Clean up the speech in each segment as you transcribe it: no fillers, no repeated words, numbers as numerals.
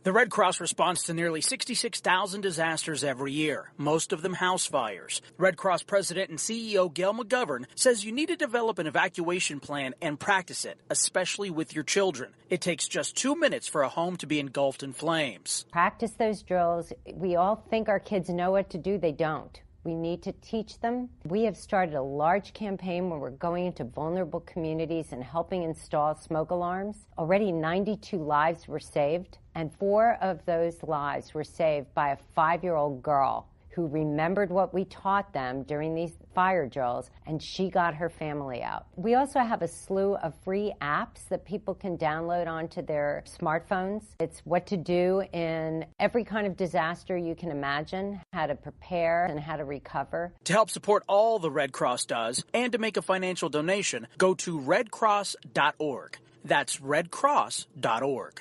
The Red Cross responds to nearly 66,000 disasters every year, most of them house fires. Red Cross President and CEO Gail McGovern says you need to develop an evacuation plan and practice it, especially with your children. It takes just 2 minutes for a home to be engulfed in flames. Practice those drills. We all think our kids know what to do. They don't. We need to teach them. We have started a large campaign where we're going into vulnerable communities and helping install smoke alarms. Already 92 lives were saved, and 4 of those lives were saved by a 5-year-old girl who remembered what we taught them during these fire drills, and she got her family out. We also have a slew of free apps that people can download onto their smartphones. It's what to do in every kind of disaster you can imagine, how to prepare and how to recover. To help support all the Red Cross does and to make a financial donation, go to redcross.org. That's redcross.org.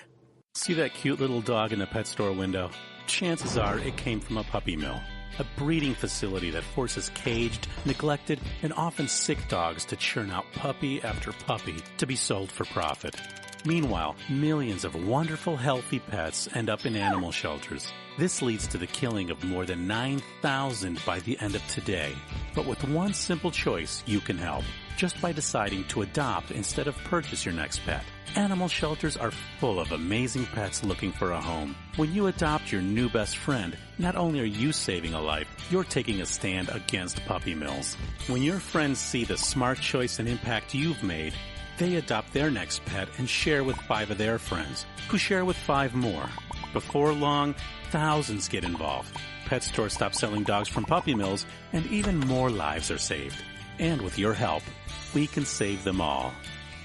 See that cute little dog in the pet store window? Chances are it came from a puppy mill. A breeding facility that forces caged, neglected, and often sick dogs to churn out puppy after puppy to be sold for profit. Meanwhile, millions of wonderful, healthy pets end up in animal shelters. This leads to the killing of more than 9,000 by the end of today. But with one simple choice, you can help. Just by deciding to adopt instead of purchase your next pet. Animal shelters are full of amazing pets looking for a home. When you adopt your new best friend, not only are you saving a life, you're taking a stand against puppy mills. When your friends see the smart choice and impact you've made, they adopt their next pet and share with 5 of their friends, who share with 5 more. Before long, thousands get involved. Pet stores stop selling dogs from puppy mills, and even more lives are saved. And with your help, we can save them all.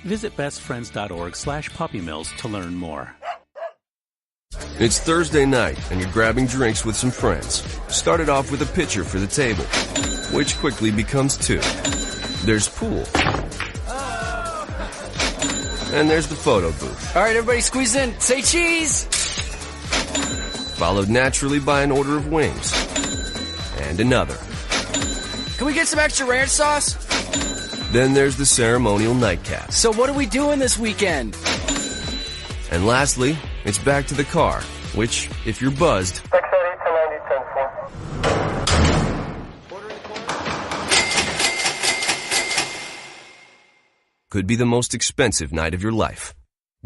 Visit bestfriends.org/puppymills to learn more. It's Thursday night, and you're grabbing drinks with some friends. Started off with a pitcher for the table, which quickly becomes 2. There's pool. And there's the photo booth. All right, everybody squeeze in. Say cheese! Followed naturally by an order of wings. And another. Can we get some extra ranch sauce? Then there's the ceremonial nightcap. So what are we doing this weekend? And lastly, it's back to the car, which, if you're buzzed, could be the most expensive night of your life.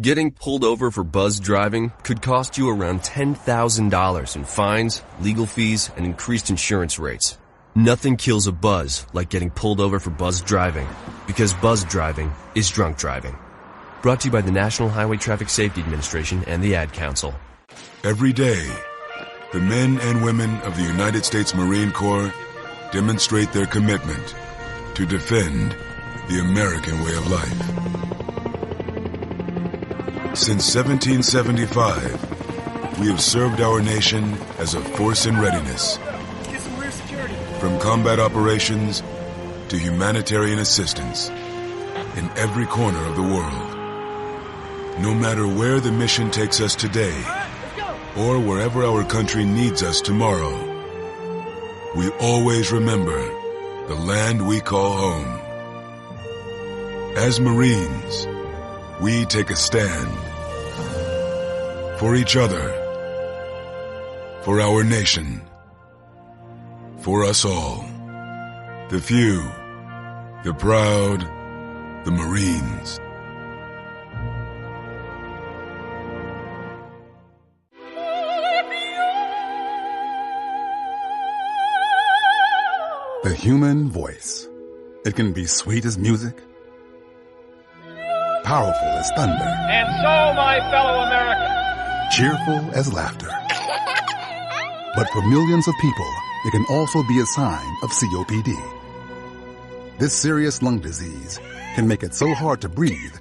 Getting pulled over for buzz driving could cost you around $10,000 in fines, legal fees, and increased insurance rates. Nothing kills a buzz like getting pulled over for buzz driving, because buzz driving is drunk driving. Brought to you by the National Highway Traffic Safety Administration and the Ad Council. Every day, the men and women of the United States Marine Corps demonstrate their commitment to defend the American way of life. Since 1775, we have served our nation as a force in readiness. From combat operations to humanitarian assistance in every corner of the world. No matter where the mission takes us today or wherever our country needs us tomorrow, we always remember the land we call home. As Marines, we take a stand for each other, for our nation, for us all. The few, the proud, the Marines. The human voice. It can be sweet as music, powerful as thunder, and so, my fellow Americans, cheerful as laughter. But for millions of people, it can also be a sign of COPD. This serious lung disease can make it so hard to breathe,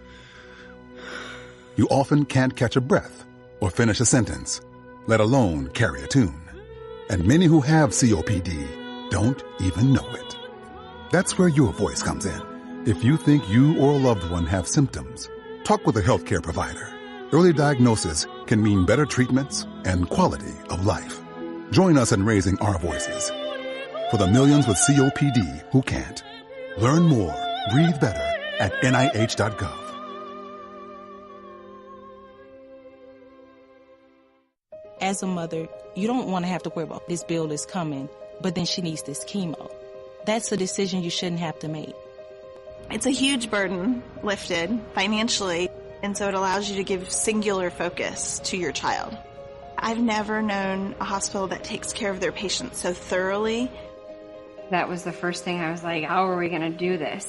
you often can't catch a breath or finish a sentence, let alone carry a tune. And many who have COPD don't even know it. That's where your voice comes in. If you think you or a loved one have symptoms, talk with a healthcare provider. Early diagnosis can mean better treatments and quality of life. Join us in raising our voices for the millions with COPD who can't. Learn more, breathe better at NIH.gov. As a mother, you don't want to have to worry about this bill is coming, but then she needs this chemo. That's a decision you shouldn't have to make. It's a huge burden lifted financially, and so it allows you to give singular focus to your child. I've never known a hospital that takes care of their patients so thoroughly. That was the first thing I was like, how are we going to do this?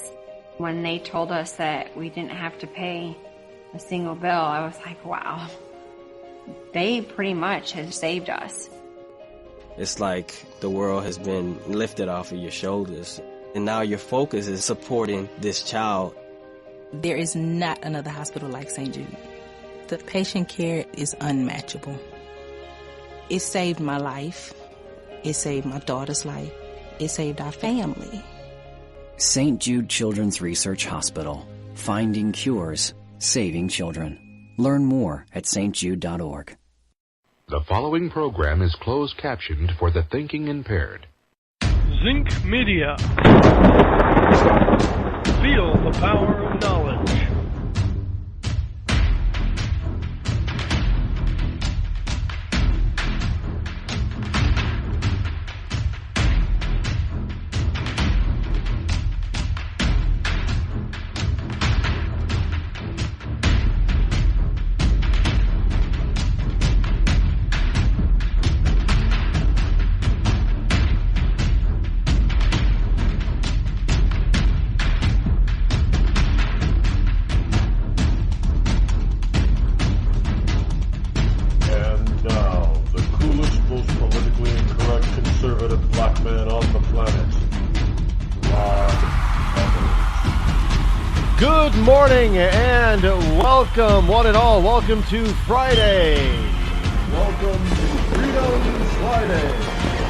When they told us that we didn't have to pay a single bill, I was like, wow. They pretty much have saved us. It's like the world has been lifted off of your shoulders, and now your focus is supporting this child. There is not another hospital like St. Jude. The patient care is unmatchable. It saved my life. It saved my daughter's life. It saved our family. St. Jude Children's Research Hospital. Finding cures, saving children. Learn more at stjude.org. The following program is closed captioned for the thinking impaired. Zinc Media. Feel the power of knowledge. Good morning and welcome, one and all. Welcome to Friday. Welcome to Freedom Friday.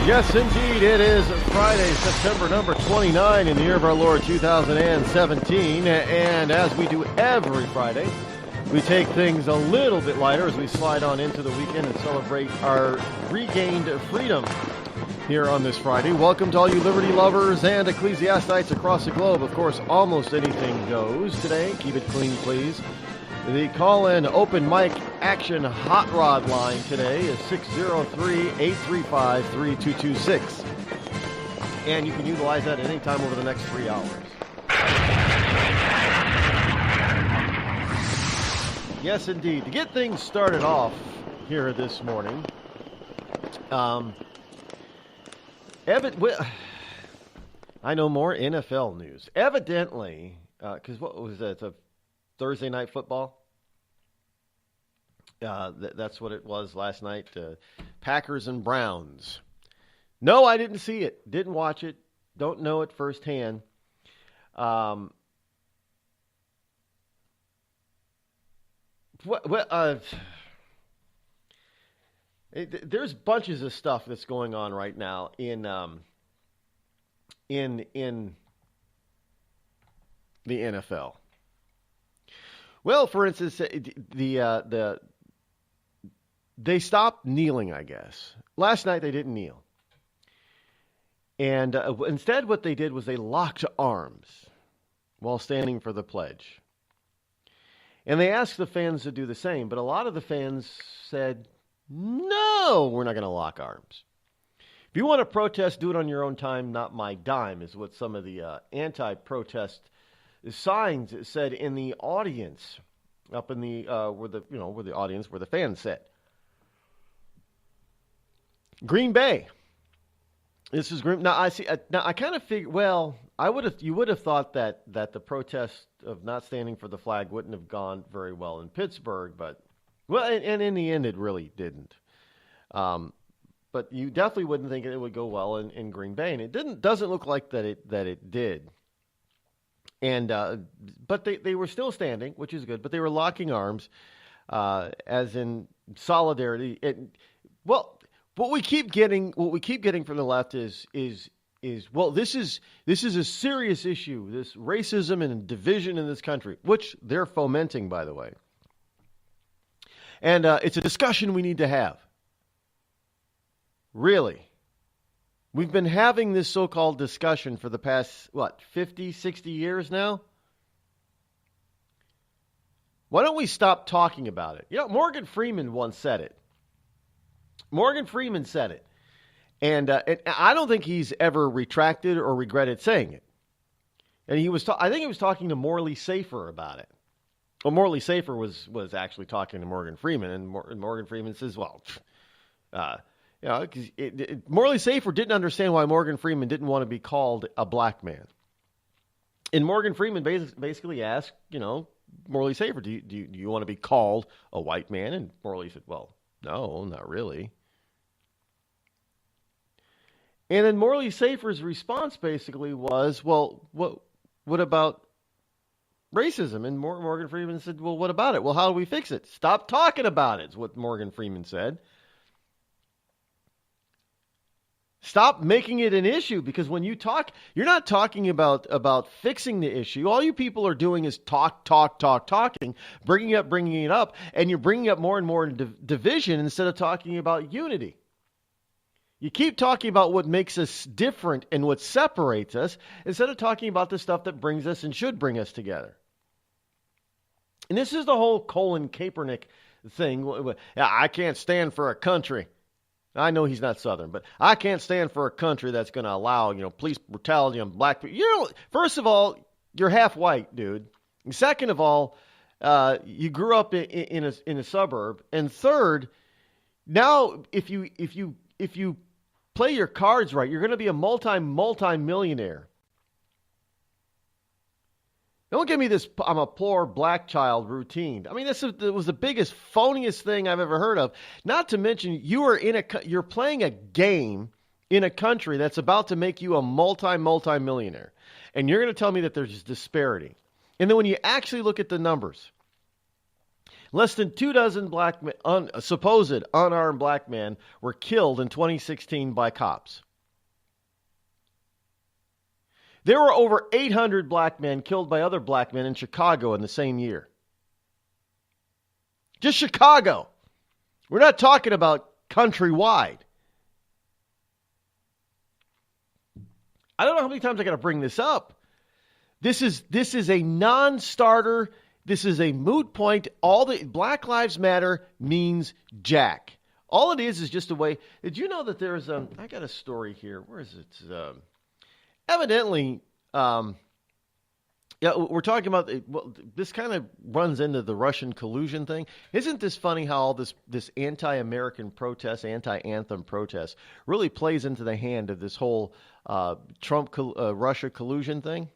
Yes, indeed, it is Friday, September number 29 in the year of our Lord 2017. And as we do every Friday, we take things a little bit lighter as we slide on into the weekend and celebrate our regained freedom here on this Friday. Welcome to all you liberty lovers and ecclesiastites across the globe. Of course, almost anything goes today. Keep it clean, please. The call-in open mic action hot rod line today is 603-835-3226. And you can utilize that at any time over the next 3 hours. Yes, indeed. To get things started off here this morning, I know more NFL news. Evidently, because what was that? It's a Thursday night football. That's what it was last night. Packers and Browns. No, I didn't see it. Didn't watch it. Don't know it firsthand. There's bunches of stuff that's going on right now in the NFL. Well, for instance, they stopped kneeling, I guess. Last night they didn't kneel. And instead what they did was they locked arms while standing for the pledge. And they asked the fans to do the same, but a lot of the fans said, no, we're not going to lock arms. If you want to protest, do it on your own time, not my dime, is what some of the anti-protest signs said in the audience, up in the where the fans sat. Green Bay. This is Green. Now I see. Now I kind of figure. Well, you would have thought that the protest of not standing for the flag wouldn't have gone very well in Pittsburgh, but. Well, and in the end, it really didn't. But you definitely wouldn't think it would go well in Green Bay, and it doesn't look like that it did. And but they were still standing, which is good. But they were locking arms, as in solidarity. What we keep getting from the left is well, this is a serious issue. This racism and division in this country, which they're fomenting, by the way. And it's a discussion we need to have. Really. We've been having this so-called discussion for the past, 50, 60 years now? Why don't we stop talking about it? Morgan Freeman once said it. Morgan Freeman said it. And I don't think he's ever retracted or regretted saying it. And I think he was talking to Morley Safer about it. Well, Morley Safer was actually talking to Morgan Freeman, and Morgan Freeman says, well, Morley Safer didn't understand why Morgan Freeman didn't want to be called a black man. And Morgan Freeman basically asked, Morley Safer, do you want to be called a white man? And Morley said, well, no, not really. And then Morley Safer's response basically was, well, what about racism? And Morgan Freeman said, well, what about it? Well, how do we fix it? Stop talking about it, is what Morgan Freeman said. Stop making it an issue, because when you talk, you're not talking about fixing the issue. All you people are doing is talking, bringing it up, and you're bringing up more and more division instead of talking about unity. You keep talking about what makes us different and what separates us instead of talking about the stuff that brings us and should bring us together. And this is the whole Colin Kaepernick thing. I can't stand for a country. I know he's not Southern, but I can't stand for a country that's going to allow, police brutality on black people. First of all, you're half white, dude. And second of all, you grew up in a suburb. And third, now if you play your cards right, you're going to be a multi-millionaire. Don't give me this I'm a poor black child routine. I mean, it was the biggest, phoniest thing I've ever heard of. Not to mention, you're playing a game in a country that's about to make you a multi-millionaire. And you're going to tell me that there's disparity. And then when you actually look at the numbers, less than 24 supposed unarmed black men were killed in 2016 by cops. There were over 800 black men killed by other black men in Chicago in the same year. Just Chicago. We're not talking about countrywide. I don't know how many times I got to bring this up. This is a non-starter. This is a moot point. All the Black Lives Matter means jack. All it is just a way. Did you know that there's I got a story here. Where is it? Evidently, we're talking about, this kind of runs into the Russian collusion thing. Isn't this funny how all this anti-American protest, anti-anthem protest really plays into the hand of this whole Trump-Russia collusion thing,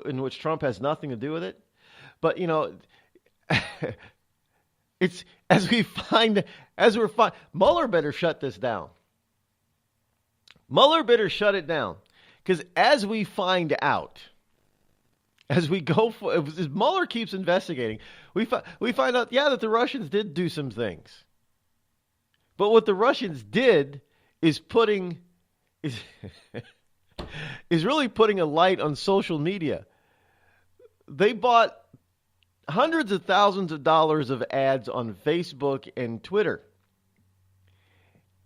in which Trump has nothing to do with it? But, it's, Mueller better shut this down. Mueller better shut it down. Because as we find out, as Mueller keeps investigating, we find out, that the Russians did do some things. But what the Russians did is is really putting a light on social media. They bought hundreds of thousands of dollars of ads on Facebook and Twitter.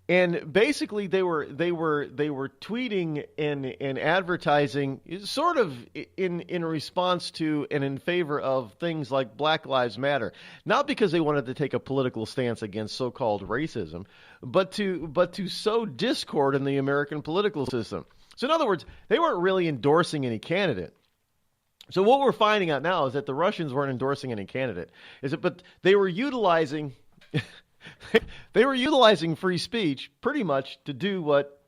And basically, they were tweeting and advertising, sort of in response to and in favor of things like Black Lives Matter, not because they wanted to take a political stance against so-called racism, but to sow discord in the American political system. So, in other words, they weren't really endorsing any candidate. So, what we're finding out now is that the Russians weren't endorsing any candidate, but they were utilizing. They were utilizing free speech pretty much to do what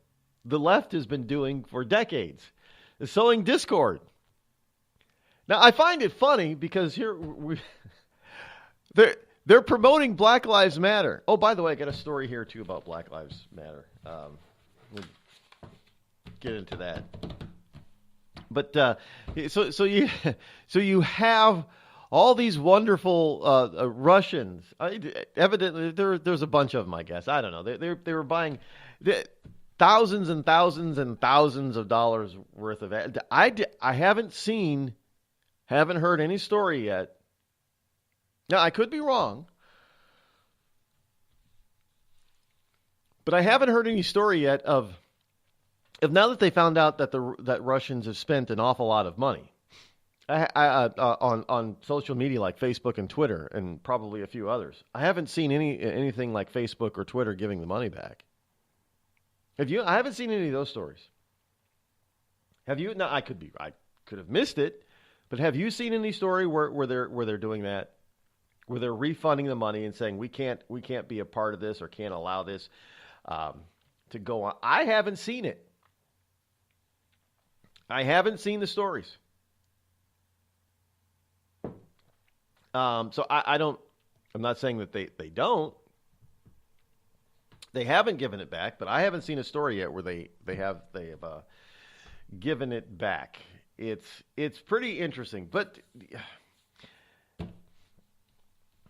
the left has been doing for decades, is sowing discord. Now, I find it funny because they're promoting Black Lives Matter. Oh, by the way, I got a story here, too, about Black Lives Matter. We'll get into that. But so you have all these wonderful Russians. Evidently, there's a bunch of them, I guess. I don't know. They were buying thousands and thousands and thousands of dollars worth of ads. I haven't heard any story yet. Now, I could be wrong, but I haven't heard any story yet of now that they found out that that Russians have spent an awful lot of money. on social media like Facebook and Twitter and probably a few others. I haven't seen anything like Facebook or Twitter giving the money back. Have you? I haven't seen any of those stories. Have you? No, I could have missed it, but have you seen any story where they're doing that, where they're refunding the money and saying we can't be a part of this or can't allow this to go on? I haven't seen it. I haven't seen the stories. So I don't. I'm not saying that they don't. They haven't given it back, but I haven't seen a story yet where they have given it back. It's pretty interesting, but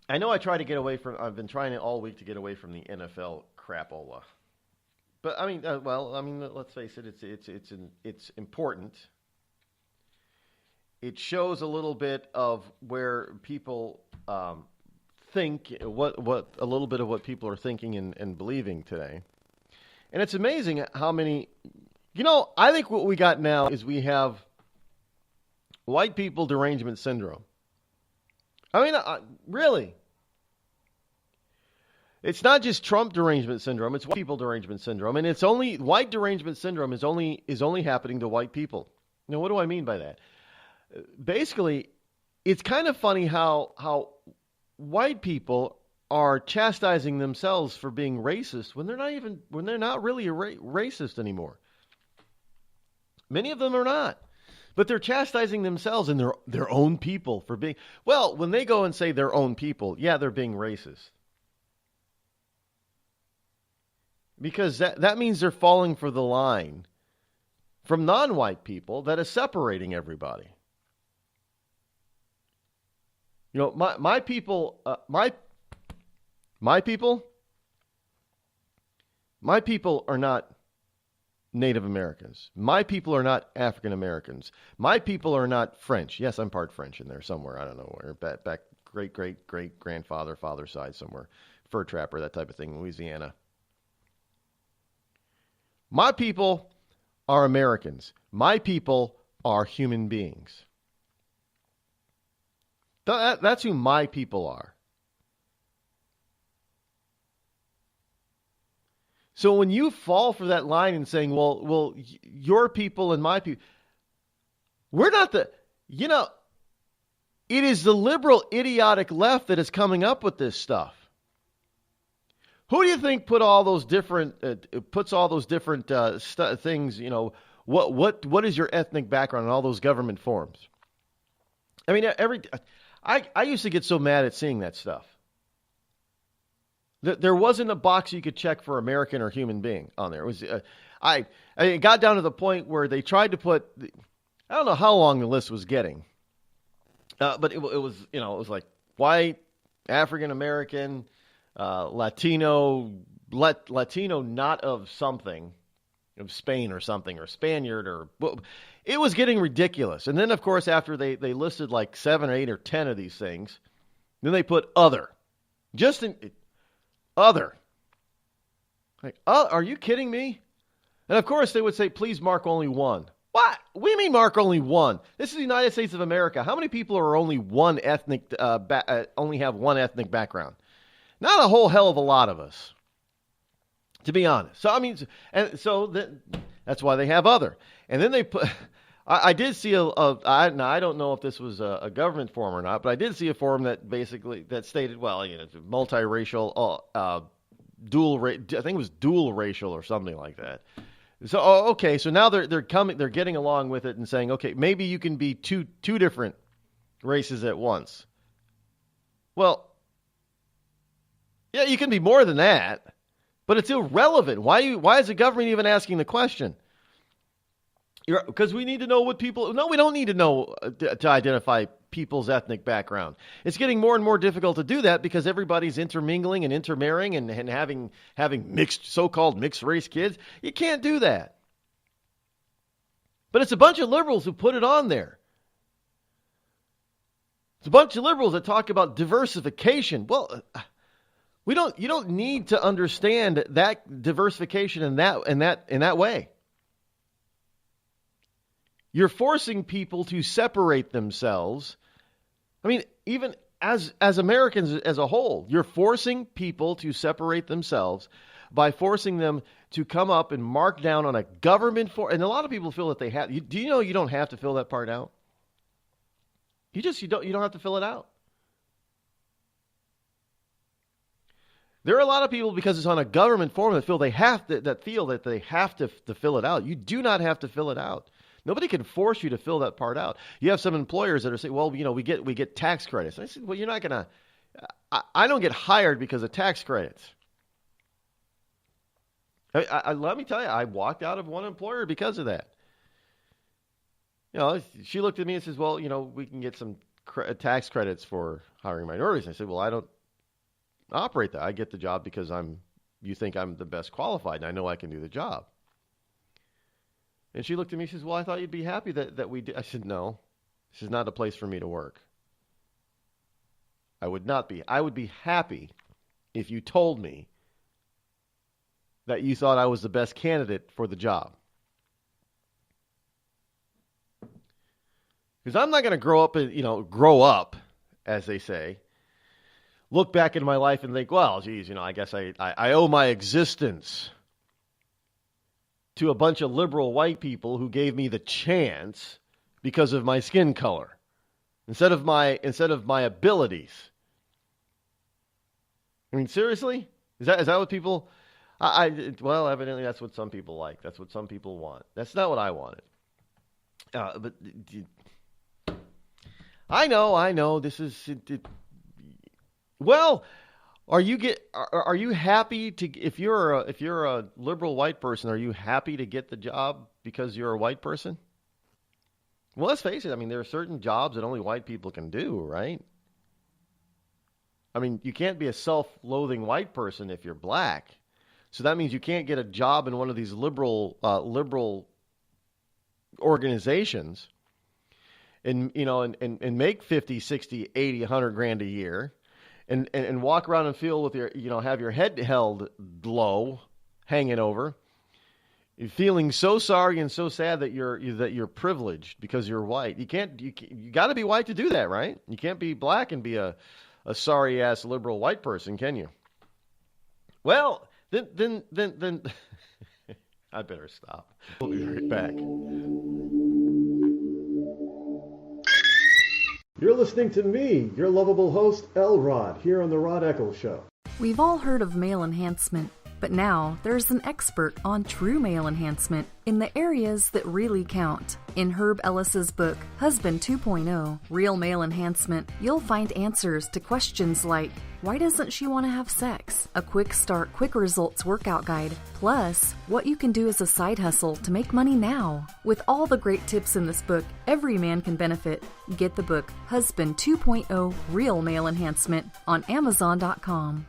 I know I try to get away from. I've been trying all week to get away from the NFL crapola, but I mean, let's face it. It's important. It shows a little bit of where people think what a little bit of what people are thinking and believing today, and it's amazing how many. I think what we got now is we have white people derangement syndrome. I mean, really. It's not just Trump derangement syndrome, it's white people derangement syndrome. And it's only white derangement syndrome is only happening to white people. Now, what do I mean by that? Basically, it's kind of funny how white people are chastising themselves for being racist when they're not really racist anymore. Many of them are not. But they're chastising themselves and their own people for being... Well, when they go and say their own people, yeah, they're being racist. Because that means they're falling for the line from non-white people that is separating everybody. My people, my people are not Native Americans. My people are not African Americans. My people are not French. Yes, I'm part French in there somewhere. I don't know where. Back great grandfather, father side somewhere. Fur trapper, that type of thing, Louisiana. My people are Americans. My people are human beings. That's who my people are. So when you fall for that line and saying, well, your people and my people, we're not it is the liberal, idiotic left that is coming up with this stuff. Who do you think puts all those different things? What is your ethnic background in all those government forms? I mean, I used to get so mad at seeing that stuff. There wasn't a box you could check for American or human being on there. It was it got down to the point where they tried to put. I don't know how long the list was getting, but it was like white, African American, Latino, not of something, of Spain or something, or Spaniard, or it was getting ridiculous. And then, of course, after they listed like 7 or 8 or 10 of these things, then they put other, other. Like, are you kidding me? And of course, they would say, please mark only one. What? We mean mark only one. This is the United States of America. How many people are only one ethnic, only have one ethnic background? Not a whole hell of a lot of us, to be honest. So, I mean, and so that's why they have other. And then they put, I did see now I don't know if this was a government form or not, but I did see a form that basically, that stated, well, it's multiracial, I think it was dual racial or something like that. So, okay, so now they're getting along with it and saying, okay, maybe you can be two different races at once. Well, yeah, you can be more than that, but it's irrelevant. Why is the government even asking the question? Because we need to know what people... No, we don't need to know to identify people's ethnic background. It's getting more and more difficult to do that because everybody's intermingling and intermarrying and having mixed, so-called mixed race kids. You can't do that. But it's a bunch of liberals who put it on there. It's a bunch of liberals that talk about diversification. Well, you don't need to understand that diversification in that way. You're forcing people to separate themselves. I mean, even as Americans as a whole, you're forcing people to separate themselves by forcing them to come up and mark down on a government and a lot of people feel that they have. Do you know you don't have to fill that part out? You don't have to fill it out. There are a lot of people, because it's on a government form, that feel they have to fill it out. You do not have to fill it out. Nobody can force you to fill that part out. You have some employers that are saying, well, we get tax credits. And I said, well, you're not going to. I don't get hired because of tax credits. Let me tell you, I walked out of one employer because of that. She looked at me and says, well, we can get some tax credits for hiring minorities. And I said, well, I don't operate that. I get the job because you think I'm the best qualified and I know I can do the job. And she looked at me and says, well, I thought you'd be happy that we did. I said, no, this is not a place for me to work. I would not be. I would be happy if you told me that you thought I was the best candidate for the job. Because I'm not going to grow up, as they say, look back in my life and think, well, geez, I guess I owe my existence to a bunch of liberal white people who gave me the chance because of my skin color instead of my abilities. I mean, seriously? Is that what people? Well, evidently that's what some people like. That's what some people want. That's not what I wanted. But I know. This is. Well, are you happy to, if you're a liberal white person, are you happy to get the job because you're a white person? Well, let's face it. I mean, there are certain jobs that only white people can do, right? I mean, you can't be a self-loathing white person if you're black. So that means you can't get a job in one of these liberal organizations and make 50, 60, 80, 100 grand a year. And walk around and feel with your, have your head held low, hanging over. You're feeling so sorry and so sad that you're privileged because you're white. You got to be white to do that, right? You can't be black and be a sorry ass liberal white person, can you? Well, then I better stop. We'll be right back. You're listening to me, your lovable host, Rod, here on the Rod Eccles Show. We've all heard of male enhancement, but now there's an expert on true male enhancement in the areas that really count. In Herb Ellis's book, Husband 2.0, Real Male Enhancement, you'll find answers to questions like, why doesn't she want to have sex? A quick start, quick results workout guide, plus what you can do as a side hustle to make money now. With all the great tips in this book, every man can benefit. Get the book, Husband 2.0, Real Male Enhancement, on Amazon.com.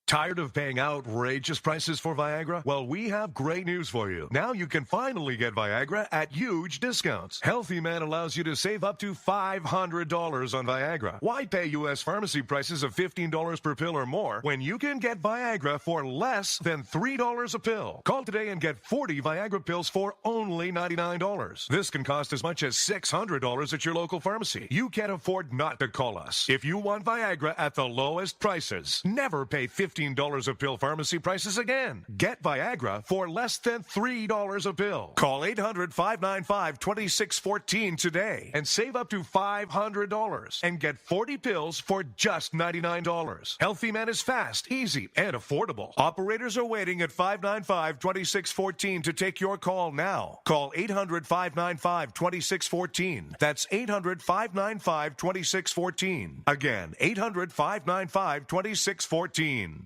Tired of paying outrageous prices for Viagra? Well, we have great news for you. Now you can finally get Viagra at huge discounts. Healthy Man allows you to save up to $500 on Viagra. Why pay U.S. pharmacy prices of $15 per pill or more when you can get Viagra for less than $3 a pill? Call today and get 40 Viagra pills for only $99. This can cost as much as $600 at your local pharmacy. You can't afford not to call us. If you want Viagra at the lowest prices, never pay $15 a pill pharmacy prices again. Get Viagra for less than $3 a pill. Call 800-595-2614 today and save up to $500 and get 40 pills for just $99. Healthy Man is fast, easy, and affordable. Operators are waiting at 595-2614 to take your call now. Call 800-595-2614. That's 800-595-2614. Again, 800-595-2614.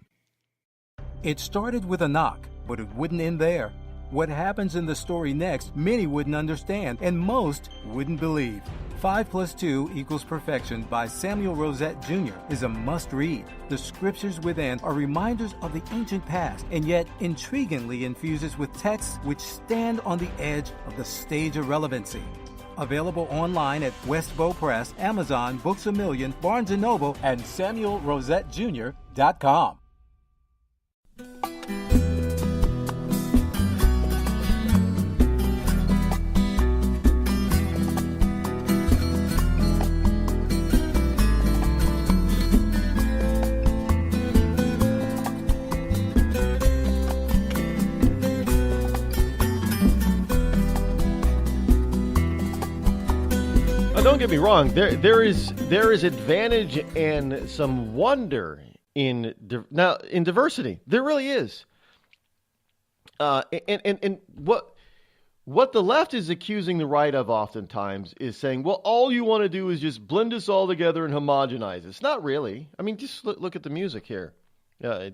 It started with a knock, but it wouldn't end there. What happens in the story next, many wouldn't understand, and most wouldn't believe. 5 + 2 = Perfection by Samuel Rosette Jr. is a must-read. The scriptures within are reminders of the ancient past, and yet intriguingly infuses with texts which stand on the edge of the stage of relevancy. Available online at Westbow Press, Amazon, Books A Million, Barnes & Noble, and SamuelRosetteJr.com. don't get me wrong. There is advantage and some wonder in diversity. There really is. And what the left is accusing the right of oftentimes is saying, well, all you want to do is just blend us all together and homogenize us. Not really. I mean, just look at the music here. The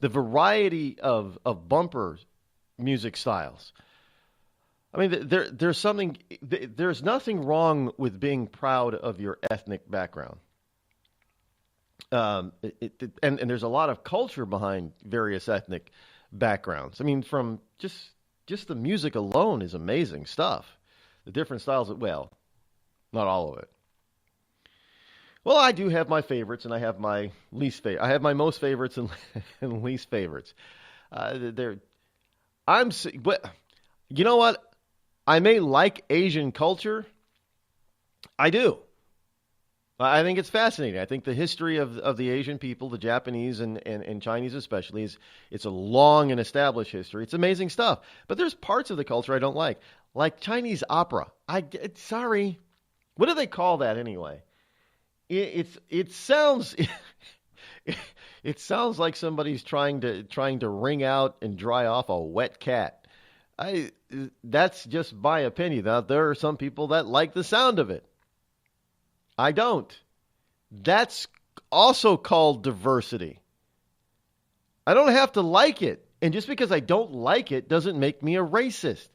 variety of bumper music styles. I mean, there's nothing wrong with being proud of your ethnic background. And there's a lot of culture behind various ethnic backgrounds. I mean, from just the music alone is amazing stuff. The different styles, well, not all of it. Well, I do have my favorites, and I have my least favorite. I have my most favorites and least favorites. But you know what? I may like Asian culture. I do. I think it's fascinating. I think the history of the Asian people, the Japanese and Chinese especially, it's a long and established history. It's amazing stuff. But there's parts of the culture I don't like Chinese opera. Sorry, what do they call that anyway? It sounds it sounds like somebody's trying to wring out and dry off a wet cat. That's just my opinion. Now, there are some people that like the sound of it. I don't. That's also called diversity. I don't have to like it. And just because I don't like it doesn't make me a racist.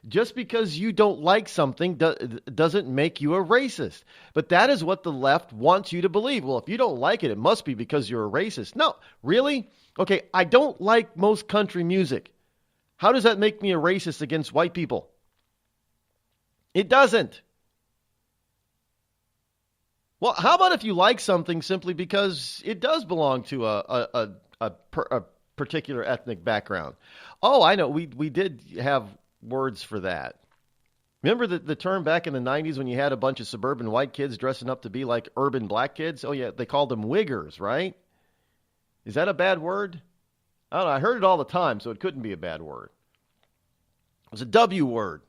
Just because you don't like something doesn't make you a racist. But that is what the left wants you to believe. Well, if you don't like it, it must be because you're a racist. No, really? Okay, I don't like most country music. How does that make me a racist against white people? It doesn't. Well, how about if you like something simply because it does belong to a particular ethnic background? Oh, I know. We did have words for that. Remember the term back in the 90s when you had a bunch of suburban white kids dressing up to be like urban black kids? Oh, yeah, they called them wiggers, right? Is that a bad word? I don't know. I heard it all the time, so it couldn't be a bad word. It was a W word.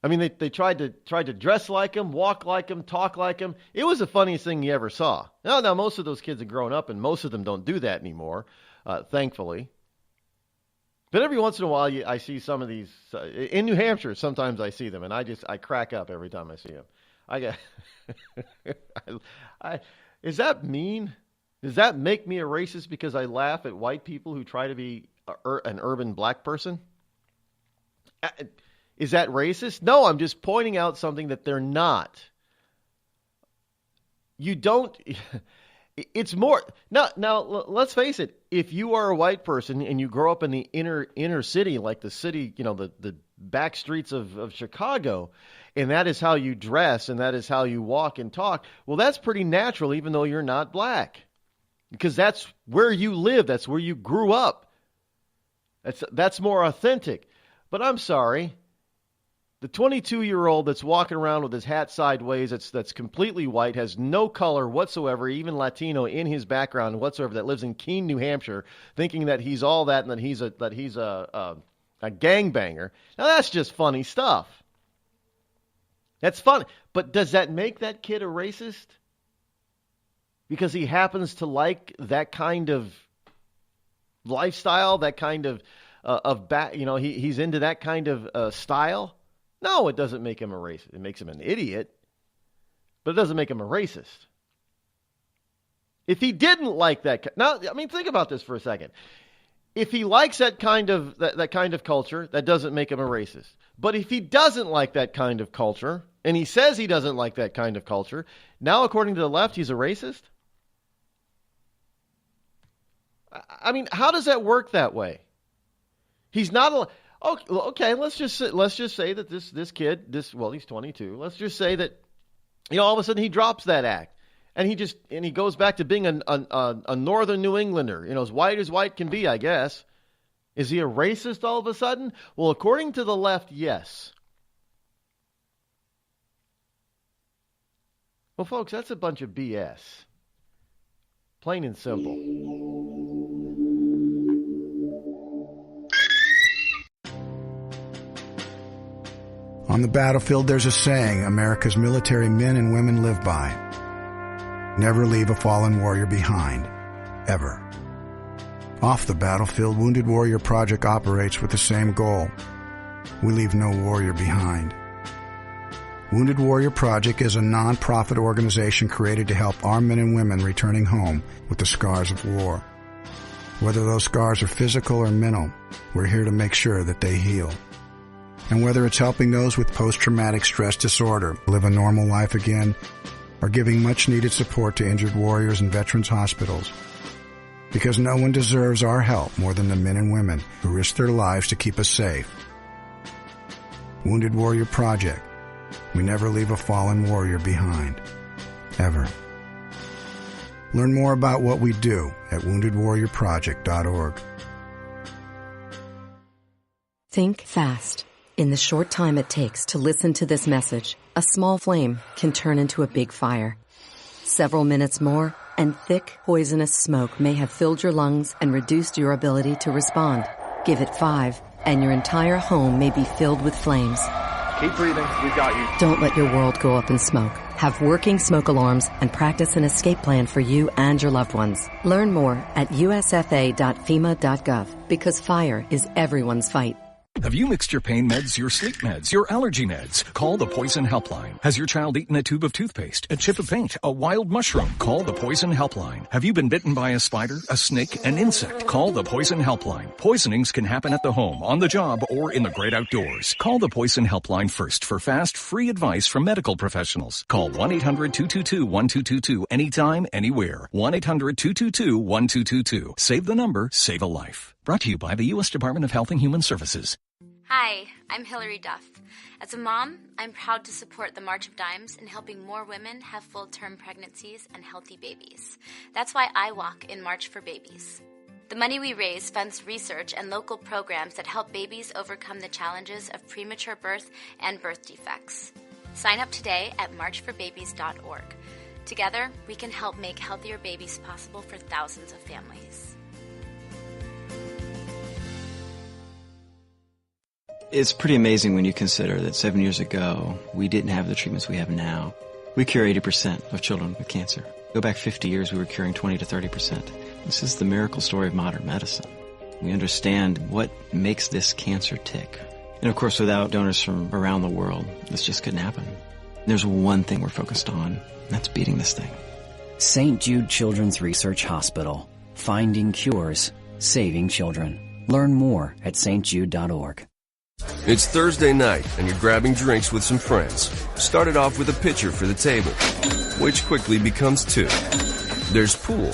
I mean, they tried to dress like them, walk like them, talk like them. It was the funniest thing you ever saw. Now most of those kids have grown up, and most of them don't do that anymore, thankfully. But every once in a while, I see some of these in New Hampshire. Sometimes I see them, and I crack up every time I see them. Is that mean? Does that make me a racist because I laugh at white people who try to be an urban black person? Is that racist? No, I'm just pointing out something that they're not. You don't. It's more. Now, let's face it. If you are a white person and you grow up in the inner city, like the city, the back streets of Chicago, and that is how you dress and that is how you walk and talk, well, that's pretty natural, even though you're not black. Because that's where you live. That's where you grew up. That's more authentic. But I'm sorry. The 22-year-old that's walking around with his hat sideways, that's completely white, has no color whatsoever, even Latino in his background whatsoever, that lives in Keene, New Hampshire, thinking that he's all that and that he's a gangbanger. Now that's just funny stuff. That's funny. But does that make that kid a racist? Because he happens to like that kind of lifestyle, that kind of he's into that kind of style? No, it doesn't make him a racist. It makes him an idiot, but it doesn't make him a racist. If he didn't like that, now, I mean, think about this for a second. If he likes that kind of culture, that doesn't make him a racist. But if he doesn't like that kind of culture, and he says he doesn't like that kind of culture, now, according to the left, he's a racist? I mean, how does that work that way? He's not okay. Let's just say that this kid, he's 22. Let's just say that, all of a sudden he drops that act, and he goes back to being a northern New Englander, as white can be, I guess. Is he a racist all of a sudden? Well, according to the left, yes. Well, folks, that's a bunch of BS. Plain and simple. On the battlefield, there's a saying America's military men and women live by. Never leave a fallen warrior behind. Ever. Off the battlefield, Wounded Warrior Project operates with the same goal. We leave no warrior behind. Wounded Warrior Project is a non-profit organization created to help our men and women returning home with the scars of war. Whether those scars are physical or mental, we're here to make sure that they heal. And whether it's helping those with post-traumatic stress disorder live a normal life again, or giving much-needed support to injured warriors in veterans' hospitals. Because no one deserves our help more than the men and women who risk their lives to keep us safe. Wounded Warrior Project. We never leave a fallen warrior behind. Ever. Learn more about what we do at woundedwarriorproject.org. Think fast. In the short time it takes to listen to this message, a small flame can turn into a big fire. Several minutes more, and thick, poisonous smoke may have filled your lungs and reduced your ability to respond. Give it 5, and your entire home may be filled with flames. Keep breathing. We've got you. Don't let your world go up in smoke. Have working smoke alarms and practice an escape plan for you and your loved ones. Learn more at usfa.fema.gov, because fire is everyone's fight. Have you mixed your pain meds, your sleep meds, your allergy meds? Call the Poison Helpline. Has your child eaten a tube of toothpaste, a chip of paint, a wild mushroom? Call the Poison Helpline. Have you been bitten by a spider, a snake, an insect? Call the Poison Helpline. Poisonings can happen at the home, on the job, or in the great outdoors. Call the Poison Helpline first for fast, free advice from medical professionals. Call 1-800-222-1222 anytime, anywhere. 1-800-222-1222. Save the number, save a life. Brought to you by the U.S. Department of Health and Human Services. Hi, I'm Hilary Duff. As a mom, I'm proud to support the March of Dimes in helping more women have full-term pregnancies and healthy babies. That's why I walk in March for Babies. The money we raise funds research and local programs that help babies overcome the challenges of premature birth and birth defects. Sign up today at marchforbabies.org. Together, we can help make healthier babies possible for thousands of families. It's pretty amazing when you consider that 7 years ago, we didn't have the treatments we have now. We cure 80% of children with cancer. Go back 50 years, we were curing 20 to 30%. This is the miracle story of modern medicine. We understand what makes this cancer tick. And of course, without donors from around the world, this just couldn't happen. There's one thing we're focused on, and that's beating this thing. St. Jude Children's Research Hospital. Finding cures, saving children. Learn more at stjude.org. It's Thursday night, and you're grabbing drinks with some friends. Started off with a pitcher for the table, which quickly becomes 2. There's pool.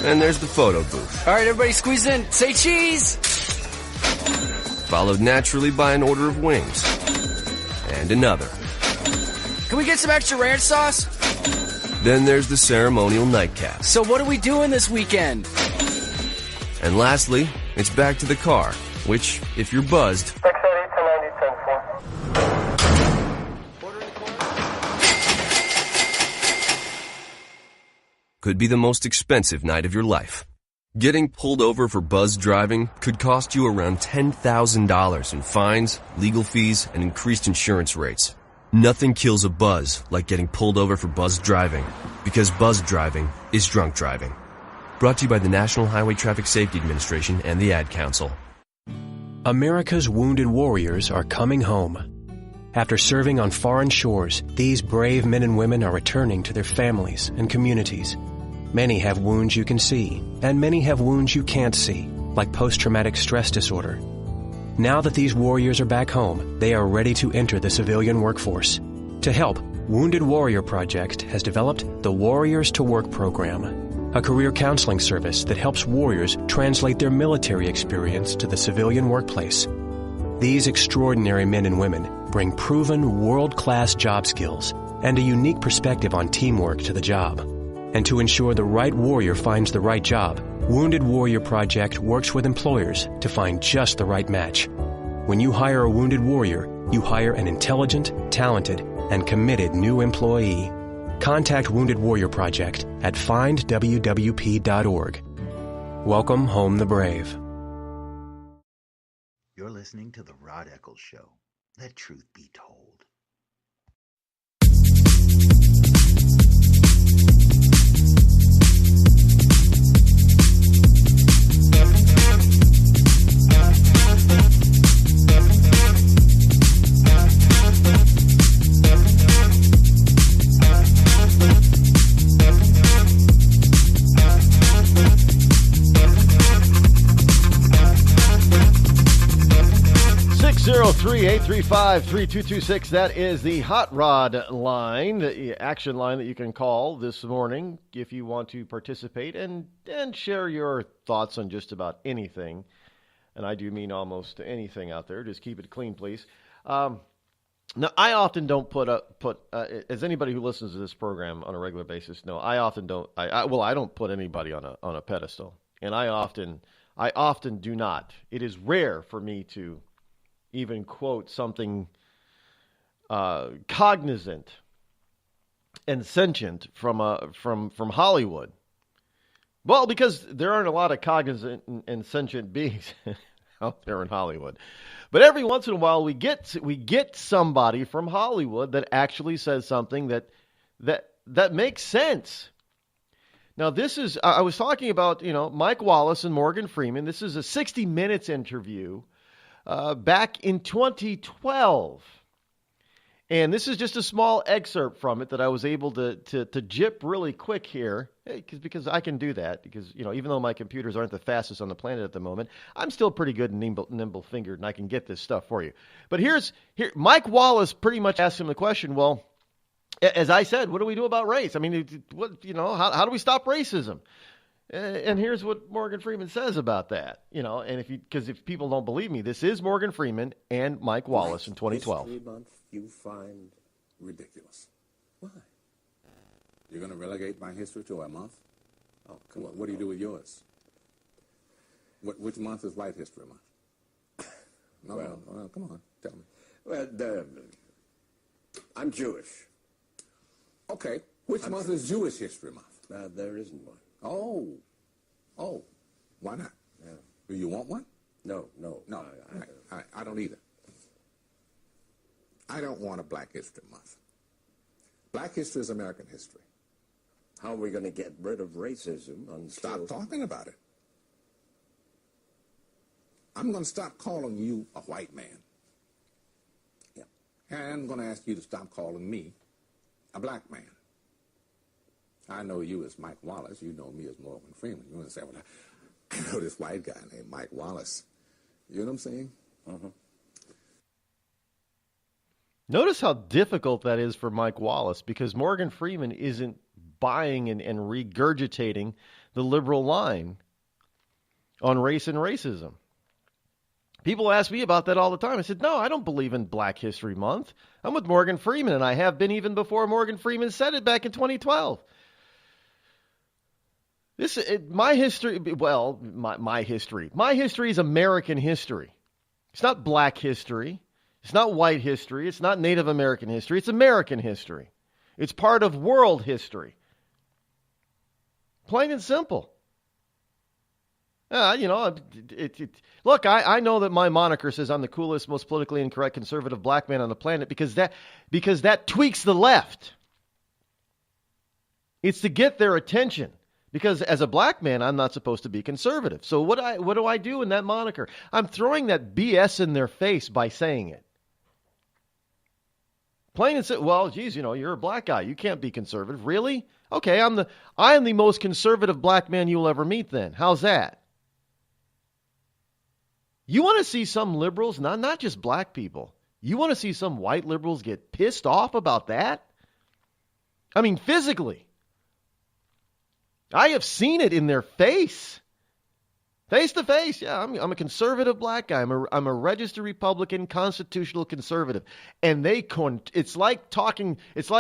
And there's the photo booth. All right, everybody squeeze in. Say cheese! Followed naturally by an order of wings. And another. Can we get some extra ranch sauce? Then there's the ceremonial nightcap. So what are we doing this weekend? And lastly, it's back to the car, which, if you're buzzed, could be the most expensive night of your life. Getting pulled over for buzz driving could cost you around $10,000 in fines, legal fees, and increased insurance rates. Nothing kills a buzz like getting pulled over for buzz driving, because buzz driving is drunk driving. Brought to you by the National Highway Traffic Safety Administration and the Ad Council. America's wounded warriors are coming home. After serving on foreign shores, these brave men and women are returning to their families and communities. Many have wounds you can see, and many have wounds you can't see, like post-traumatic stress disorder. Now that these warriors are back home, they are ready to enter the civilian workforce. To help, Wounded Warrior Project has developed the Warriors to Work program, a career counseling service that helps warriors translate their military experience to the civilian workplace. These extraordinary men and women bring proven world-class job skills and a unique perspective on teamwork to the job. And to ensure the right warrior finds the right job, Wounded Warrior Project works with employers to find just the right match. When you hire a wounded warrior, you hire an intelligent, talented, and committed new employee. Contact Wounded Warrior Project at findwwp.org. Welcome home the brave. You're listening listening to The Rod Eccles Show. Let truth be told. 603-835-3226. That is the Hot Rod line, the action line that you can call this morning if you want to participate and share your thoughts on just about anything. And I do mean almost anything out there. Just keep it clean, please. Now, I often don't put as anybody who listens to this program on a regular basis know, I often don't. I don't put anybody on a pedestal, and I often do not. It is rare for me to even quote something cognizant and sentient from Hollywood. Well, because there aren't a lot of cognizant and sentient beings out there in Hollywood. But every once in a while we get somebody from Hollywood that actually says something that makes sense. Now, this is, I was talking about, Mike Wallace and Morgan Freeman. This is a 60 Minutes interview back in 2012. And this is just a small excerpt from it that I was able to jip really quick here, because I can do that, because, even though my computers aren't the fastest on the planet at the moment, I'm still pretty good and nimble-fingered, and I can get this stuff for you. But here, Mike Wallace pretty much asked him the question, well, as I said, what do we do about race? I mean, how do we stop racism? And here's what Morgan Freeman says about that, and if people don't believe me, this is Morgan Freeman and Mike Wallace in 2012. History Month you find ridiculous. Why? You're going to relegate my history to a month? Oh, come on. What do you do with yours? Which month is White History Month? No, come on, tell me. Well, I'm Jewish. Okay, which month is Jewish History Month? There isn't one. Oh, why not? Yeah. Do you want one? No. I don't either. I don't want a Black History Month. Black history is American history. How are we going to get rid of racism? Stop talking about it. I'm going to stop calling you a white man. Yeah. And I'm going to ask you to stop calling me a black man. I know you as Mike Wallace. You know me as Morgan Freeman. You're going to say, well, I know this white guy named Mike Wallace. You know what I'm saying? Uh-huh. Notice how difficult that is for Mike Wallace, because Morgan Freeman isn't buying and regurgitating the liberal line on race and racism. People ask me about that all the time. I said, no, I don't believe in Black History Month. I'm with Morgan Freeman, and I have been even before Morgan Freeman said it back in 2012. My history is American history. It's not Black history. It's not white history. It's not Native American history. It's American history. It's part of world history. Plain and simple. Look, I know that my moniker says I'm the coolest, most politically incorrect conservative black man on the planet because that tweaks the left. It's to get their attention. Because as a black man, I'm not supposed to be conservative. So what do I do in that moniker? I'm throwing that BS in their face by saying it. Plain and simple. Well, geez, you're a black guy. You can't be conservative. Really? Okay, I am the most conservative black man you'll ever meet then. How's that? You want to see some liberals, not just black people. You want to see some white liberals get pissed off about that? I mean, physically. I have seen it in their face. Face to face. Yeah, I'm a conservative black guy. I'm a registered Republican, constitutional conservative. And it's like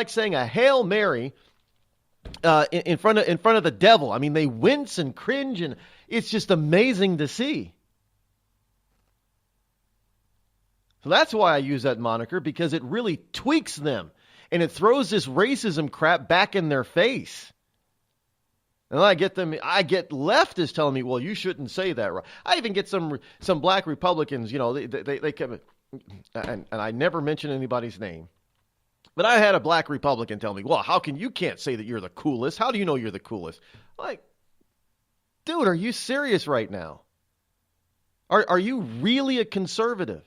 saying a Hail Mary in front of the devil. I mean, they wince and cringe, and it's just amazing to see. So that's why I use that moniker, because it really tweaks them, and it throws this racism crap back in their face. And I get leftists telling me, well, you shouldn't say that. I even get some black Republicans, they come, and I never mention anybody's name. But I had a black Republican tell me, well, you can't say that you're the coolest. How do you know you're the coolest? Like, dude, are you serious right now? Are you really a conservative?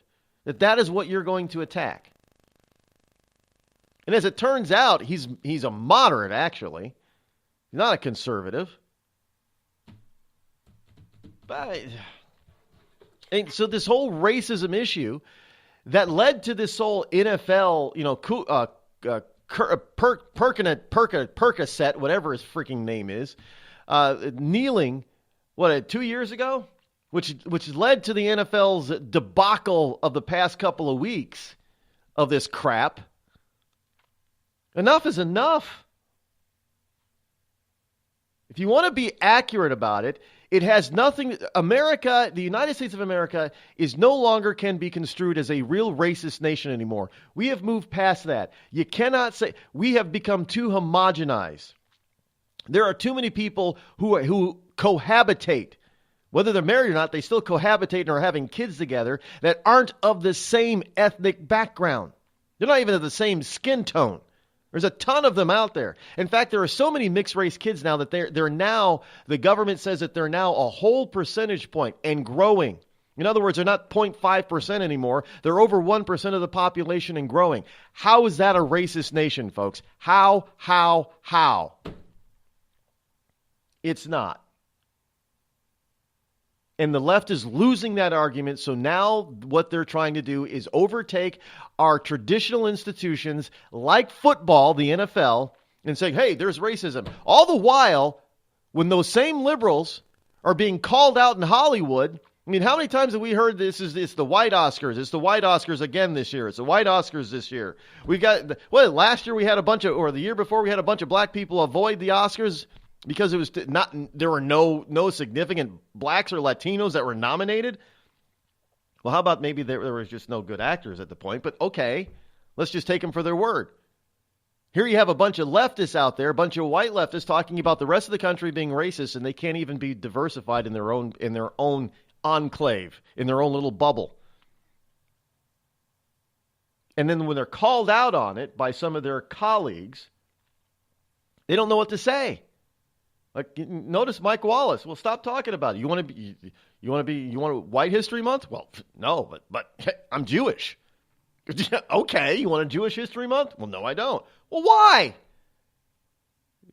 That is what you're going to attack? And as it turns out, he's a moderate, actually. He's not a conservative. And so this whole racism issue that led to this whole NFL, Percocet, whatever his freaking name is, kneeling, 2 years ago? Which led to the NFL's debacle of the past couple of weeks of this crap. Enough is enough. If you want to be accurate about it, it has nothing. America, the United States of America, is no longer can be construed as a real racist nation anymore. We have moved past that. You cannot say we have become too homogenized. There are too many people who cohabitate. Whether they're married or not, they still cohabitate and are having kids together that aren't of the same ethnic background. They're not even of the same skin tone. There's a ton of them out there. In fact, there are so many mixed race kids now that they're now, the government says that they're now a whole percentage point and growing. In other words, they're not 0.5% anymore. They're over 1% of the population and growing. How is that a racist nation, folks? How? It's not. And the left is losing that argument. So now what they're trying to do is overtake our traditional institutions like football, the NFL, and saying, hey, there's racism. All the while, when those same liberals are being called out in Hollywood, I mean, how many times have we heard it's the white Oscars? It's the white Oscars again this year. It's the white Oscars this year. We got, last year we had or the year before we had a bunch of black people avoid the Oscars because it was there were no significant blacks or Latinos that were nominated. Well, how about maybe there was just no good actors at the point? But okay, let's just take them for their word. Here you have a bunch of leftists out there, a bunch of white leftists talking about the rest of the country being racist, and they can't even be diversified in their own enclave, in their own little bubble. And then when they're called out on it by some of their colleagues, they don't know what to say. Like, notice Mike Wallace. Well, stop talking about it. You want White History Month? Well, no, but I'm Jewish. Okay, you want a Jewish History Month? Well, no, I don't. Well, why?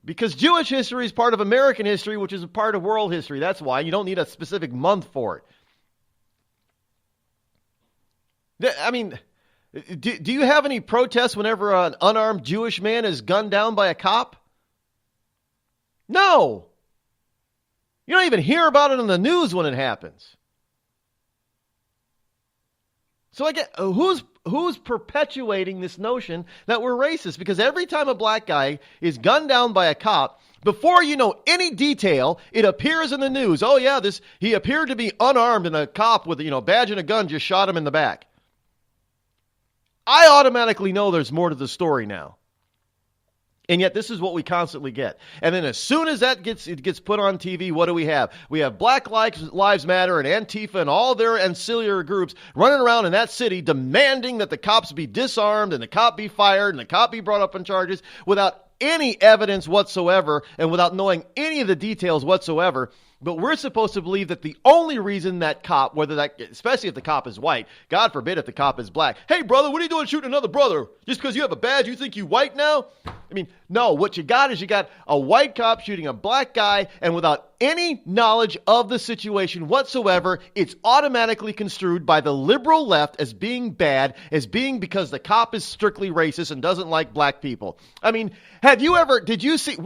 Because Jewish history is part of American history, which is a part of world history. That's why. You don't need a specific month for it. I mean, do you have any protests whenever an unarmed Jewish man is gunned down by a cop? No. You don't even hear about it on the news when it happens. So I get who's perpetuating this notion that we're racist? Because every time a black guy is gunned down by a cop, before you know any detail, it appears in the news. Oh yeah, he appeared to be unarmed and a cop with a badge and a gun just shot him in the back. I automatically know there's more to the story now. And yet this is what we constantly get. And then as soon as it gets put on TV, what do we have? We have Black Lives Matter and Antifa and all their ancillary groups running around in that city demanding that the cops be disarmed and the cop be fired and the cop be brought up on charges without any evidence whatsoever and without knowing any of the details whatsoever. But we're supposed to believe that the only reason that cop, especially if the cop is white, God forbid if the cop is black. Hey, brother, what are you doing shooting another brother? Just because you have a badge, you think you white now? I mean, no, what you got is you got a white cop shooting a black guy, and without any knowledge of the situation whatsoever, it's automatically construed by the liberal left as being bad, as being because the cop is strictly racist and doesn't like black people. I mean, did you see,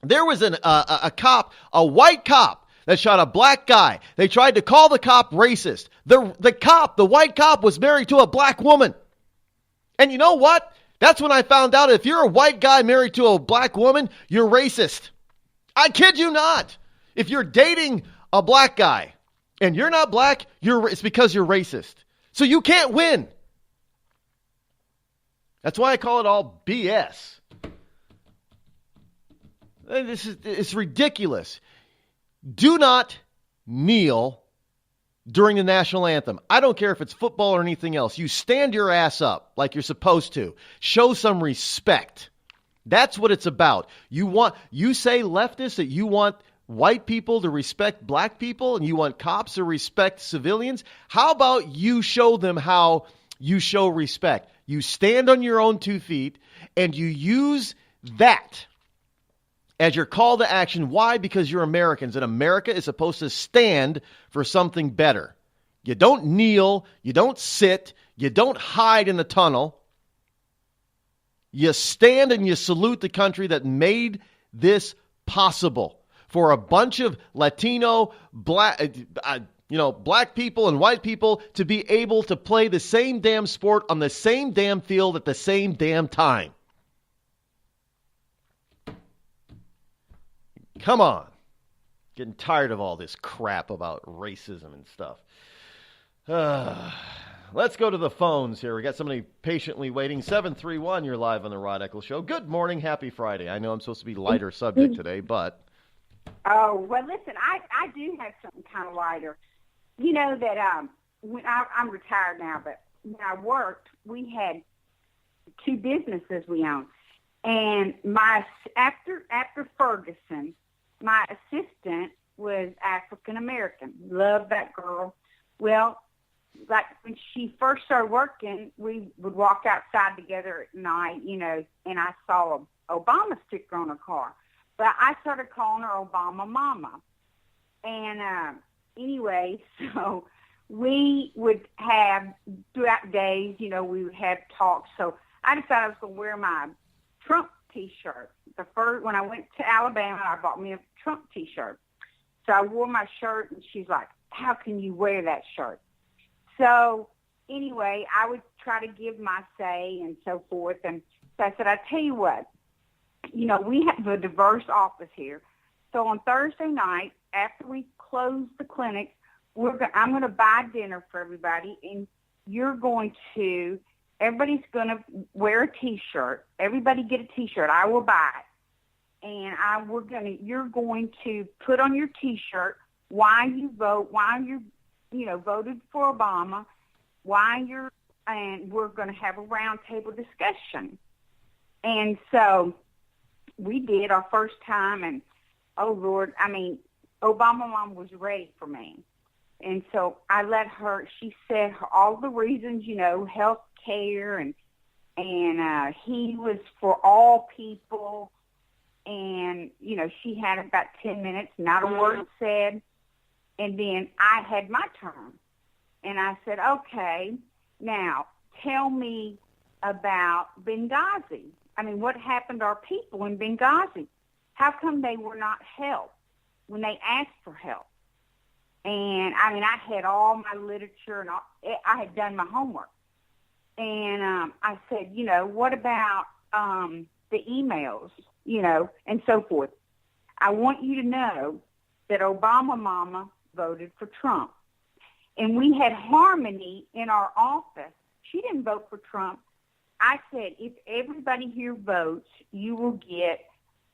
there was a cop, a white cop that shot a black guy. They tried to call the cop racist. The white cop was married to a black woman. And you know what? That's when I found out if you're a white guy married to a black woman, you're racist. I kid you not. If you're dating a black guy and you're not black, it's because you're racist. So you can't win. That's why I call it all BS. It's ridiculous. Do not kneel during the national anthem. I don't care if it's football or anything else. You stand your ass up like you're supposed to. Show some respect. That's what it's about. You say, leftists, that you want white people to respect black people and you want cops to respect civilians. How about you show them how you show respect? You stand on your own 2 feet and you use that as your call to action. Why? Because you're Americans, and America is supposed to stand for something better. You don't kneel, you don't sit, you don't hide in a tunnel. You stand and you salute the country that made this possible for a bunch of Latino, black people and white people to be able to play the same damn sport on the same damn field at the same damn time. Come on. Getting tired of all this crap about racism and stuff. Let's go to the phones here. We got somebody patiently waiting. 731, you're live on the Rod Eccles Show. Good morning. Happy Friday. I know I'm supposed to be lighter subject today, but... Oh, well, listen, I do have something kind of lighter. You know that when I'm retired now, but when I worked, we had 2 businesses we owned. And after Ferguson, my assistant was African-American. Loved that girl. Well, like when she first started working, we would walk outside together at night, and I saw an Obama sticker on her car. But I started calling her Obama Mama. And anyway, so we would have, throughout days, we would have talks. So I decided I was going to wear my Trump T-shirt. When I went to Alabama, I bought me a Trump T-shirt. So I wore my shirt, and she's like, how can you wear that shirt? So anyway, I would try to give my say and so forth. And so I said, I tell you what, we have a diverse office here. So on Thursday night, after we close the clinic, I'm going to buy dinner for everybody, and everybody's going to wear a T-shirt. Everybody get a T-shirt. I will buy it. And you're going to put on your T-shirt why you vote, why you voted for Obama, and we're going to have a roundtable discussion. And so we did our first time, and oh Lord, Obama Mom was ready for me. And so I let her, she said all the reasons, health care, and he was for all people. And, she had about 10 minutes, not a word said. And then I had my turn. And I said, okay, now tell me about Benghazi. What happened to our people in Benghazi? How come they were not helped when they asked for help? And, I had all my literature, and I had done my homework. And I said, what about the emails, and so forth. I want you to know that Obama Mama voted for Trump. And we had harmony in our office. She didn't vote for Trump. I said, if everybody here votes, you will get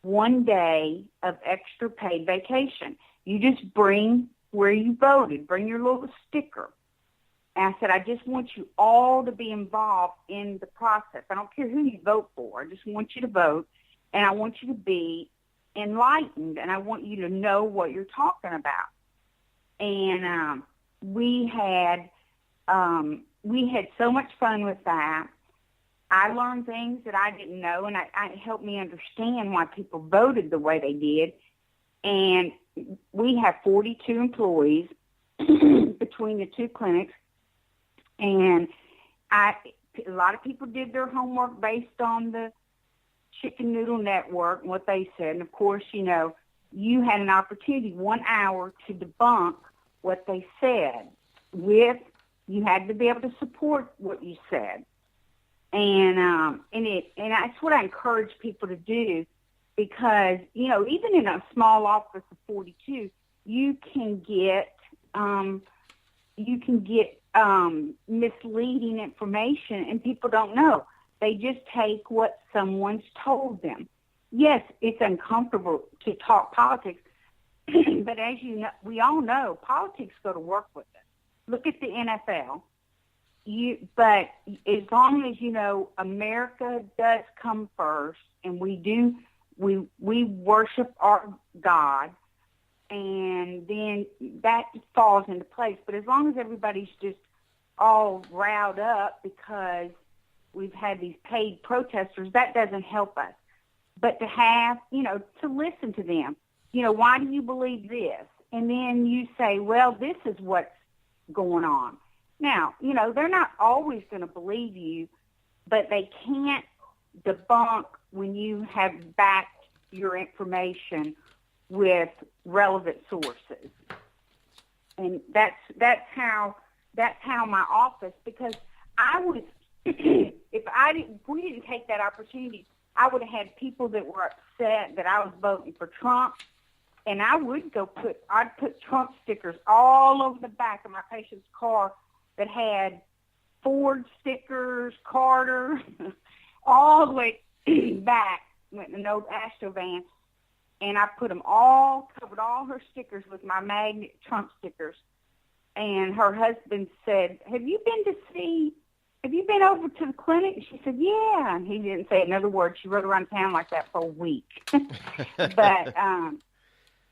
1 day of extra paid vacation. You just bring where you voted. Bring your little sticker. And I said, I just want you all to be involved in the process. I don't care who you vote for. I just want you to vote, and I want you to be enlightened, and I want you to know what you're talking about. And we had so much fun with that. I learned things that I didn't know, and it helped me understand why people voted the way they did. And we have 42 employees between the 2 clinics. And a lot of people did their homework based on the Chicken Noodle Network and what they said. And, of course, you had an opportunity 1 hour to debunk what they said. You had to be able to support what you said. And that's what I encourage people to do, because, even in a small office of 42, you can get misleading information, and people don't know. They just take what someone's told them. yes, it's uncomfortable to talk politics, but as you know, we all know politics go to work with us. Look at the NFL. But as long as you know America does come first, and we worship our God, and then that falls into place. But as long as everybody's just all riled up because we've had these paid protesters, that doesn't help us. But to have, to listen to them, why do you believe this? And then you say, well, this is what's going on. Now, they're not always going to believe you, but they can't debunk when you have backed your information with relevant sources. And that's how my office, because I was, if we didn't take that opportunity, I would have had people that were upset that I was voting for Trump, and I'd put Trump stickers all over the back of my patient's car that had Ford stickers, Carter, all the way back, went in an old Astro van, and I covered all her stickers with my magnet Trump stickers. And her husband said, have you been over to the clinic? And she said, yeah. And he didn't say another word. She rode around town like that for a week. But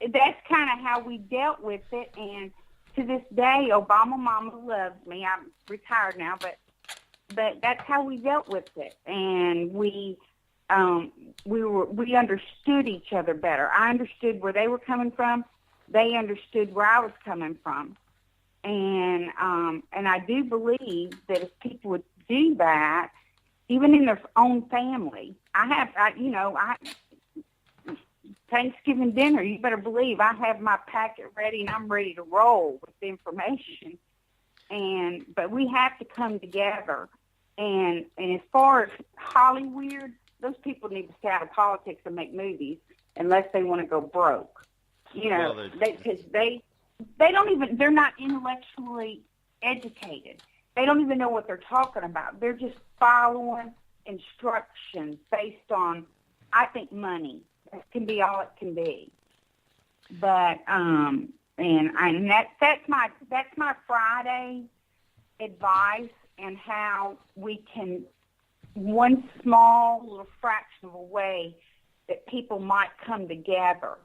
that's kind of how we dealt with it. And to this day, Obama Mama loves me. I'm retired now, but that's how we dealt with it. And we understood each other better. I understood where they were coming from. They understood where I was coming from. And I do believe that if people would do that, even in their own family, Thanksgiving dinner, you better believe I have my packet ready and I'm ready to roll with the information. But we have to come together. And as far as Hollywood, those people need to stay out of politics and make movies unless they want to go broke. Because they're not intellectually educated. They don't even know what they're talking about. They're just following instructions based on, I think, money. That can be all it can be. But that's my Friday advice, and how we can, one small little fraction of a way that people might come together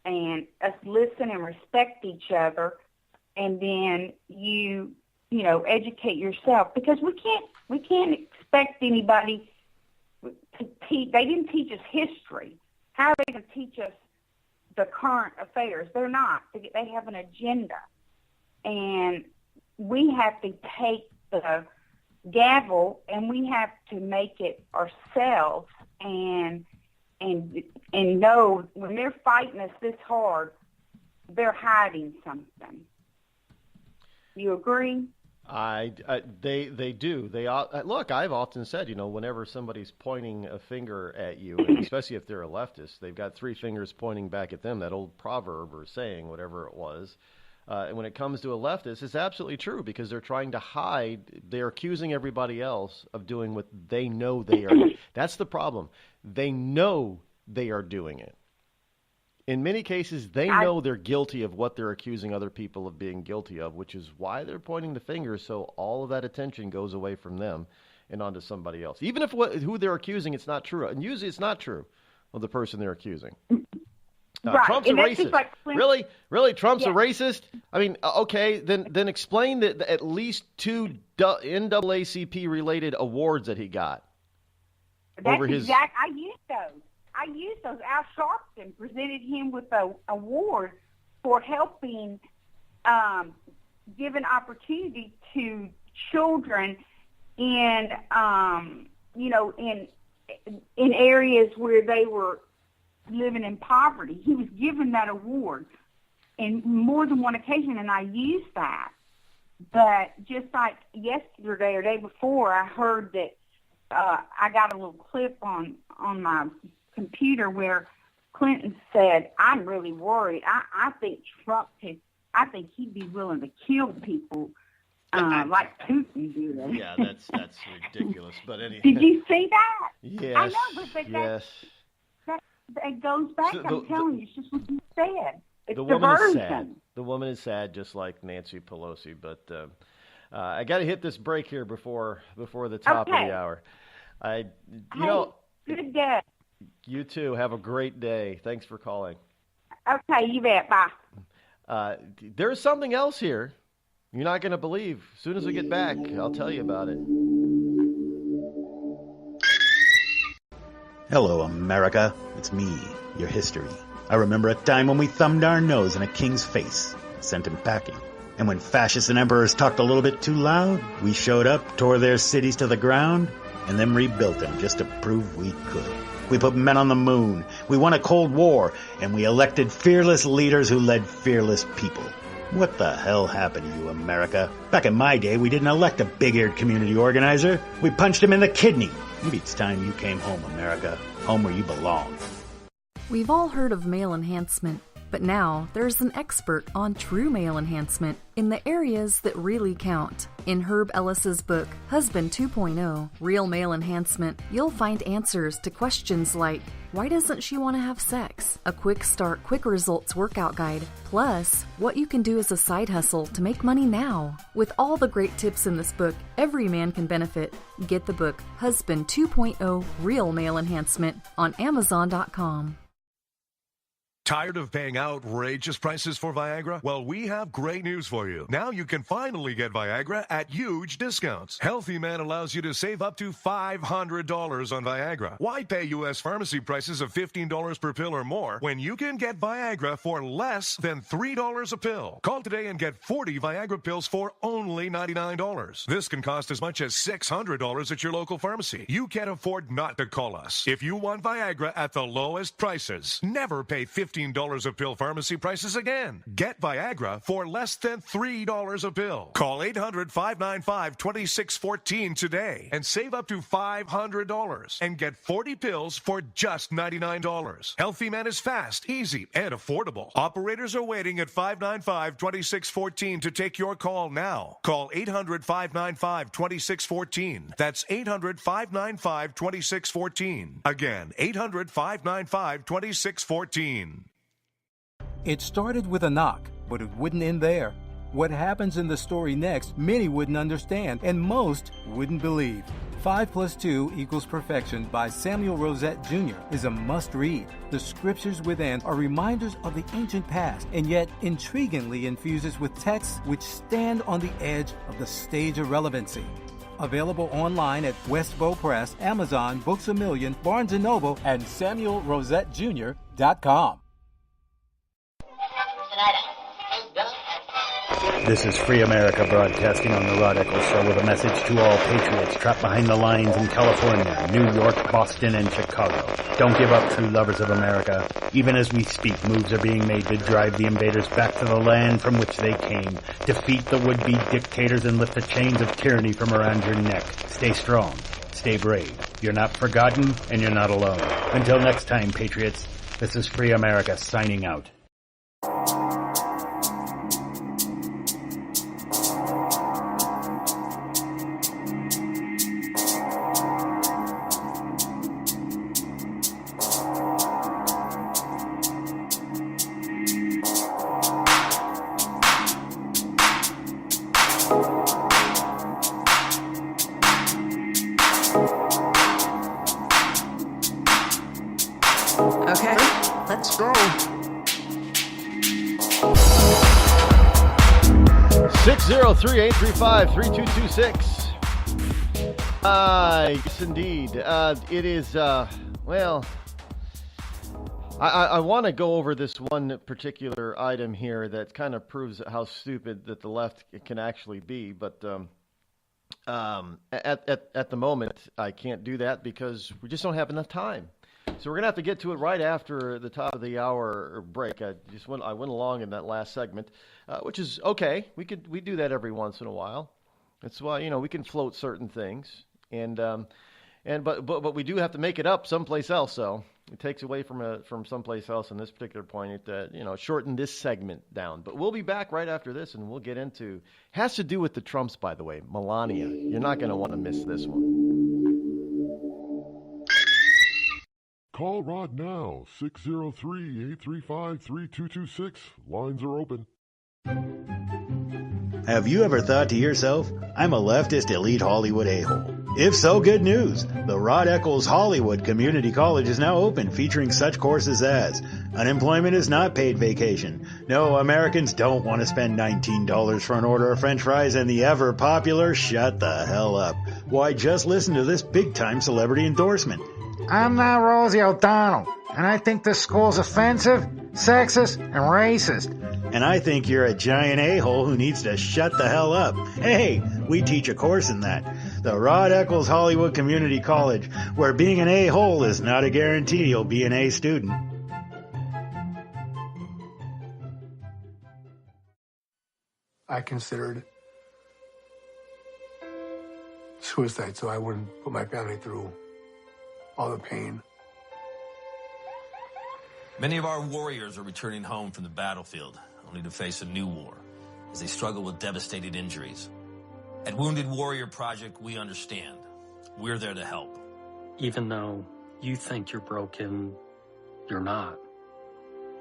and us listen and respect each other, and then you educate yourself, because we can't expect anybody to teach. They didn't teach us history. How are they going to teach us the current affairs? They're not. They have an agenda, and we have to take the gavel and we have to make it ourselves, and know when they're fighting us this hard, they're hiding something. You agree? They do. Look, I've often said, whenever somebody's pointing a finger at you, and especially if they're a leftist, they've got three fingers pointing back at them, that old proverb or saying, whatever it was. And when it comes to a leftist, it's absolutely true, because they're trying to hide. They're accusing everybody else of doing what they know they are. That's the problem. They know they are doing it. In many cases, they know they're guilty of what they're accusing other people of being guilty of, which is why they're pointing the finger, so all of that attention goes away from them and onto somebody else. Even if who they're accusing, it's not true. And usually it's not true of the person they're accusing. Right. Trump's a racist. Like really? Trump's a racist? I mean, okay, then explain that at least 2 NAACP-related awards that he got. That's exact. I used those. Al Sharpton presented him with an award for helping give an opportunity to children in in areas where they were living in poverty. He was given that award in more than one occasion, and I used that. But just like yesterday or day before, I heard that I got a little clip on my computer where Clinton said, "I'm really worried. I think Trump I think he'd be willing to kill people like Putin did." Yeah, that's ridiculous. But anyway, did you see that? Yes. I know, but yes. It goes back. So I'm telling you, it's just what you said. It's the woman is sad. diversion. The woman is sad, just like Nancy Pelosi. But I got to hit this break here before the top of the hour. Good day. You too. Have a great day. Thanks for calling. Okay, you bet. Bye. There's something else here you're not going to believe. As soon as we get back, I'll tell you about it. Hello, America. It's me, your history. I remember a time when we thumbed our nose in a king's face, sent him packing. And when fascists and emperors talked a little bit too loud, we showed up, tore their cities to the ground, and then rebuilt them just to prove we could. We put men on the moon, we won a Cold War, and we elected fearless leaders who led fearless people. What the hell happened to you, America? Back in my day, we didn't elect a big-eared community organizer. We punched him in the kidney. Maybe it's time you came home, America. Home where you belong. We've all heard of male enhancement, but now there's an expert on true male enhancement in the areas that really count. In Herb Ellis's book, Husband 2.0, Real Male Enhancement, you'll find answers to questions like, why doesn't she want to have sex? A quick start, quick results workout guide, plus what you can do as a side hustle to make money now. With all the great tips in this book, every man can benefit. Get the book, Husband 2.0, Real Male Enhancement, on Amazon.com. Tired of paying outrageous prices for Viagra? Well, we have great news for you. Now you can finally get Viagra at huge discounts. Healthy Man allows you to save up to $500 on Viagra. Why pay U.S. pharmacy prices of $15 per pill or more when you can get Viagra for less than $3 a pill? Call today and get 40 Viagra pills for only $99. This can cost as much as $600 at your local pharmacy. You can't afford not to call us. If you want Viagra at the lowest prices, never pay $15 a pill pharmacy prices again. Get Viagra for less than $3 a pill. Call 800-595-2614 today and save up to $500 and get 40 pills for just $99. Healthy Man is fast, easy, and affordable. Operators are waiting at 595-2614 to take your call now. Call 800-595-2614. That's 800-595-2614. Again, 800-595-2614. It started with a knock, but it wouldn't end there. What happens in the story next, many wouldn't understand, and most wouldn't believe. 5 + 2 = Perfection by Samuel Rosette Jr. is a must-read. The scriptures within are reminders of the ancient past, and yet intriguingly infuses with texts which stand on the edge of the stage of relevancy. Available online at Westbow Press, Amazon, Books A Million, Barnes & Noble, and SamuelRosetteJr.com. This is Free America broadcasting on the Rod Eccles Show with a message to all patriots trapped behind the lines in California, New York, Boston, and Chicago. Don't give up, true lovers of America. Even as we speak, moves are being made to drive the invaders back to the land from which they came, defeat the would-be dictators, and lift the chains of tyranny from around your neck. Stay strong. Stay brave. You're not forgotten, and you're not alone. Until next time, patriots, this is Free America signing out. Okay, let's go. 603-835-3226. Yes, indeed. It is, well, I want to go over this one particular item here that kind of proves how stupid that the left can actually be. But at the moment, I can't do that because we just don't have enough time. So we're going to have to get to it right after the top of the hour break. I went along in that last segment, which is okay. We do that every once in a while. That's why, we can float certain things. But we do have to make it up someplace else. So it takes away from someplace else in this particular point. Shorten this segment down. But we'll be back right after this, and we'll get into, has to do with the Trumps, by the way, Melania. You're not going to want to miss this one. Call Rod now, 603-835-3226. Lines are open. Have you ever thought to yourself, I'm a leftist elite Hollywood a-hole? If so, good news. The Rod Eccles Hollywood Community College is now open, featuring such courses as unemployment is not paid vacation. No, Americans don't want to spend $19 for an order of French fries, and the ever popular shut the hell up. Why, just listen to this big-time celebrity endorsement. I'm not Rosie O'Donnell, and I think this school's offensive, sexist, and racist. And I think you're a giant a-hole who needs to shut the hell up. Hey, we teach a course in that. The Rod Eccles Hollywood Community College, where being an a-hole is not a guarantee you'll be an A student. I considered suicide so I wouldn't put my family through all the pain. Many of our warriors are returning home from the battlefield, only to face a new war as they struggle with devastating injuries. At Wounded Warrior Project, we understand. We're there to help. Even though you think you're broken, you're not.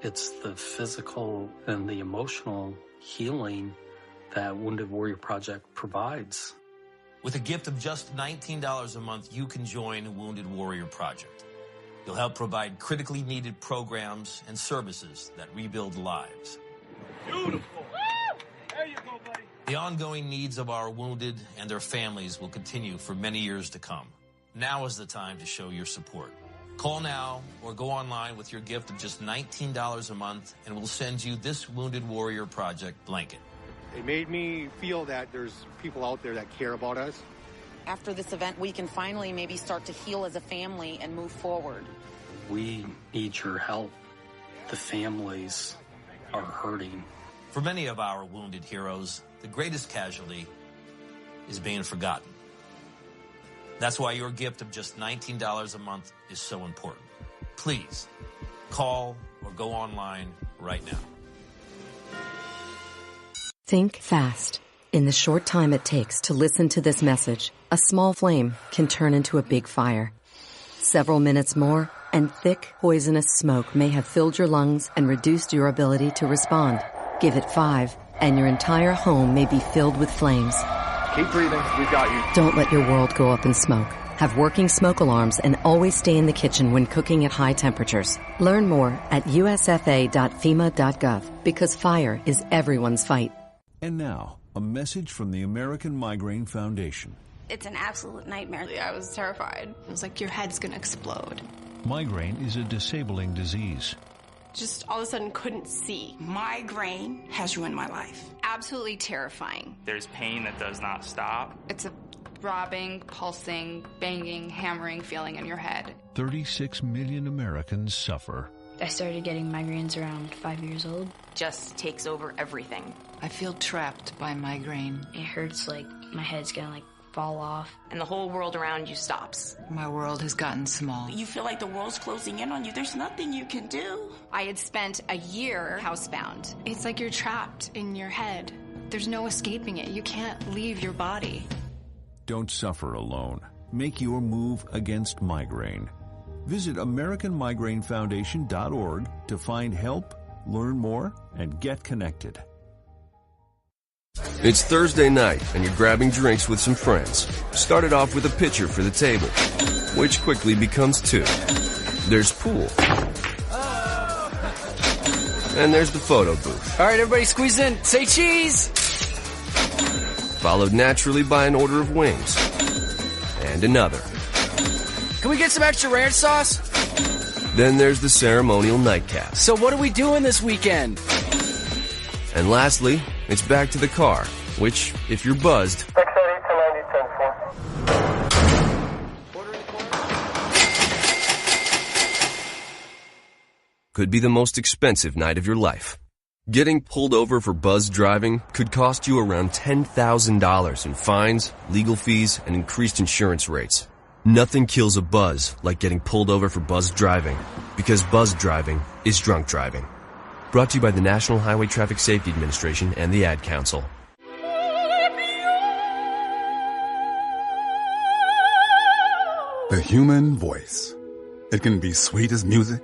It's the physical and the emotional healing that Wounded Warrior Project provides. With a gift of just $19 a month, you can join Wounded Warrior Project. You'll help provide critically needed programs and services that rebuild lives. Beautiful. There you go, buddy. The ongoing needs of our wounded and their families will continue for many years to come. Now is the time to show your support. Call now or go online with your gift of just $19 a month, and we'll send you this Wounded Warrior Project blanket. It made me feel that there's people out there that care about us. After this event, we can finally maybe start to heal as a family and move forward. We need your help. The families are hurting. For many of our wounded heroes, the greatest casualty is being forgotten. That's why your gift of just $19 a month is so important. Please, call or go online right now. Think fast. In the short time it takes to listen to this message, a small flame can turn into a big fire. Several minutes more, and thick, poisonous smoke may have filled your lungs and reduced your ability to respond. Give it 5, and your entire home may be filled with flames. Keep breathing. We've got you. Don't let your world go up in smoke. Have working smoke alarms and always stay in the kitchen when cooking at high temperatures. Learn more at usfa.fema.gov, because fire is everyone's fight. And now, a message from the American Migraine Foundation. It's an absolute nightmare. I was terrified. It was like your head's going to explode. Migraine is a disabling disease. Just all of a sudden couldn't see. Migraine has ruined my life. Absolutely terrifying. There's pain that does not stop. It's a throbbing, pulsing, banging, hammering feeling in your head. 36 million Americans suffer. I started getting migraines around 5 years old. Just takes over everything. I feel trapped by migraine. It hurts like my head's gonna fall off. And the whole world around you stops. My world has gotten small. You feel like the world's closing in on you. There's nothing you can do. I had spent a year housebound. It's like you're trapped in your head. There's no escaping it. You can't leave your body. Don't suffer alone. Make your move against migraine. Visit AmericanMigraineFoundation.org to find help, learn more, and get connected. It's Thursday night, and you're grabbing drinks with some friends. Started off with a pitcher for the table, which quickly becomes 2. There's pool. And there's the photo booth. All right, everybody squeeze in. Say cheese! Followed naturally by an order of wings. And another. Can we get some extra ranch sauce? Then there's the ceremonial nightcap. So what are we doing this weekend? And lastly, it's back to the car, which, if you're buzzed, could be the most expensive night of your life. Getting pulled over for buzz driving could cost you around $10,000 in fines, legal fees, and increased insurance rates. Nothing kills a buzz like getting pulled over for buzz driving, because buzz driving is drunk driving. Brought to you by the National Highway Traffic Safety Administration and the Ad Council. The human voice. It can be sweet as music,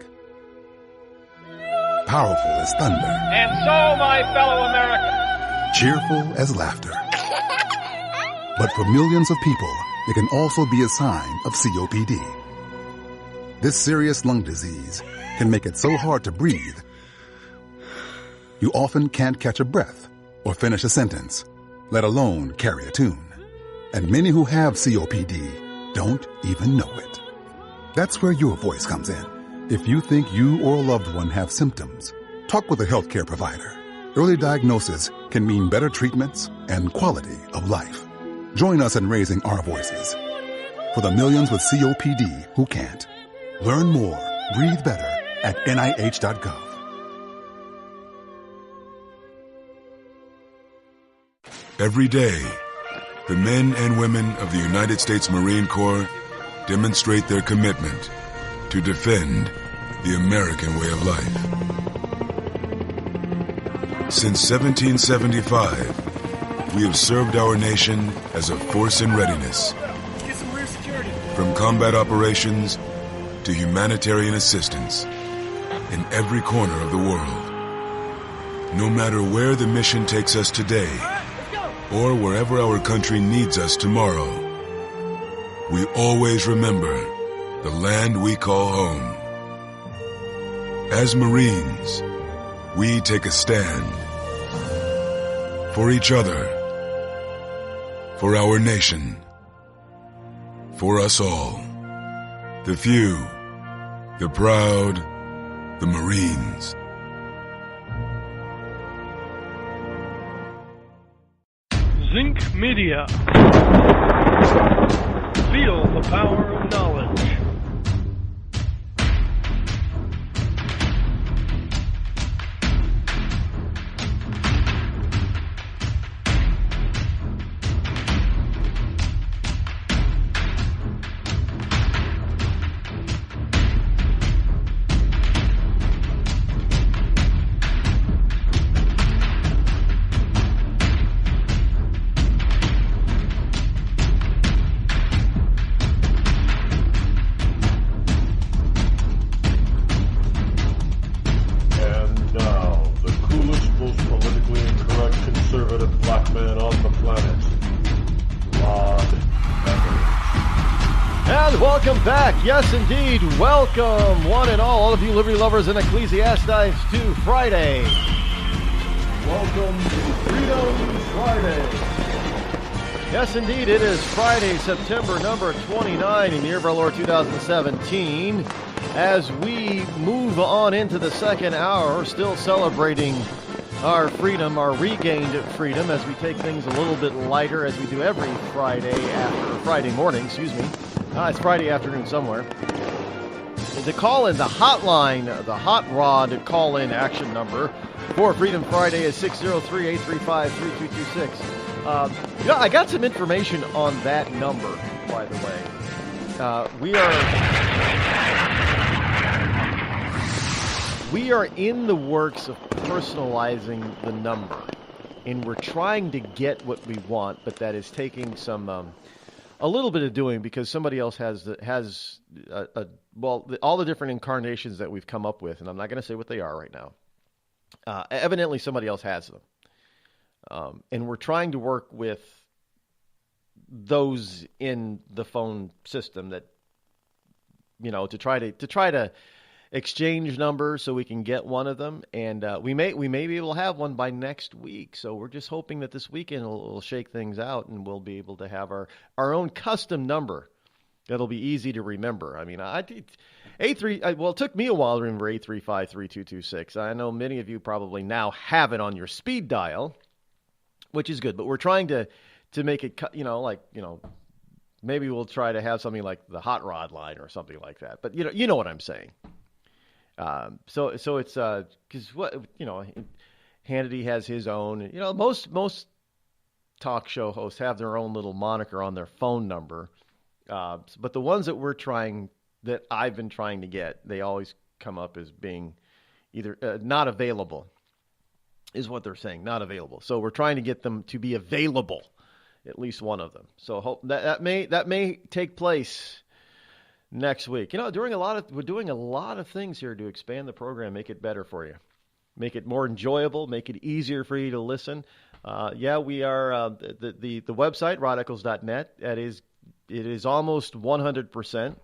powerful as thunder, And so, my fellow Americans, cheerful as laughter. But for millions of people, it can also be a sign of COPD. This serious lung disease can make it so hard to breathe, you often can't catch a breath or finish a sentence, let alone carry a tune. And many who have COPD don't even know it. That's where your voice comes in. If you think you or a loved one have symptoms, talk with a healthcare provider. Early diagnosis can mean better treatments and quality of life. Join us in raising our voices for the millions with COPD who can't. Learn more, breathe better at NIH.gov. Every day, the men and women of the United States Marine Corps demonstrate their commitment to defend the American way of life. Since 1775, we have served our nation as a force in readiness. From combat operations to humanitarian assistance in every corner of the world. No matter where the mission takes us today, or wherever our country needs us tomorrow, we always remember the land we call home. As Marines, we take a stand for each other, for our nation, for us all. The few, the proud, the Marines. Zinc Media. Feel the power of knowledge. Yes, indeed. Welcome, one and all of you liberty lovers and ecclesiastics, to Friday. Welcome to Freedom Friday. Yes, indeed. It is Friday, September number 29 in the year of our Lord 2017. As we move on into the second hour, still celebrating our freedom, our regained freedom, as we take things a little bit lighter, as we do every Friday morning, it's Friday afternoon somewhere. The call-in, the hotline, the Hot Rod call-in action number for Freedom Friday is 603-835-3226. I got some information on that number, by the way. We are in the works of personalizing the number, and we're trying to get what we want, but that is taking some a little bit of doing, because somebody else has all the different incarnations that we've come up with, and I'm not going to say what they are right now. Evidently, somebody else has them, and we're trying to work with those in the phone system that, to try to exchange numbers so we can get one of them, and we may be able to have one by next week. So we're just hoping that this weekend will shake things out, and we'll be able to have our own custom number that'll be easy to remember. I mean, it took me a while to remember 835-3226. I know many of you probably now have it on your speed dial, which is good. But we're trying to make it, maybe we'll try to have something like the Hot Rod line or something like that. But you know what I'm saying. So it's because Hannity has his own. Most talk show hosts have their own little moniker on their phone number. But the ones that I've been trying to get, they always come up as being either not available, is what they're saying, not available. So we're trying to get them to be available, at least one of them. So hope that may take place next week. We're doing a lot of things here to expand the program, make it better for you, make it more enjoyable, make it easier for you to listen. We are the website rodeccles.net. It is almost 100%.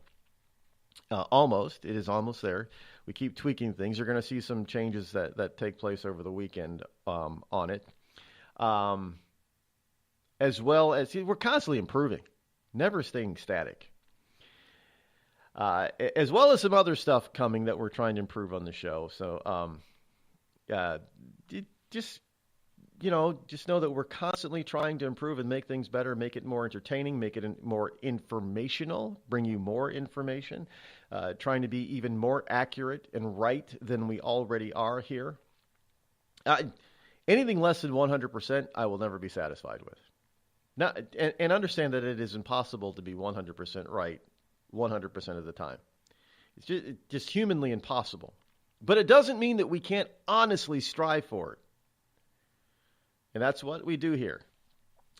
It is almost there. We keep tweaking things. You're going to see some changes that take place over the weekend on it. As well as we're constantly improving, never staying static. As well as some other stuff coming that we're trying to improve on the show. So just know that we're constantly trying to improve and make things better, make it more entertaining, make it more informational, bring you more information, trying to be even more accurate and right than we already are here. Anything less than 100%, I will never be satisfied with. Now, and understand that it is impossible to be 100% right 100% of the time. It's just humanly impossible. But it doesn't mean that we can't honestly strive for it. And that's what we do here.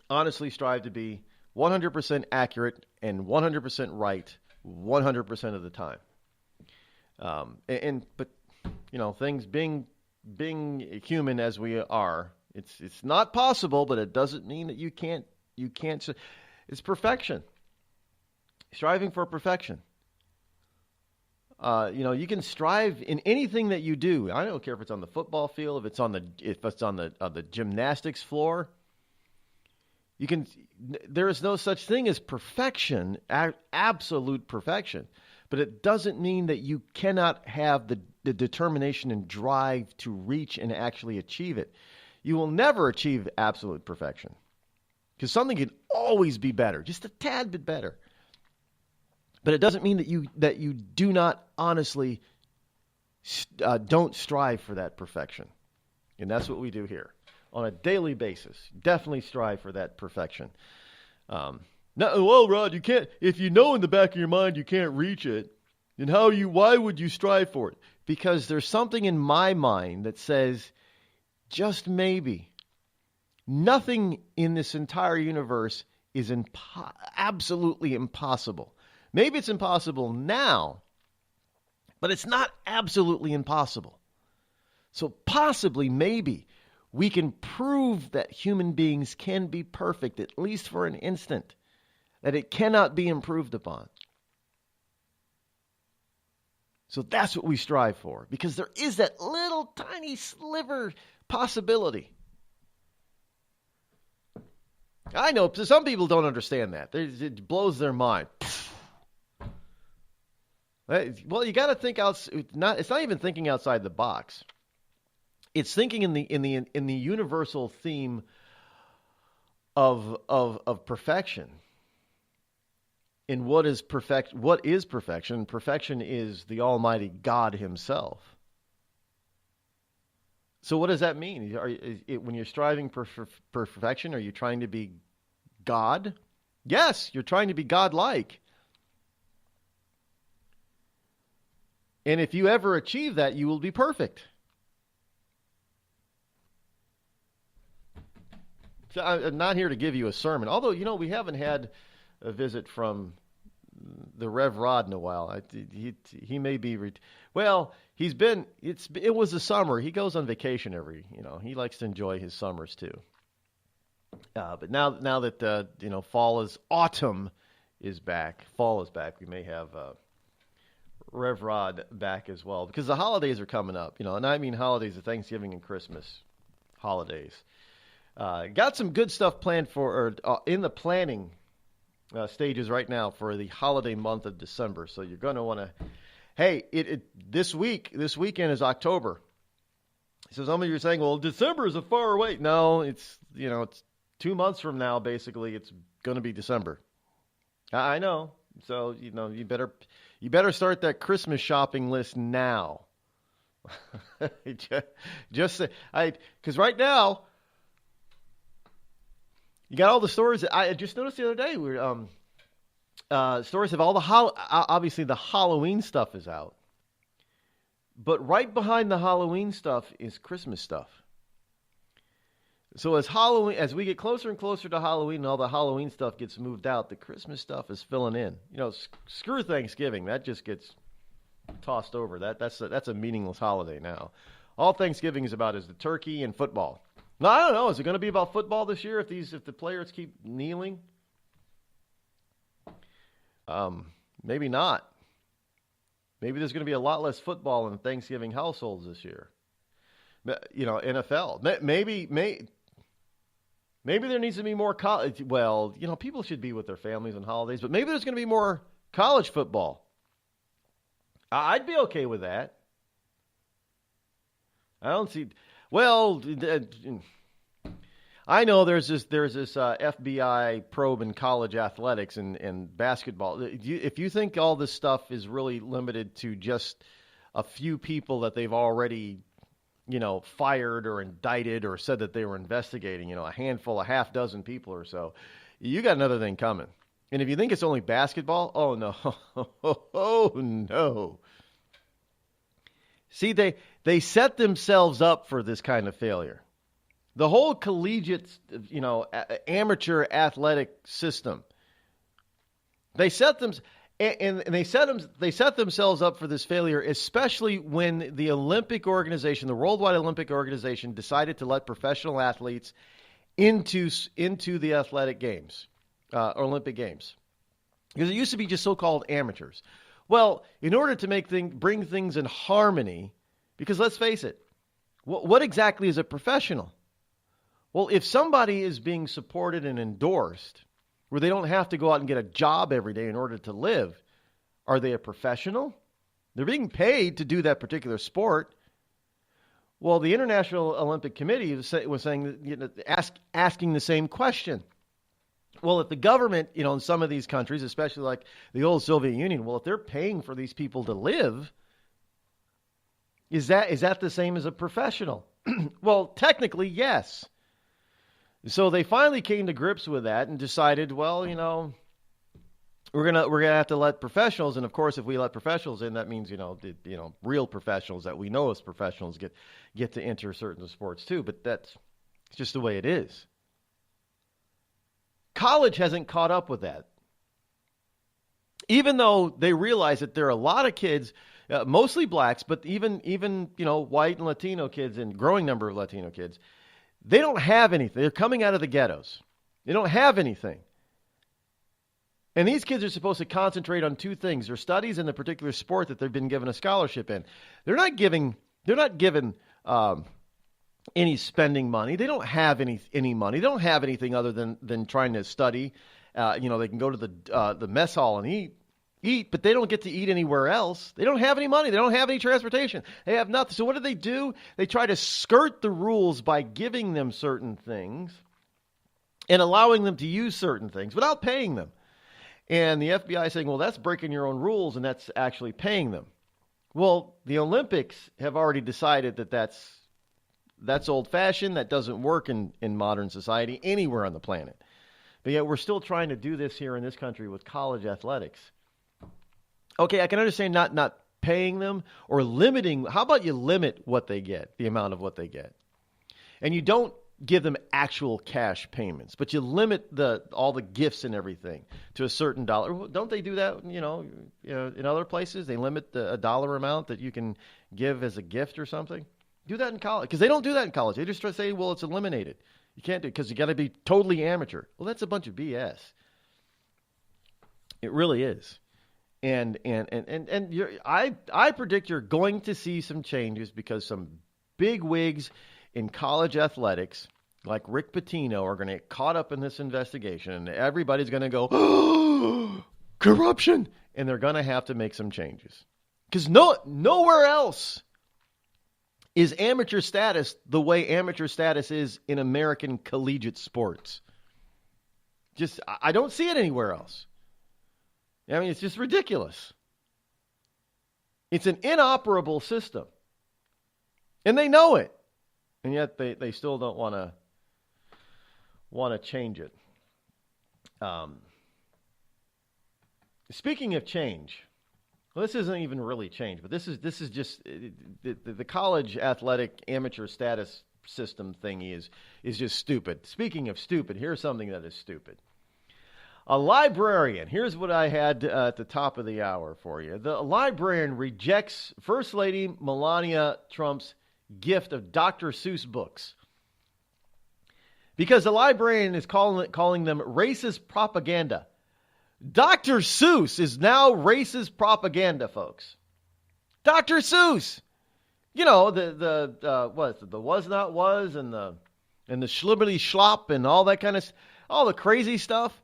Honestly strive to be 100% accurate and 100% right 100% of the time. But things being human as we are, it's not possible, but it doesn't mean that you can't. It's perfection. Striving for perfection. You can strive in anything that you do. I don't care if it's on the football field, if it's on the gymnastics floor. There is no such thing as perfection, absolute perfection. But it doesn't mean that you cannot have the determination and drive to reach and actually achieve it. You will never achieve absolute perfection. Because something can always be better, just a tad bit better. But it doesn't mean that you do not honestly don't strive for that perfection. And that's what we do here on a daily basis. Definitely strive for that perfection. Rod, you can't. If you know in the back of your mind you can't reach it, then why would you strive for it? Because there's something in my mind that says, just maybe, nothing in this entire universe is absolutely impossible. Maybe it's impossible now, but it's not absolutely impossible. So possibly, maybe, we can prove that human beings can be perfect, at least for an instant, that it cannot be improved upon. So that's what we strive for, because there is that little tiny sliver possibility. I know some people don't understand that. It blows their mind. Well, you got to think outside. It's not even thinking outside the box. It's thinking in the universal theme of perfection. In what is perfection? Perfection is the Almighty God Himself. So what does that mean? When you're striving for perfection, are you trying to be God? Yes, you're trying to be God-like. And if you ever achieve that, you will be perfect. So I'm not here to give you a sermon. Although, we haven't had a visit from the Rev Rod in a while. He may be... he's been... It was the summer. He goes on vacation he likes to enjoy his summers too. But now that, autumn is back. Fall is back. We may have... Rev Rod back as well, because the holidays are coming up, and I mean holidays of Thanksgiving and Christmas holidays. Got some good stuff planned in the planning stages right now for the holiday month of December. So you're going to want to, this weekend is October. So some of you are saying, well, December is a far away. No, it's 2 months from now, basically, it's going to be December. I know. So, you better start that Christmas shopping list now. Because right now, you got all the stores. I just noticed the other day, stores have all obviously the Halloween stuff is out. But right behind the Halloween stuff is Christmas stuff. So as we get closer and closer to Halloween and all the Halloween stuff gets moved out, the Christmas stuff is filling in. Screw Thanksgiving. That just gets tossed over. That's a meaningless holiday now. All Thanksgiving is about is the turkey and football. Now, I don't know. Is it going to be about football this year if the players keep kneeling? Maybe not. Maybe there's going to be a lot less football in Thanksgiving households this year. NFL. Maybe there needs to be more college. Well, people should be with their families on holidays, but maybe there's going to be more college football. I'd be okay with that. I don't see. Well, I know there's this FBI probe in college athletics and basketball. If you think all this stuff is really limited to just a few people that they've already fired or indicted or said that they were investigating, a handful, a half dozen people or so, you got another thing coming. And if you think it's only basketball, oh no, oh no. See, they set themselves up for this kind of failure. The whole collegiate, amateur athletic system, they set themselves up for this failure, especially when the Olympic organization, the Worldwide Olympic Organization, decided to let professional athletes into the athletic games, Olympic Games, because it used to be just so-called amateurs. Well, in order to bring things in harmony, because let's face it, what exactly is a professional? Well, if somebody is being supported and endorsed, where they don't have to go out and get a job every day in order to live, are they a professional? They're being paid to do that particular sport. Well, the International Olympic Committee was saying, asking the same question. Well, if the government, in some of these countries, especially like the old Soviet Union, well, if they're paying for these people to live, is that the same as a professional? Well, technically, yes. So they finally came to grips with that and decided, well, we're gonna have to let professionals, and of course, if we let professionals in, that means real professionals that we know as professionals get to enter certain sports too. But that's just the way it is. College hasn't caught up with that, even though they realize that there are a lot of kids, mostly blacks, but even white and Latino kids and growing number of Latino kids. They don't have anything. They're coming out of the ghettos. They don't have anything. And these kids are supposed to concentrate on two things: their studies and the particular sport that they've been given a scholarship in. They're not given any spending money. They don't have any money. They don't have anything other than trying to study. They can go to the mess hall and eat, but they don't get to eat anywhere else. They don't have any money. They don't have any transportation. They have nothing. So what do? They try to skirt the rules by giving them certain things and allowing them to use certain things without paying them. And the FBI is saying, well, that's breaking your own rules, and that's actually paying them. Well, the Olympics have already decided that that's old-fashioned. That doesn't work in modern society anywhere on the planet. But yet we're still trying to do this here in this country with college athletics. Okay, I can understand not paying them or limiting. How about you limit what they get, the amount of what they get? And you don't give them actual cash payments, but you limit all the gifts and everything to a certain dollar. Don't they do that, in other places? They limit a dollar amount that you can give as a gift or something? Do that in college, because they don't do that in college. They just say, well, it's eliminated. You can't do it because you got to be totally amateur. Well, that's a bunch of BS. It really is. And I predict you're going to see some changes because some big wigs in college athletics, like Rick Pitino, are going to get caught up in this investigation, and everybody's going to go, oh, corruption, and they're going to have to make some changes because nowhere else is amateur status the way amateur status is in American collegiate sports. I don't see it anywhere else. I mean, it's just ridiculous. It's an inoperable system. And they know it. And yet they still don't want to change it. Speaking of change, well, this isn't even really change, but this is just the college athletic amateur status system thingy is just stupid. Speaking of stupid, here's something that is stupid. A librarian, here's what I had at the top of the hour for you. The librarian rejects First Lady Melania Trump's gift of Dr. Seuss books because the librarian is calling them racist propaganda. Dr. Seuss is now racist propaganda, folks. Dr. Seuss, you know, the was not was and the schlibbity schlop and all that kind of, all the crazy stuff.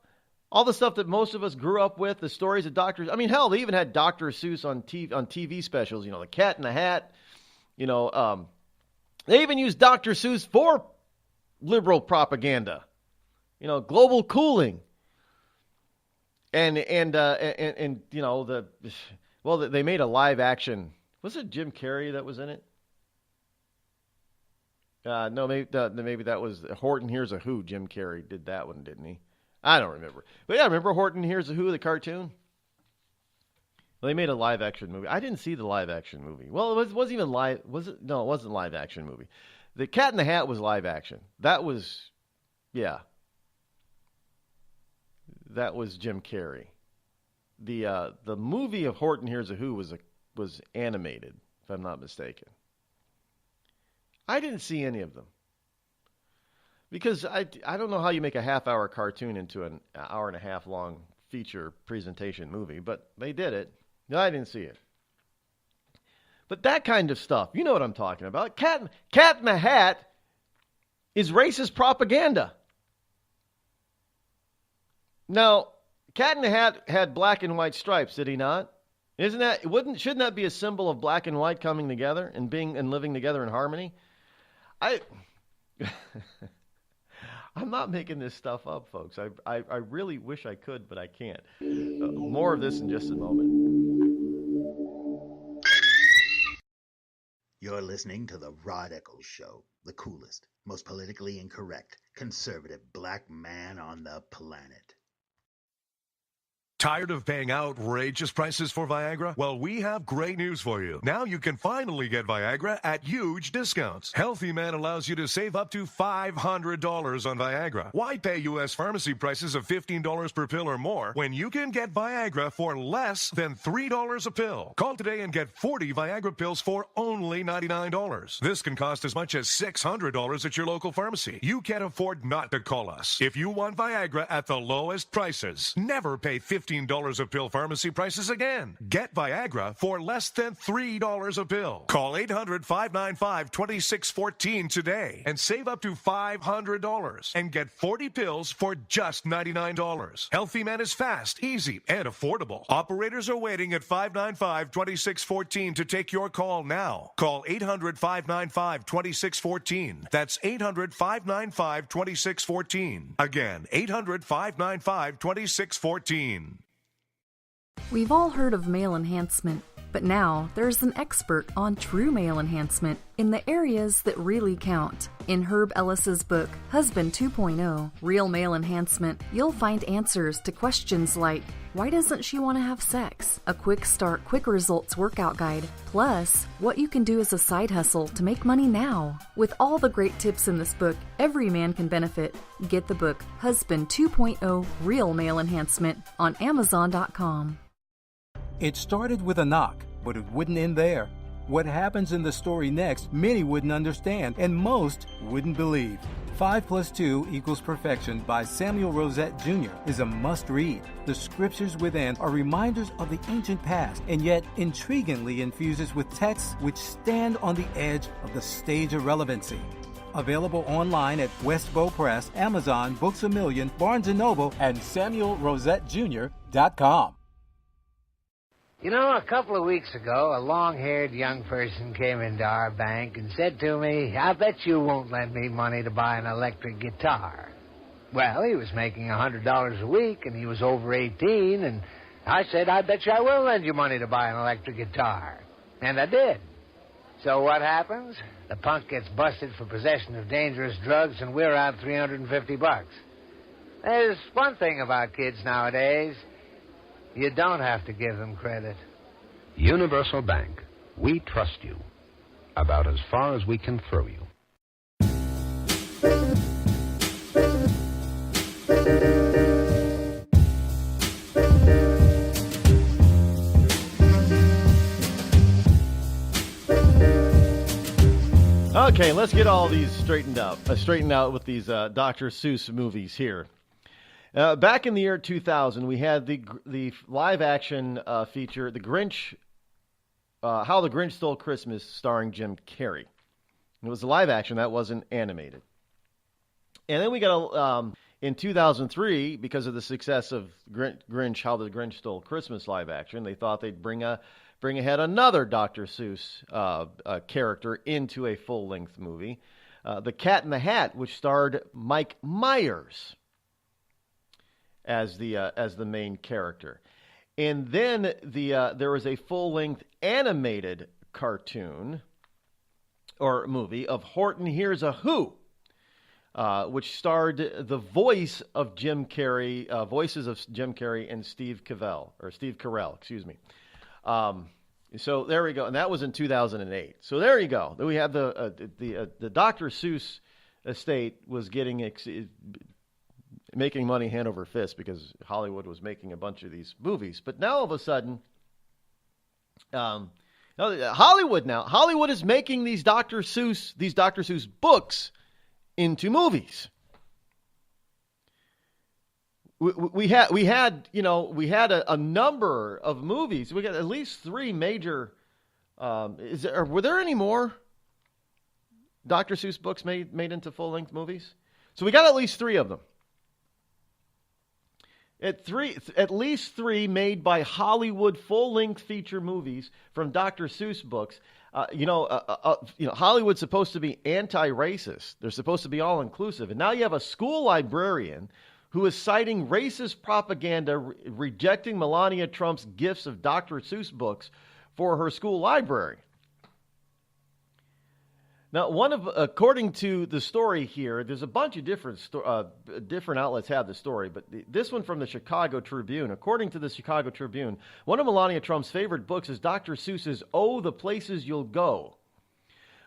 All the stuff that most of us grew up with, the stories of doctors. I mean, hell, they even had Dr. Seuss on TV specials, you know, the Cat in the Hat. You know, they even used Dr. Seuss for liberal propaganda. You know, global cooling. And you know, they made a live action. Was it Jim Carrey that was in it? No, maybe that was Horton Hears a Who. Jim Carrey did that one, didn't he? I don't remember. But yeah, remember Horton Hears a Who, the cartoon? Well, they made a live action movie. I didn't see the live action movie. Well, it wasn't even live. Was it? No, it wasn't a live action movie. The Cat in the Hat was live action. That was, yeah. That was Jim Carrey. The movie of Horton Hears a Who was animated, if I'm not mistaken. I didn't see any of them. Because I don't know how you make a half-hour cartoon into an hour-and-a-half long feature presentation movie, but they did it. No, I didn't see it. But that kind of stuff, you know what I'm talking about. Cat in the Hat is racist propaganda. Now, Cat in the Hat had black and white stripes, did he not? Shouldn't that be a symbol of black and white coming together and living together in harmony? I'm not making this stuff up, folks. I really wish I could, but I can't. More of this in just a moment. You're listening to the Rod Eccles Show, the coolest, most politically incorrect, conservative black man on the planet. Tired of paying outrageous prices for Viagra? Well, we have great news for you. Now you can finally get Viagra at huge discounts. Healthy Man allows you to save up to $500 on Viagra. Why pay U.S. pharmacy prices of $15 per pill or more when you can get Viagra for less than $3 a pill? Call today and get 40 Viagra pills for only $99. This can cost as much as $600 at your local pharmacy. You can't afford not to call us. If you want Viagra at the lowest prices, never pay $15 a pill pharmacy prices again. Get Viagra for less than $3 a pill. Call 800-595-2614 today and save up to $500 and get 40 pills for just $99. Healthy Man is fast, easy, and affordable. Operators are waiting at 595-2614 to take your call now. Call 800-595-2614. That's 800-595-2614. Again, 800-595-2614. We've all heard of male enhancement, but now there's an expert on true male enhancement in the areas that really count. In Herb Ellis's book, Husband 2.0, Real Male Enhancement, you'll find answers to questions like, why doesn't she want to have sex? A quick start, quick results workout guide, plus what you can do as a side hustle to make money now. With all the great tips in this book, every man can benefit. Get the book, Husband 2.0, Real Male Enhancement, on Amazon.com. It started with a knock, but it wouldn't end there. What happens in the story next, many wouldn't understand, and most wouldn't believe. 5 + 2 = Perfection by Samuel Rosette Jr. is a must-read. The scriptures within are reminders of the ancient past, and yet intriguingly infuses with texts which stand on the edge of the stage of relevancy. Available online at Westbow Press, Amazon, Books A Million, Barnes & Noble, and SamuelRosetteJr.com. You know, a couple of weeks ago, a long-haired young person came into our bank and said to me, I bet you won't lend me money to buy an electric guitar. Well, he was making $100 a week, and he was over 18, and I said, I bet you I will lend you money to buy an electric guitar. And I did. So what happens? The punk gets busted for possession of dangerous drugs, and we're out $350. There's one thing about kids nowadays. You don't have to give them credit. Universal Bank. We trust you. About as far as we can throw you. Okay, let's get all these straightened out with these Dr. Seuss movies here. Back in the year 2000, we had the live-action feature, The Grinch, How the Grinch Stole Christmas, starring Jim Carrey. It was a live-action, that wasn't animated. And then we got in 2003, because of the success of Grinch, How the Grinch Stole Christmas live-action, they thought they'd bring ahead another Dr. Seuss character into a full-length movie, The Cat in the Hat, which starred Mike Myers as the main character. And then there was a full-length animated cartoon or movie of Horton Hears a Who, which starred the voices of Jim Carrey and Steve Carell, excuse me. So there we go, and that was in 2008. So there you go. We have the Dr. Seuss estate was making money hand over fist because Hollywood was making a bunch of these movies. But now all of a sudden, Hollywood is making these Dr. Seuss books into movies. We had a number of movies. We got at least 3 major. Were there any more Dr. Seuss books made into full-length movies? So we got at least 3 of them. At least 3 made by Hollywood full-length feature movies from Dr. Seuss books. Hollywood's supposed to be anti-racist. They're supposed to be all-inclusive. And now you have a school librarian who is citing racist propaganda, rejecting Melania Trump's gifts of Dr. Seuss books for her school library. Now, according to the story here, there's a bunch of different outlets have the story, but this one from the Chicago Tribune. According to the Chicago Tribune, one of Melania Trump's favorite books is Dr. Seuss's "Oh, the Places You'll Go,"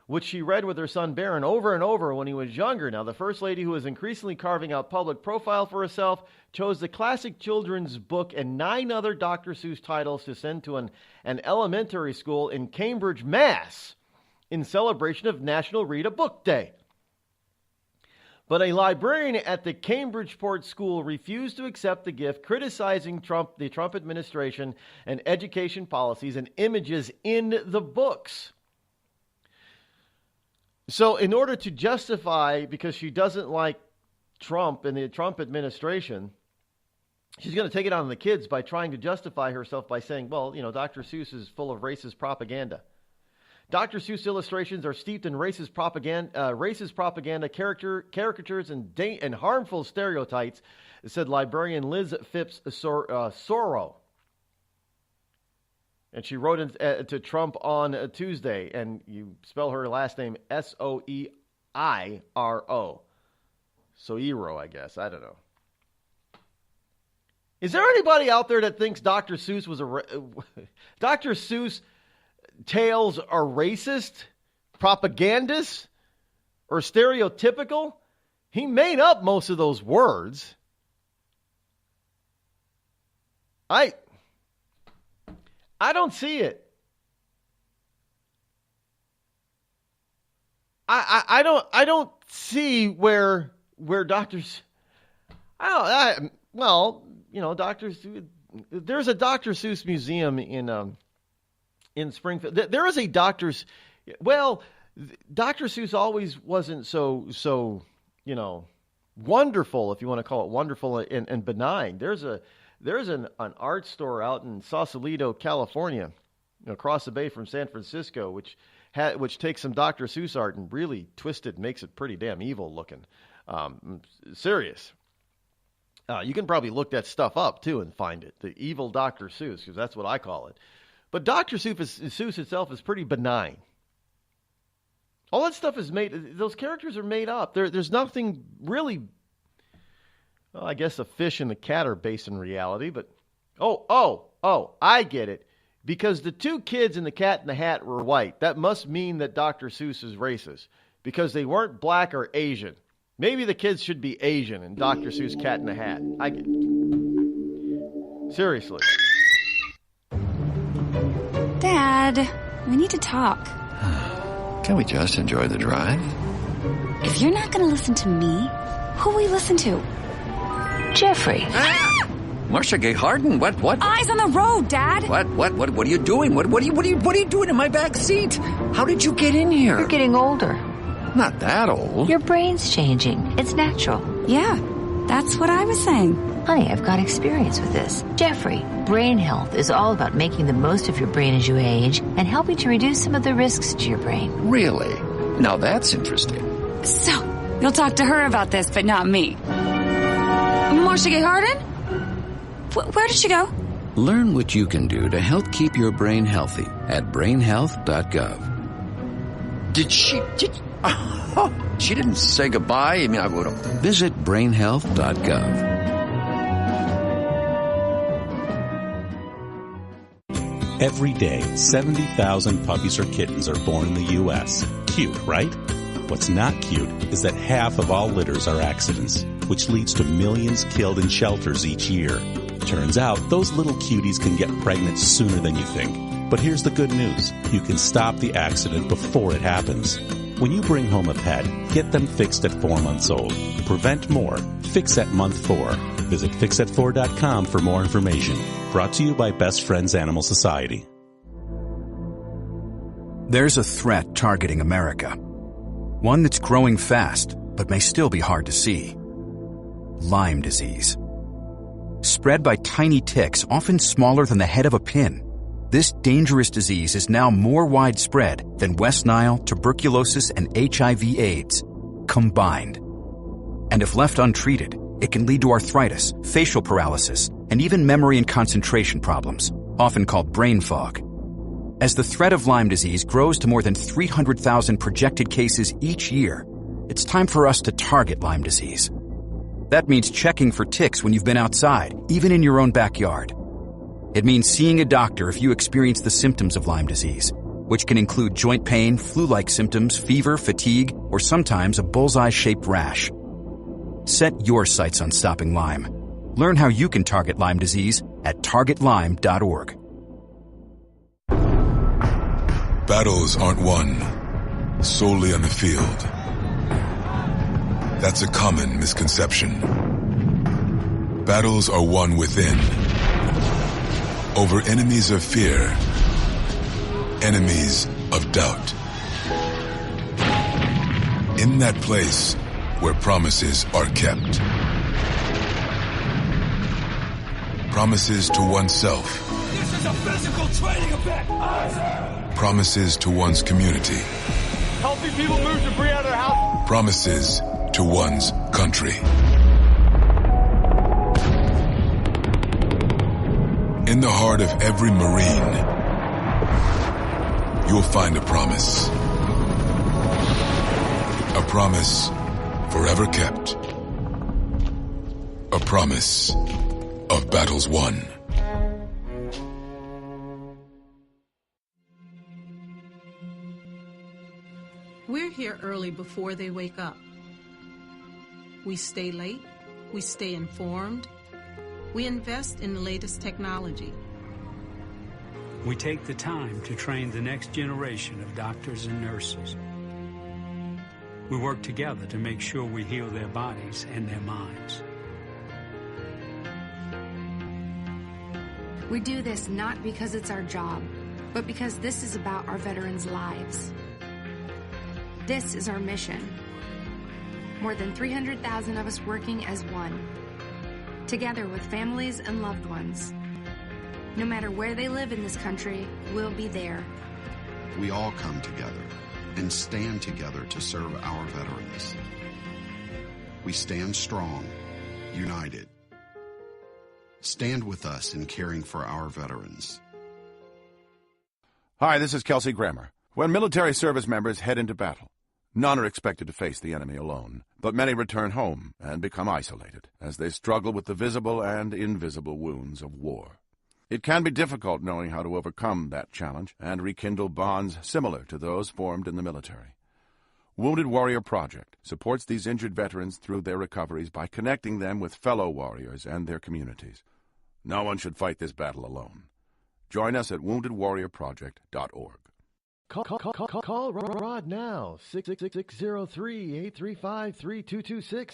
which she read with her son Barron over and over when he was younger. Now, the First Lady, who is increasingly carving out public profile for herself, chose the classic children's book and 9 other Dr. Seuss titles to send to an elementary school in Cambridge, Mass., in celebration of National Read a Book Day. But a librarian at the Cambridgeport school refused to accept the gift, criticizing the Trump administration and education policies and images in the books. So in order to justify, because she doesn't like Trump and the Trump administration, she's going to take it on the kids by trying to justify herself by saying, well, Dr. Seuss is full of racist propaganda. Dr. Seuss illustrations are steeped in racist propaganda, caricatures, and harmful stereotypes, said librarian Liz Phipps Soro. And she wrote to Trump on Tuesday, and you spell her last name Soeiro. Soeiro, I guess. I don't know. Is there anybody out there that thinks Dr. Seuss was Dr. Seuss tales are racist, propagandist, or stereotypical? He made up most of those words. I don't see it. I don't see where doctors. Doctors. There's a Dr. Seuss museum in Springfield. There is a Dr. Dr. Seuss always wasn't so wonderful, if you want to call it wonderful and benign. There's an art store out in Sausalito, California, across the bay from San Francisco, which takes some Dr. Seuss art and really twisted, makes it pretty damn evil looking. Serious. You can probably look that stuff up too and find it. The evil Dr. Seuss, because that's what I call it. But Dr. Seuss itself is pretty benign. All that stuff is made. Those characters are made up. There's nothing really. Well, I guess a fish and the cat are based in reality, but I get it. Because the 2 kids in the Cat in the Hat were white. That must mean that Dr. Seuss is racist. Because they weren't black or Asian. Maybe the kids should be Asian in Dr. Seuss' Cat in the Hat. I get it. Seriously. Dad, we need to talk. Can we just enjoy the drive? If you're not going to listen to me, who will we listen to? Jeffrey. Marcia Gay Harden, what? Eyes on the road, Dad. What are you doing? What are you doing in my back seat? How did you get in here? You're getting older. Not that old. Your brain's changing. It's natural. Yeah, that's what I was saying. Honey, I've got experience with this. Jeffrey, brain health is all about making the most of your brain as you age and helping to reduce some of the risks to your brain. Really? Now that's interesting. So, you'll talk to her about this, but not me. Marcia Gay Harden? Where did she go? Learn what you can do to help keep your brain healthy at brainhealth.gov. She didn't say goodbye. I mean, I would have. Visit brainhealth.gov. Every day, 70,000 puppies or kittens are born in the U.S. Cute, right? What's not cute is that half of all litters are accidents, which leads to millions killed in shelters each year. Turns out, those little cuties can get pregnant sooner than you think. But here's the good news. You can stop the accident before it happens. When you bring home a pet, get them fixed at 4 months old. Prevent more. Fix at month 4. Visit fixat4.com for more information. Brought to you by Best Friends Animal Society. There's a threat targeting America. One that's growing fast, but may still be hard to see. Lyme disease. Spread by tiny ticks, often smaller than the head of a pin. This dangerous disease is now more widespread than West Nile, tuberculosis, and HIV/AIDS combined. And if left untreated, it can lead to arthritis, facial paralysis, and even memory and concentration problems, often called brain fog. As the threat of Lyme disease grows to more than 300,000 projected cases each year, it's time for us to target Lyme disease. That means checking for ticks when you've been outside, even in your own backyard. It means seeing a doctor if you experience the symptoms of Lyme disease, which can include joint pain, flu-like symptoms, fever, fatigue, or sometimes a bullseye-shaped rash. Set your sights on stopping Lyme. Learn how you can target Lyme disease at targetlyme.org. Battles aren't won solely on the field. That's a common misconception. Battles are won within, over enemies of fear, enemies of doubt. In that place where promises are kept. Promises to oneself. This is a physical training event! Promises to one's community. Helping people move debris out of their house. Promises to one's country. In the heart of every Marine, you'll find a promise. A promise forever kept. A promise of battles won. We're here early before they wake up. We stay late, we stay informed, we invest in the latest technology. We take the time to train the next generation of doctors and nurses. We work together to make sure we heal their bodies and their minds. We do this not because it's our job, but because this is about our veterans' lives. This is our mission. More than 300,000 of us working as one, together with families and loved ones. No matter where they live in this country, we'll be there. We all come together and stand together to serve our veterans. We stand strong, united. Stand with us in caring for our veterans. Hi, this is Kelsey Grammer. When military service members head into battle, none are expected to face the enemy alone, but many return home and become isolated as they struggle with the visible and invisible wounds of war. It can be difficult knowing how to overcome that challenge and rekindle bonds similar to those formed in the military. Wounded Warrior Project supports these injured veterans through their recoveries by connecting them with fellow warriors and their communities. No one should fight this battle alone. Join us at woundedwarriorproject.org. Call Rod now, 606-603-835-3226.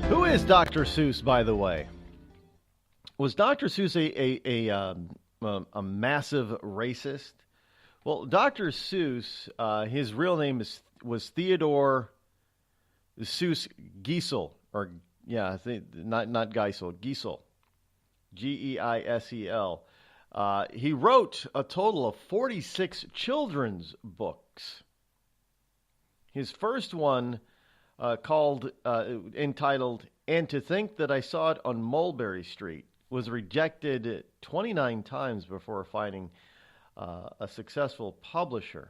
Who is Dr. Seuss, by the way? Was Dr. Seuss a massive racist? Well, Dr. Seuss, his real name was Theodore Seuss Geisel, not Geisel, Geisel, Geisel. He wrote a total of 46 children's books. His first one, entitled "And to Think That I Saw It on Mulberry Street," was rejected 29 times before finding a successful publisher.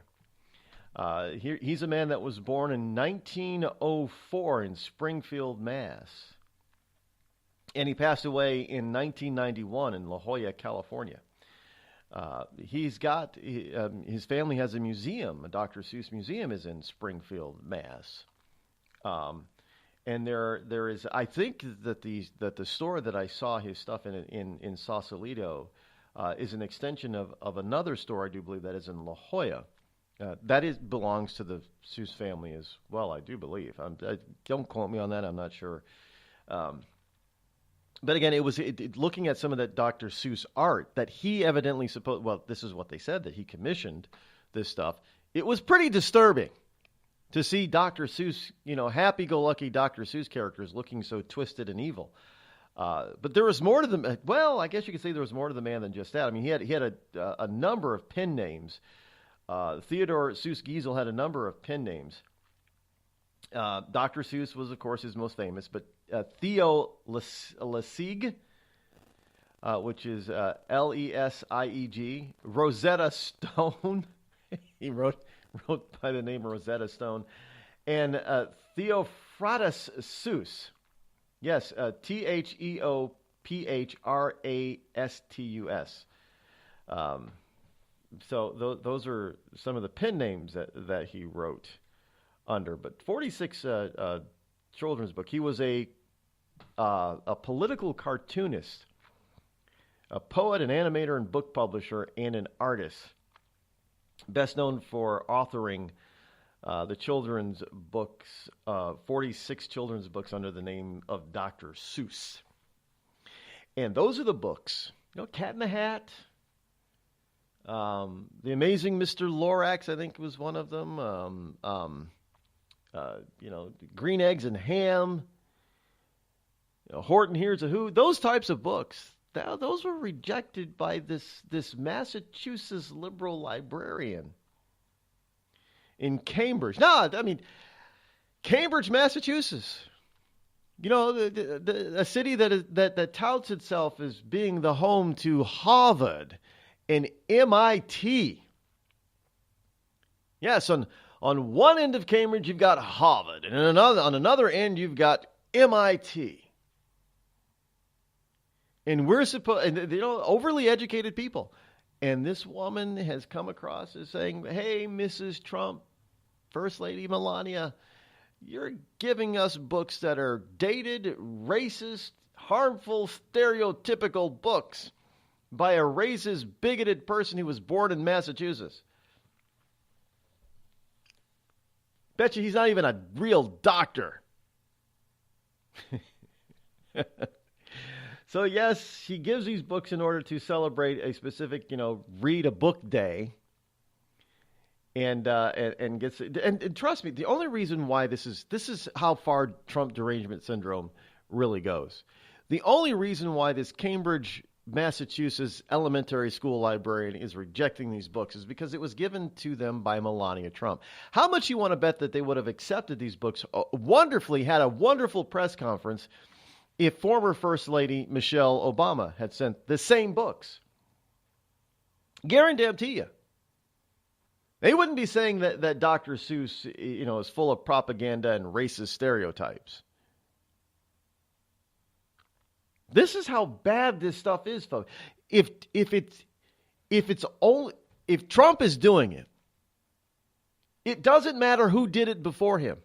He's a man that was born in 1904 in Springfield, Mass. And he passed away in 1991 in La Jolla, California. His family has a museum. A Dr. Seuss museum is in Springfield, Mass. And there is, I think that the store that I saw his stuff in Sausalito is an extension of another store, I do believe, that is in La Jolla. That belongs to the Seuss family as well, I do believe. Don't quote me on that, I'm not sure. But again, it was looking at some of that Dr. Seuss art that he evidently this is what they said, that he commissioned this stuff. It was pretty disturbing to see Dr. Seuss, happy-go-lucky Dr. Seuss characters looking so twisted and evil. But there was more to the... Well, I guess you could say there was more to the man than just that. I mean, he had a number of pen names. Theodore Seuss Geisel had a number of pen names. Dr. Seuss was, of course, his most famous, but Theo Lesieg, which is Lesieg, Rosetta Stone. He wrote by the name Rosetta Stone, and Theophratus Seuss. Yes, Theophratus. So those are some of the pen names that he wrote under. But 46 children's book. He was a political cartoonist, a poet, an animator, and book publisher, and an artist. Best known for authoring the children's books, 46 children's books under the name of Dr. Seuss. And those are the books. Cat in the Hat, The Amazing Mr. Lorax, I think was one of them. Green Eggs and Ham, Horton Hears a Who. Those types of books. Those were rejected by this Massachusetts liberal librarian in Cambridge. Cambridge, Massachusetts. A city that touts itself as being the home to Harvard and MIT. Yes, on one end of Cambridge you've got Harvard, and on another end you've got MIT. And we're overly educated people. And this woman has come across as saying, hey, Mrs. Trump, First Lady Melania, you're giving us books that are dated, racist, harmful, stereotypical books by a racist, bigoted person who was born in Massachusetts. Bet you he's not even a real doctor. So yes, he gives these books in order to celebrate a specific, read a book day, and gets and trust me, the only reason why this is how far Trump derangement syndrome really goes. The only reason why this Cambridge, Massachusetts elementary school librarian is rejecting these books is because it was given to them by Melania Trump. How much you want to bet that they would have accepted these books? Had a wonderful press conference if former First Lady Michelle Obama had sent the same books. Guarantee you. They wouldn't be saying that Dr. Seuss, is full of propaganda and racist stereotypes. This is how bad this stuff is, folks. If if Trump is doing it, it doesn't matter who did it before him.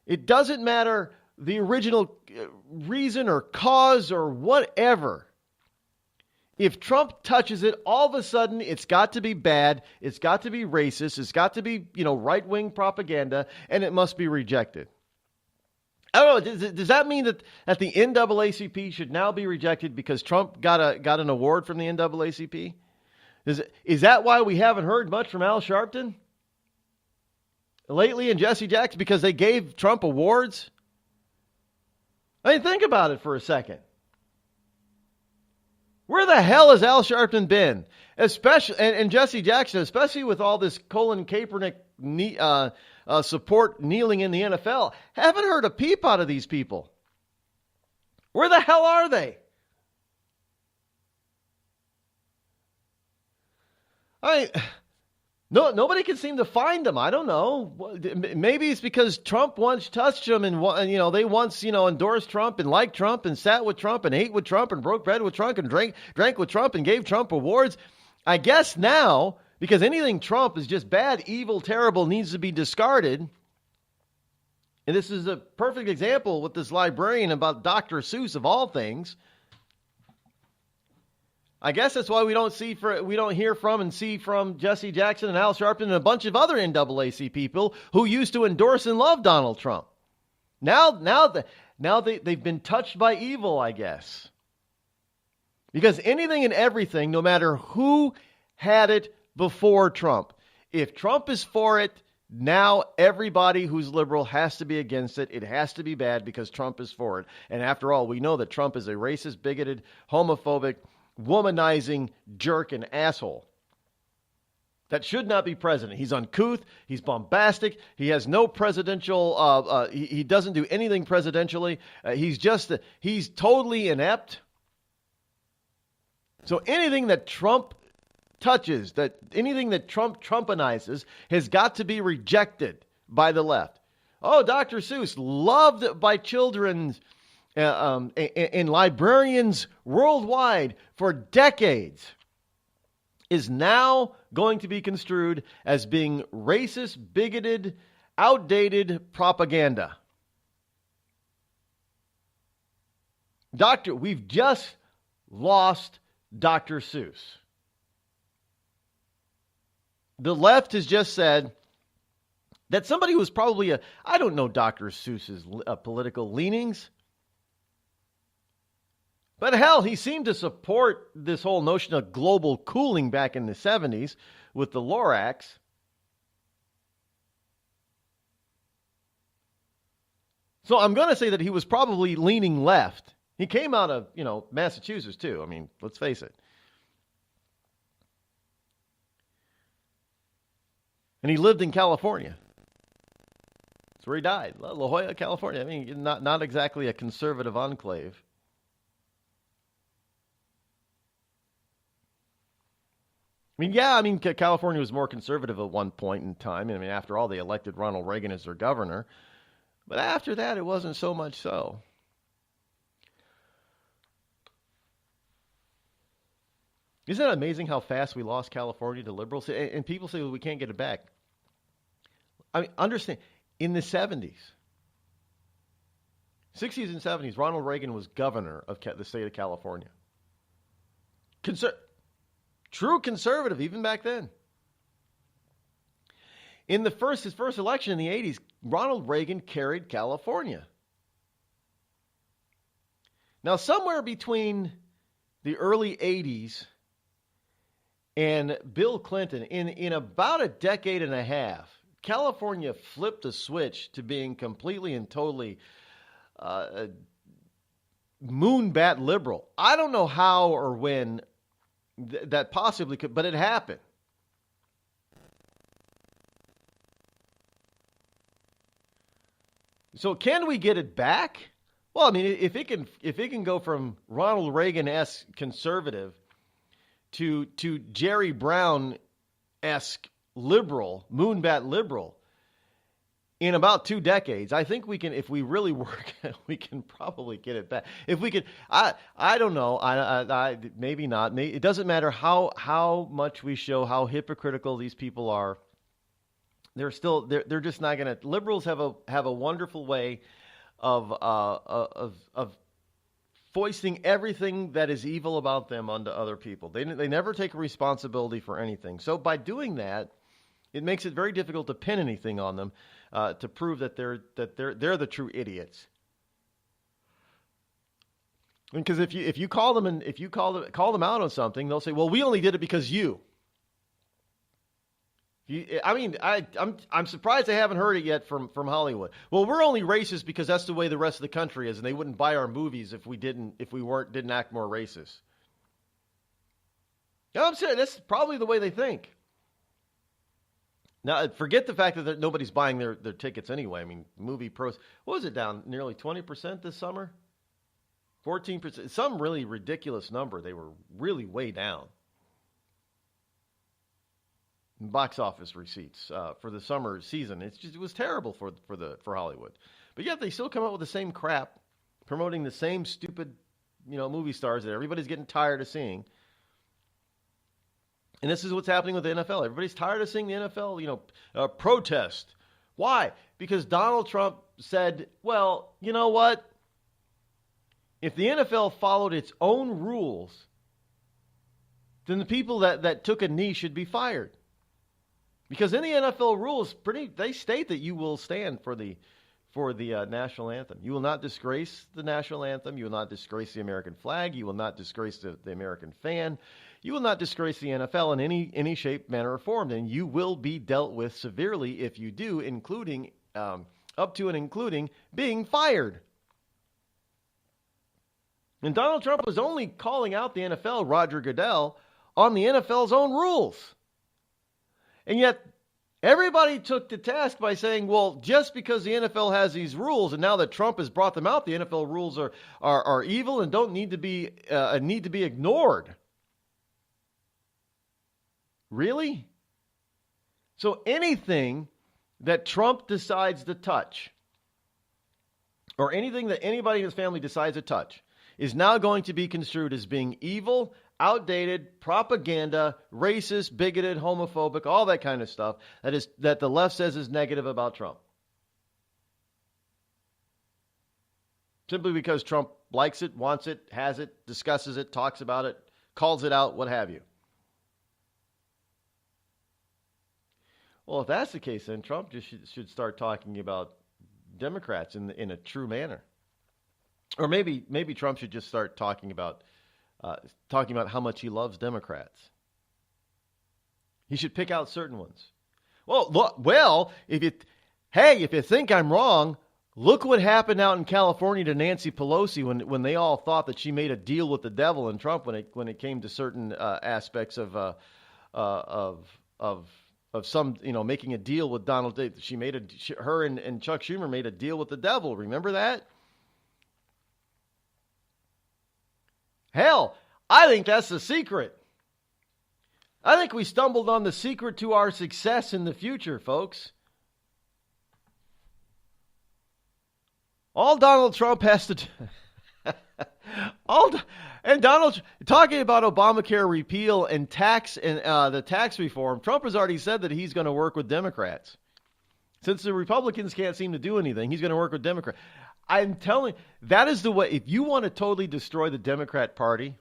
It doesn't matter the original reason or cause or whatever. If Trump touches it, all of a sudden it's got to be bad, it's got to be racist, it's got to be, right-wing propaganda, and it must be rejected. I don't know, does that mean that the NAACP should now be rejected because Trump got an award from the NAACP? Is that why we haven't heard much from Al Sharpton lately and Jesse Jackson? Because they gave Trump awards? I mean, think about it for a second. Where the hell has Al Sharpton been? Especially and Jesse Jackson, especially with all this Colin Kaepernick support kneeling in the NFL. Haven't heard a peep out of these people. Where the hell are they? Nobody can seem to find them. I don't know. Maybe it's because Trump once touched them and they once, endorsed Trump and liked Trump and sat with Trump and ate with Trump and broke bread with Trump and drank with Trump and gave Trump awards. I guess now, because anything Trump is just bad, evil, terrible, needs to be discarded. And this is a perfect example with this librarian about Dr. Seuss of all things. I guess that's why we don't hear from and see from Jesse Jackson and Al Sharpton and a bunch of other NAACP people who used to endorse and love Donald Trump. Now they've been touched by evil, I guess. Because anything and everything, no matter who had it before Trump, if Trump is for it, now everybody who's liberal has to be against it. It has to be bad because Trump is for it. And after all, we know that Trump is a racist, bigoted, homophobic, womanizing jerk and asshole that should not be president. He's uncouth. He's bombastic. He has no presidential. He doesn't do anything presidentially. He's totally inept. So anything that Trump touches, anything that Trump Trumpanizes, has got to be rejected by the left. Oh, Dr. Seuss, loved by children and librarians worldwide for decades, is now going to be construed as being racist, bigoted, outdated propaganda. We've just lost Dr. Seuss. The left has just said that somebody who's probably I don't know Dr. Seuss's political leanings. But hell, he seemed to support this whole notion of global cooling back in the 70s with the Lorax. So I'm going to say that he was probably leaning left. He came out of, Massachusetts too. I mean, let's face it. And he lived in California. That's where he died, La Jolla, California. I mean, not exactly a conservative enclave. California was more conservative at one point in time. After all, they elected Ronald Reagan as their governor. But after that, it wasn't so much so. Isn't it amazing how fast we lost California to liberals? And people say, well, we can't get it back. Understand, in the 70s, 60s and 70s, Ronald Reagan was governor of the state of California. True conservative, even back then. In his first election in the 80s, Ronald Reagan carried California. Now, somewhere between the early 80s and Bill Clinton, in about a decade and a half, California flipped a switch to being completely and totally moonbat liberal. I don't know how or when that possibly could, but it happened. So can we get it back? Well, if it can go from Ronald Reagan-esque conservative to Jerry Brown-esque liberal, moonbat liberal, in about 2 decades, I think we can, if we really work, we can probably get it back. If we could, I don't know, I maybe not. It doesn't matter how much we show how hypocritical these people are. They're just not going to. Liberals have a wonderful way of foisting everything that is evil about them onto other people. They never take responsibility for anything. So by doing that, it makes it very difficult to pin anything on them to prove that they're the true idiots. Because if you call them and if you call them out on something, they'll say, "Well, we only did it because you." I'm surprised I haven't heard it yet from Hollywood. Well, we're only racist because that's the way the rest of the country is, and they wouldn't buy our movies if we didn't act more racist. No, I'm saying that's probably the way they think. Now, forget the fact that nobody's buying their tickets anyway. I mean, movie pros, what was it, down nearly 20% this summer? 14%, some really ridiculous number. They were really way down. Box office receipts for the summer season. It was terrible for Hollywood. But yet they still come out with the same crap, promoting the same stupid, movie stars that everybody's getting tired of seeing. And this is what's happening with the NFL. Everybody's tired of seeing the NFL, protest. Why? Because Donald Trump said, well, you know what? If the NFL followed its own rules, then the people that took a knee should be fired. Because in the NFL rules, they state that you will stand for the national anthem. You will not disgrace the national anthem. You will not disgrace the American flag. You will not disgrace the American fan. You will not disgrace the NFL in any shape, manner, or form. And you will be dealt with severely if you do, including up to and including being fired. And Donald Trump was only calling out the NFL, Roger Goodell, on the NFL's own rules. And yet, everybody took to task by saying, well, just because the NFL has these rules, and now that Trump has brought them out, the NFL rules are evil and don't need to be ignored. Really? So anything that Trump decides to touch, or anything that anybody in his family decides to touch, is now going to be construed as being evil, outdated, propaganda, racist, bigoted, homophobic, all that kind of stuff that the left says is negative about Trump. Simply because Trump likes it, wants it, has it, discusses it, talks about it, calls it out, what have you. Well, if that's the case, then Trump just should start talking about Democrats in a true manner. Or maybe Trump should just start talking about how much he loves Democrats. He should pick out certain ones. If you think I'm wrong, look what happened out in California to Nancy Pelosi when they all thought that she made a deal with the devil and Trump when it came to certain aspects of some, making a deal with Donald Trump. Her and Chuck Schumer made a deal with the devil. Remember that? Hell, I think that's the secret. I think we stumbled on the secret to our success in the future, folks. All Donald Trump has to do... Donald, talking about Obamacare repeal and the tax reform, Trump has already said that he's going to work with Democrats. Since the Republicans can't seem to do anything, he's going to work with Democrats. I'm telling you, that is the way. If you want to totally destroy the Democrat Party,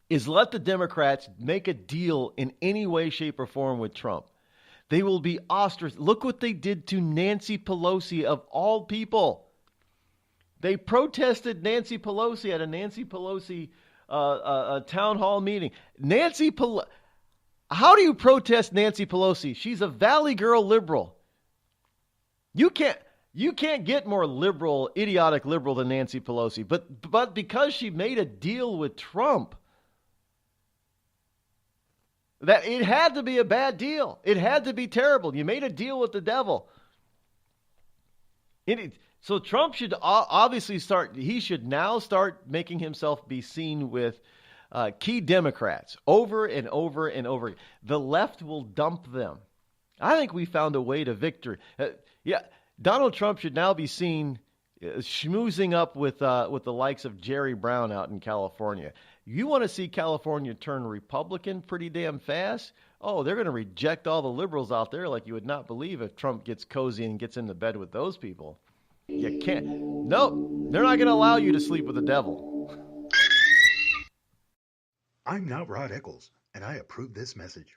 is let the Democrats make a deal in any way, shape, or form with Trump. They will be ostracized. Look what they did to Nancy Pelosi, of all people. They protested Nancy Pelosi at a Nancy Pelosi a town hall meeting. How do you protest Nancy Pelosi? She's a Valley Girl liberal. You can't get more liberal, idiotic liberal than Nancy Pelosi. But because she made a deal with Trump, that it had to be a bad deal. It had to be terrible. You made a deal with the devil. So Trump should obviously should now start making himself be seen with key Democrats over and over and over. The left will dump them. I think we found a way to victory. Donald Trump should now be seen schmoozing up with the likes of Jerry Brown out in California. You want to see California turn Republican pretty damn fast? Oh, they're going to reject all the liberals out there like you would not believe if Trump gets cozy and gets into bed with those people. You can't. Nope, they're not going to allow you to sleep with the devil. I'm not Rod Eccles, and I approve this message.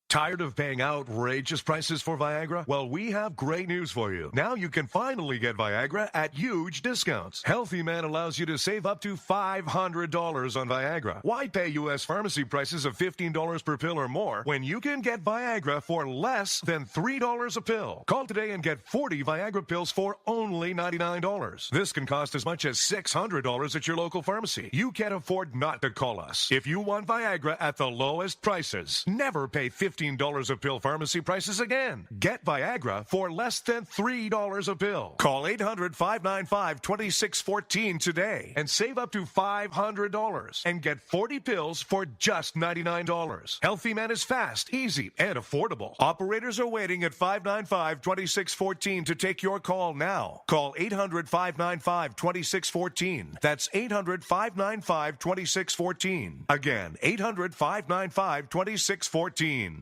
Tired of paying outrageous prices for Viagra? Well, we have great news for you. Now you can finally get Viagra at huge discounts. Healthy Man allows you to save up to $500 on Viagra. Why pay U.S. pharmacy prices of $15 per pill or more when you can get Viagra for less than $3 a pill? Call today and get 40 Viagra pills for only $99. This can cost as much as $600 at your local pharmacy. You can't afford not to call us. If you want Viagra at the lowest prices, never pay $15 a pill pharmacy prices again. Get Viagra for less than $3 a pill. Call 800-595-2614 today and save up to $500 and get 40 pills for just $99. Healthy Man is fast, easy, and affordable. Operators are waiting at 595-2614 to take your call now. Call 800-595-2614. That's 800-595-2614. Again, 800-595-2614.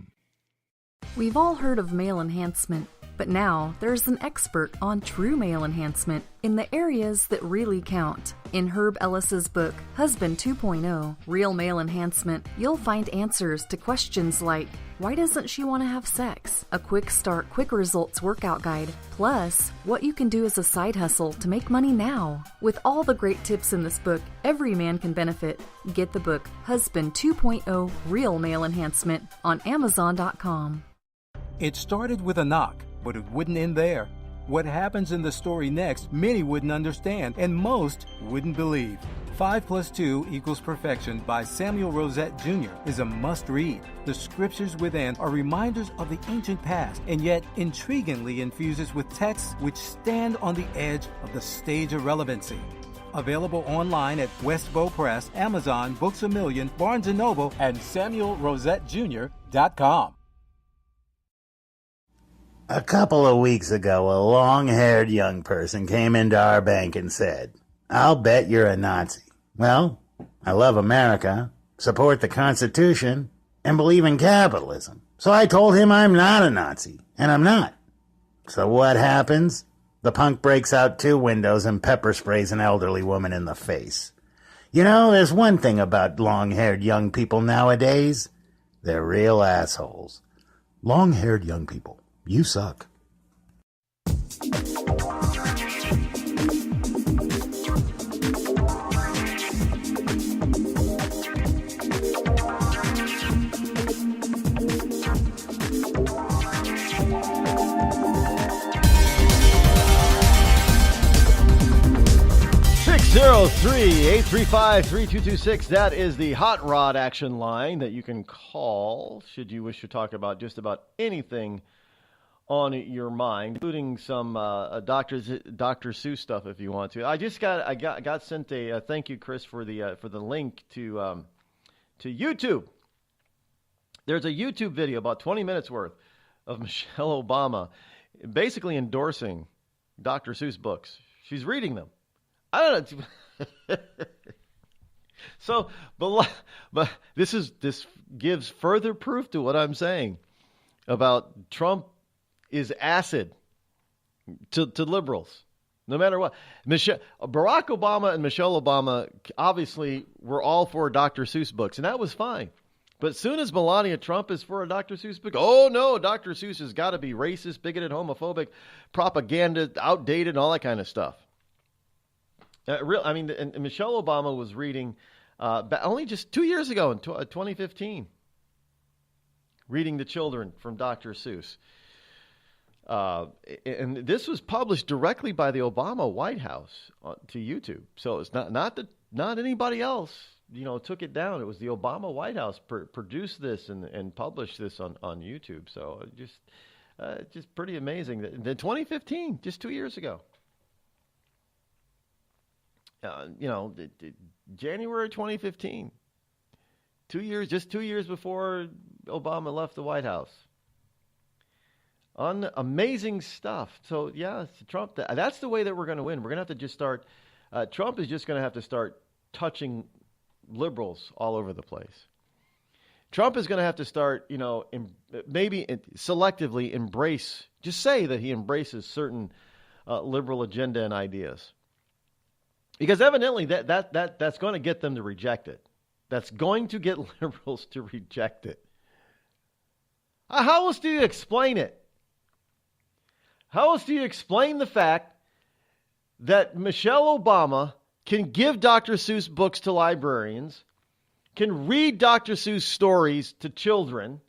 We've all heard of male enhancement, but now there's an expert on true male enhancement in the areas that really count. In Herb Ellis's book, Husband 2.0, Real Male Enhancement, you'll find answers to questions like, why doesn't she want to have sex? A quick start, quick results workout guide, plus what you can do as a side hustle to make money now. With all the great tips in this book, every man can benefit. Get the book, Husband 2.0, Real Male Enhancement, on Amazon.com. It started with a knock, but it wouldn't end there. What happens in the story next, many wouldn't understand, and most wouldn't believe. 5 + 2 = Perfection by Samuel Rosette Jr. is a must-read. The scriptures within are reminders of the ancient past, and yet intriguingly infuses with texts which stand on the edge of the stage of relevancy. Available online at Westbow Press, Amazon, Books A Million, Barnes & Noble, and SamuelRosetteJr.com. A couple of weeks ago, a long-haired young person came into our bank and said, "I'll bet you're a Nazi." Well, I love America, support the Constitution, and believe in capitalism. So I told him I'm not a Nazi, and I'm not. So what happens? The punk breaks out 2 windows and pepper sprays an elderly woman in the face. You know, there's one thing about long-haired young people nowadays. They're real assholes. Long-haired young people. You suck. 603-835-3226. That is the Hot Rod action line that you can call should you wish to talk about just about anything on your mind, including some Dr. Seuss stuff if you want to. I got sent a thank you, Chris, for the link to YouTube. There's a YouTube video about 20 minutes worth of Michelle Obama basically endorsing Dr. Seuss books. She's reading them. I don't know. So, but this gives further proof to what I'm saying about Trump is acid to liberals, no matter what. Barack Obama and Michelle Obama obviously were all for Dr. Seuss books, and that was fine. But as soon as Melania Trump is for a Dr. Seuss book, oh no, Dr. Seuss has got to be racist, bigoted, homophobic, propaganda, outdated, and all that kind of stuff. And Michelle Obama was reading only just 2 years ago in 2015, reading the children from Dr. Seuss. And this was published directly by the Obama White House to YouTube. So it's not anybody else, took it down. It was the Obama White House produced this and published this on YouTube. So just pretty amazing. In 2015, just 2 years ago. January 2015, 2 years, just 2 years before Obama left the White House. Amazing stuff. So, yeah, Trump, that's the way that we're going to win. We're going to have to just start, Trump is just going to have to start touching liberals all over the place. Trump is going to have to start, maybe selectively embrace, just say that he embraces certain liberal agenda and ideas. Because evidently that's going to get them to reject it. That's going to get liberals to reject it. How else do you explain it? How else do you explain the fact that Michelle Obama can give Dr. Seuss books to librarians, can read Dr. Seuss stories to children,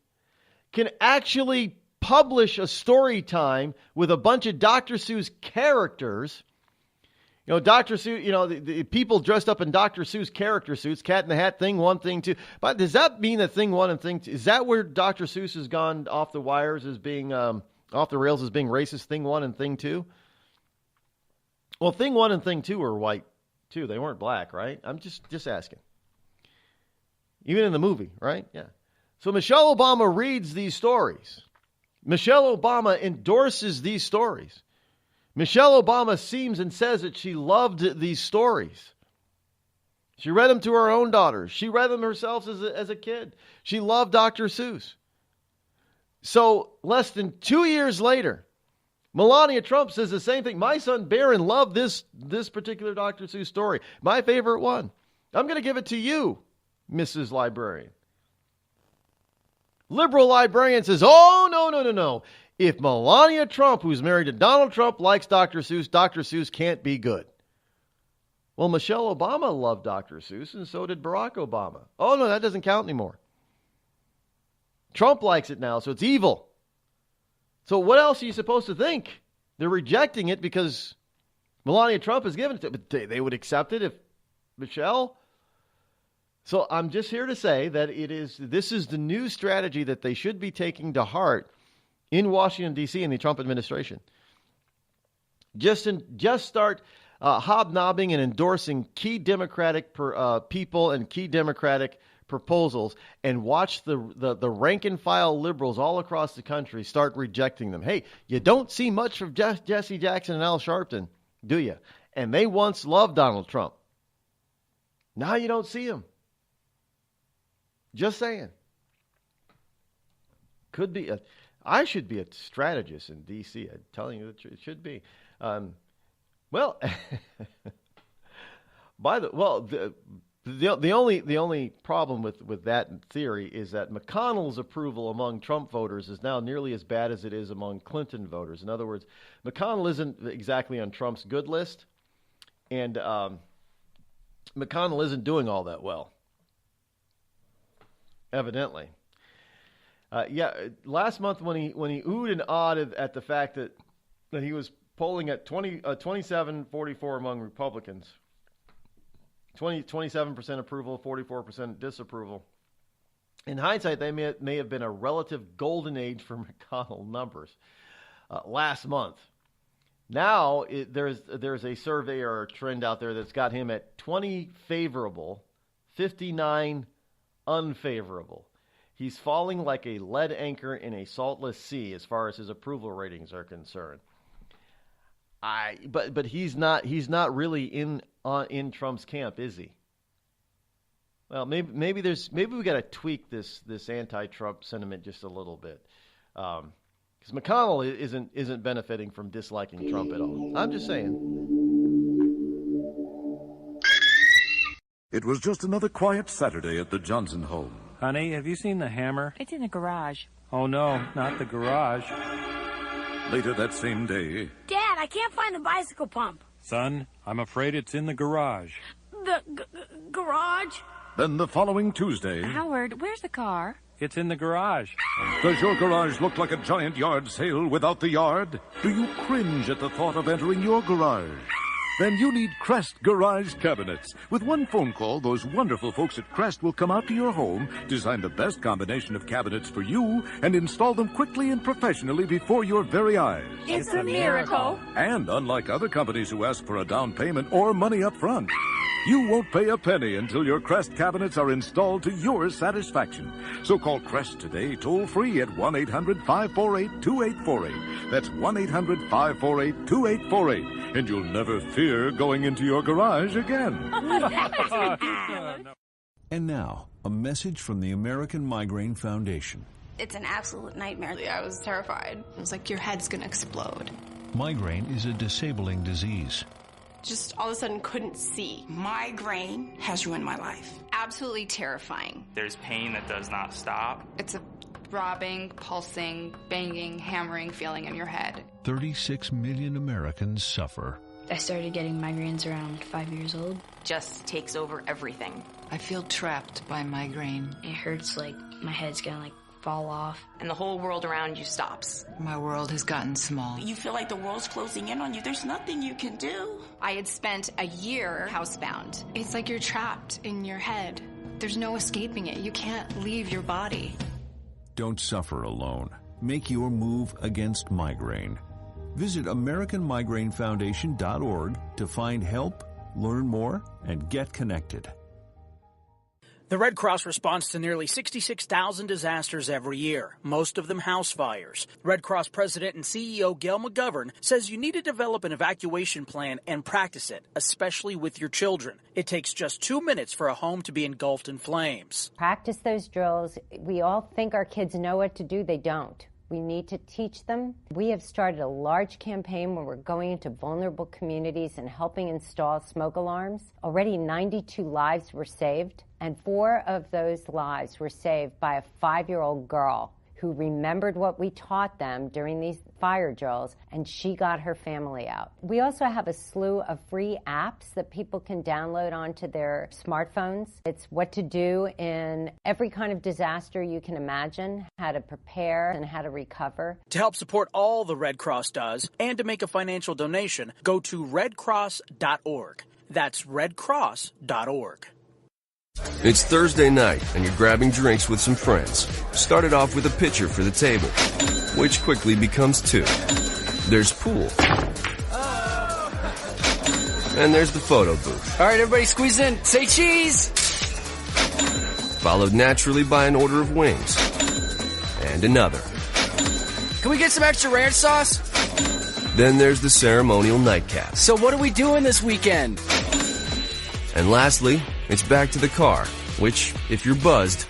can actually publish a story time with a bunch of Dr. Seuss characters? Dr. Seuss, the people dressed up in Dr. Seuss character suits, Cat in the Hat, Thing 1, Thing 2. But does that mean that Thing 1 and Thing 2, is that where Dr. Seuss has gone off the wires as being, off the rails as being racist, Thing 1 and Thing 2? Well, Thing 1 and Thing 2 were white, too. They weren't black, right? I'm just asking. Even in the movie, right? Yeah. So Michelle Obama reads these stories. Michelle Obama endorses these stories. Michelle Obama seems and says that she loved these stories. She read them to her own daughters. She read them herself as a kid. She loved Dr. Seuss. So less than 2 years later, Melania Trump says the same thing. My son Barron loved this particular Dr. Seuss story. My favorite one. I'm going to give it to you, Mrs. Librarian. Liberal librarian says, oh, no. If Melania Trump, who's married to Donald Trump, likes Dr. Seuss can't be good. Well, Michelle Obama loved Dr. Seuss, and so did Barack Obama. Oh, no, that doesn't count anymore. Trump likes it now, so it's evil. So what else are you supposed to think? They're rejecting it because Melania Trump has given it to them. But they would accept it if Michelle. So I'm just here to say that this is the new strategy that they should be taking to heart in Washington, D.C. in the Trump administration. Just start hobnobbing and endorsing key Democratic people and key Democratic proposals, and watch the rank and file liberals all across the country start rejecting them. Hey, you don't see much from Jesse Jackson and Al Sharpton, do you? And they once loved Donald Trump. Now you don't see him. Just saying. Could be. I should be a strategist in D.C. I'm telling you the truth. It should be. The only problem with that theory is that McConnell's approval among Trump voters is now nearly as bad as it is among Clinton voters. In other words, McConnell isn't exactly on Trump's good list, and McConnell isn't doing all that well, evidently. Last month when he oohed and awed at the fact that he was polling at 27-44 among Republicans. 27% approval, 44% disapproval. In hindsight, they may have been a relative golden age for McConnell numbers last month. Now there's a survey or a trend out there that's got him at 20 favorable, 59 unfavorable. He's falling like a lead anchor in a saltless sea as far as his approval ratings are concerned. But he's not really in Trump's camp, is he? Well, maybe we got to tweak this anti-Trump sentiment just a little bit, because McConnell isn't benefiting from disliking Trump at all. I'm just saying. It was just another quiet Saturday at the Johnson home. Honey, have you seen the hammer? It's in the garage. Oh no, not the garage. Later that same day... Dad, I can't find the bicycle pump. Son, I'm afraid it's in the garage. The garage? Then the following Tuesday... Howard, where's the car? It's in the garage. Does your garage look like a giant yard sale without the yard? Do you cringe at the thought of entering your garage? Then you need Crest Garage Cabinets. With one phone call, those wonderful folks at Crest will come out to your home, design the best combination of cabinets for you, and install them quickly and professionally before your very eyes. It's a miracle. And unlike other companies who ask for a down payment or money up front, You won't pay a penny until your Crest cabinets are installed to your satisfaction. So call Crest today, toll-free at 1-800-548-2848. That's 1-800-548-2848. And you'll never fear going into your garage again. And now, a message from the American Migraine Foundation. It's an absolute nightmare. I was terrified. It was like your head's gonna explode. Migraine is a disabling disease. Just all of a sudden couldn't see. Migraine has ruined my life. Absolutely terrifying. There's pain that does not stop. It's a throbbing, pulsing, banging, hammering feeling in your head. 36 million Americans suffer. I started getting migraines around 5 years old. Just takes over everything. I feel trapped by migraine. It hurts like my head's gonna fall off. And the whole world around you stops. My world has gotten small. You feel like the world's closing in on you. There's nothing you can do. I had spent a year housebound. It's like you're trapped in your head. There's no escaping it. You can't leave your body. Don't suffer alone. Make your move against migraine. Visit AmericanMigraineFoundation.org to find help, learn more, and get connected. The Red Cross responds to nearly 66,000 disasters every year, most of them house fires. Red Cross President and CEO Gail McGovern says you need to develop an evacuation plan and practice it, especially with your children. It takes just 2 minutes for a home to be engulfed in flames. Practice those drills. We all think our kids know what to do. They don't. We need to teach them. We have started a large campaign where we're going into vulnerable communities and helping install smoke alarms. Already 92 lives were saved, and 4 of those lives were saved by a 5-year-old girl who remembered what we taught them during these fire drills, and she got her family out. We also have a slew of free apps that people can download onto their smartphones. It's what to do in every kind of disaster you can imagine, how to prepare and how to recover. To help support all the Red Cross does and to make a financial donation, go to redcross.org. That's redcross.org. It's Thursday night, and you're grabbing drinks with some friends. Started off with a pitcher for the table, which quickly becomes 2. There's pool. And there's the photo booth. All right, everybody squeeze in. Say cheese! Followed naturally by an order of wings. And another. Can we get some extra ranch sauce? Then there's the ceremonial nightcap. So what are we doing this weekend? And lastly, it's back to the car, which, if you're buzzed,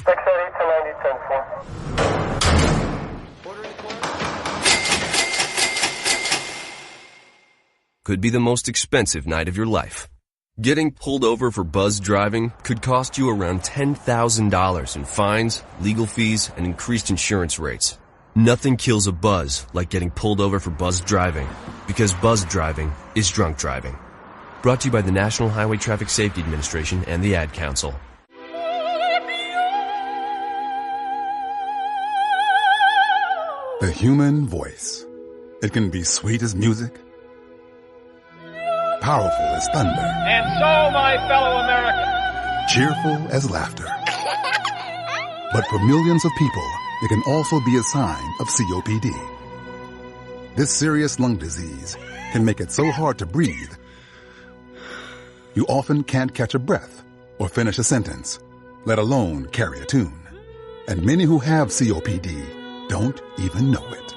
could be the most expensive night of your life. Getting pulled over for buzz driving could cost you around $10,000 in fines, legal fees, and increased insurance rates. Nothing kills a buzz like getting pulled over for buzz driving, because buzz driving is drunk driving. Brought to you by the National Highway Traffic Safety Administration and the Ad Council. The human voice. It can be sweet as music, powerful as thunder, and so, my fellow Americans, cheerful as laughter. But for millions of people, it can also be a sign of COPD. This serious lung disease can make it so hard to breathe, you often can't catch a breath or finish a sentence, let alone carry a tune. And many who have COPD don't even know it.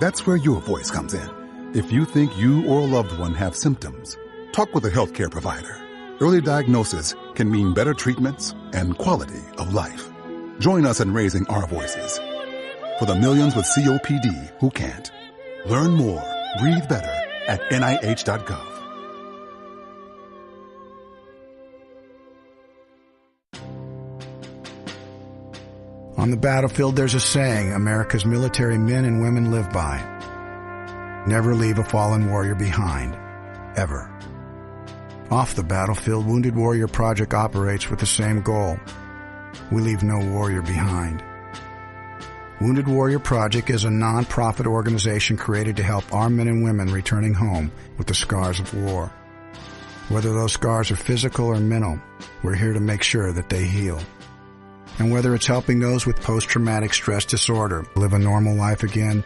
That's where your voice comes in. If you think you or a loved one have symptoms, talk with a healthcare provider. Early diagnosis can mean better treatments and quality of life. Join us in raising our voices for the millions with COPD who can't. Learn more, breathe better at NIH.gov. On the battlefield, there's a saying America's military men and women live by. Never leave a fallen warrior behind. Ever. Off the battlefield, Wounded Warrior Project operates with the same goal. We leave no warrior behind. Wounded Warrior Project is a non-profit organization created to help our men and women returning home with the scars of war. Whether those scars are physical or mental, we're here to make sure that they heal. And whether it's helping those with post-traumatic stress disorder live a normal life again,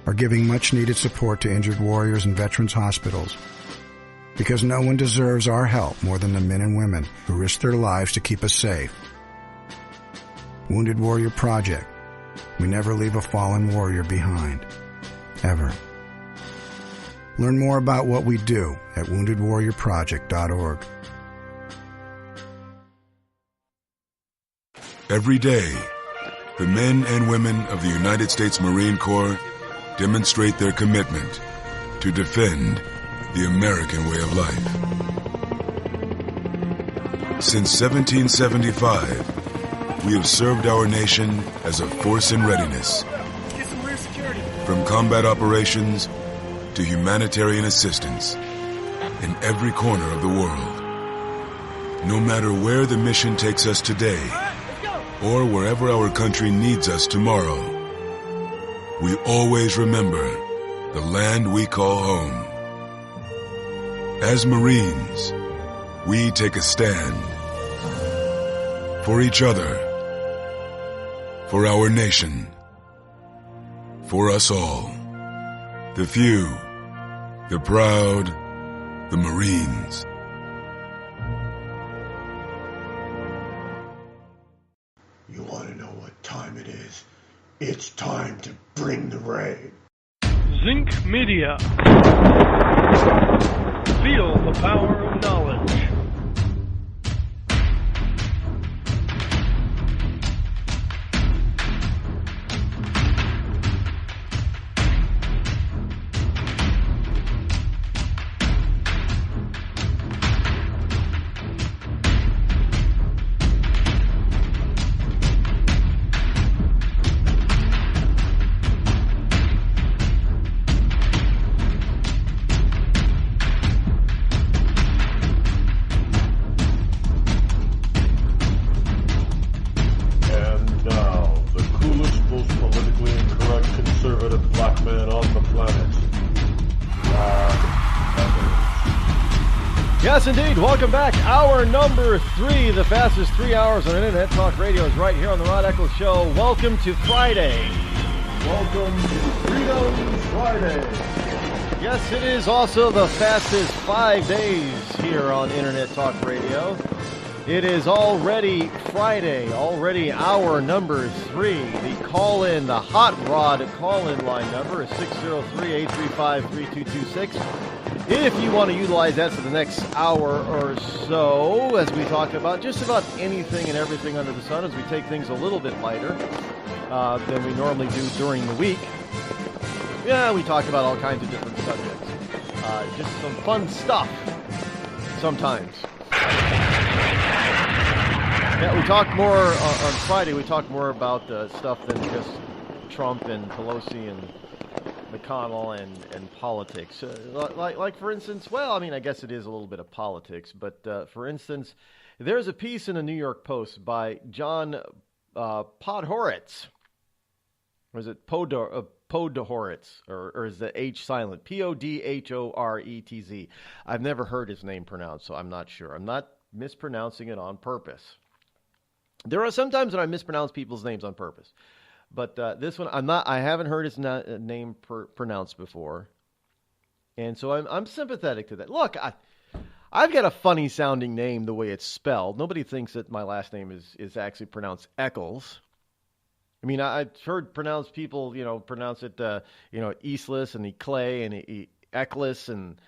or giving much-needed support to injured warriors in veterans' hospitals, Because no one deserves our help more than the men and women who risk their lives to keep us safe. Wounded Warrior Project. We never leave a fallen warrior behind. Ever. Learn more about what we do at woundedwarriorproject.org. Every day, the men and women of the United States Marine Corps demonstrate their commitment to defend the American way of life. Since 1775, we have served our nation as a force in readiness. From combat operations to humanitarian assistance in every corner of the world. No matter where the mission takes us today, or wherever our country needs us tomorrow, we always remember the land we call home. As Marines, we take a stand for each other, for our nation, for us all. The few, the proud, the Marines. You want to know what time it is? It's time to bring the rain. Zinc Media. Feel the power of knowledge. Yes, indeed. Welcome back. Hour number 3, the fastest 3 hours on Internet Talk Radio is right here on the Rod Eccles Show. Welcome to Friday. Welcome to Freedom Friday. Yes, it is also the fastest 5 days here on Internet Talk Radio. It is already Friday, already hour number 3. The call-in, the Hot Rod call-in line number is 603-835-3226. If you want to utilize that for the next hour or so, as we talk about just about anything and everything under the sun, as we take things a little bit lighter than we normally do during the week. Yeah, we talk about all kinds of different subjects. Just some fun stuff sometimes. Yeah, we talk more on Friday. We talk more about stuff than just Trump and Pelosi and McConnell and politics. Like for instance, well, I mean, I guess it is a little bit of politics, but for instance, there's a piece in the New York Post by John Podhoretz. Or is it Podhoretz? Or is the H silent? Podhoretz. I've never heard his name pronounced, so I'm not sure. I'm not mispronouncing it on purpose. There are some times when I mispronounce people's names on purpose. But this one, I haven't heard his name pronounced before. And so I'm sympathetic to that. Look, I've got a funny sounding name the way it's spelled. Nobody thinks that my last name is actually pronounced Eccles. I mean, I've heard people, pronounce it, Eastless and Clay and Eccles and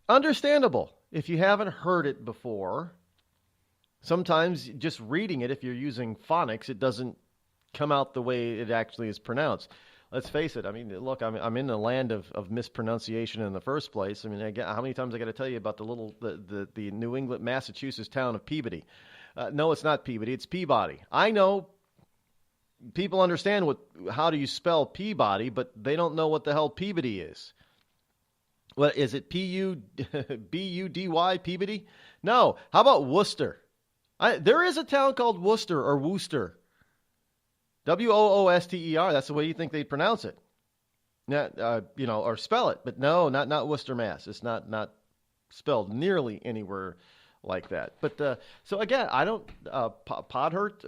understandable. If you haven't heard it before, sometimes just reading it, if you're using phonics, it doesn't come out the way it actually is pronounced. Let's face it. I mean, look, I'm in the land of mispronunciation in the first place. I mean, how many times I got to tell you about the New England, Massachusetts town of Peabody? No, it's not Peabody. It's Peabody. I know people understand how do you spell Peabody, but they don't know what the hell Peabody is. What is it? P-U-B-U-D-Y, Peabody? No. How about Worcester? There is a town called Worcester or Worcester. W-O-O-S-T-E-R. That's the way you think they pronounce it. Or spell it. But no, not Worcester, Mass. It's not spelled nearly anywhere like that. But so again, I don't Podhoretz.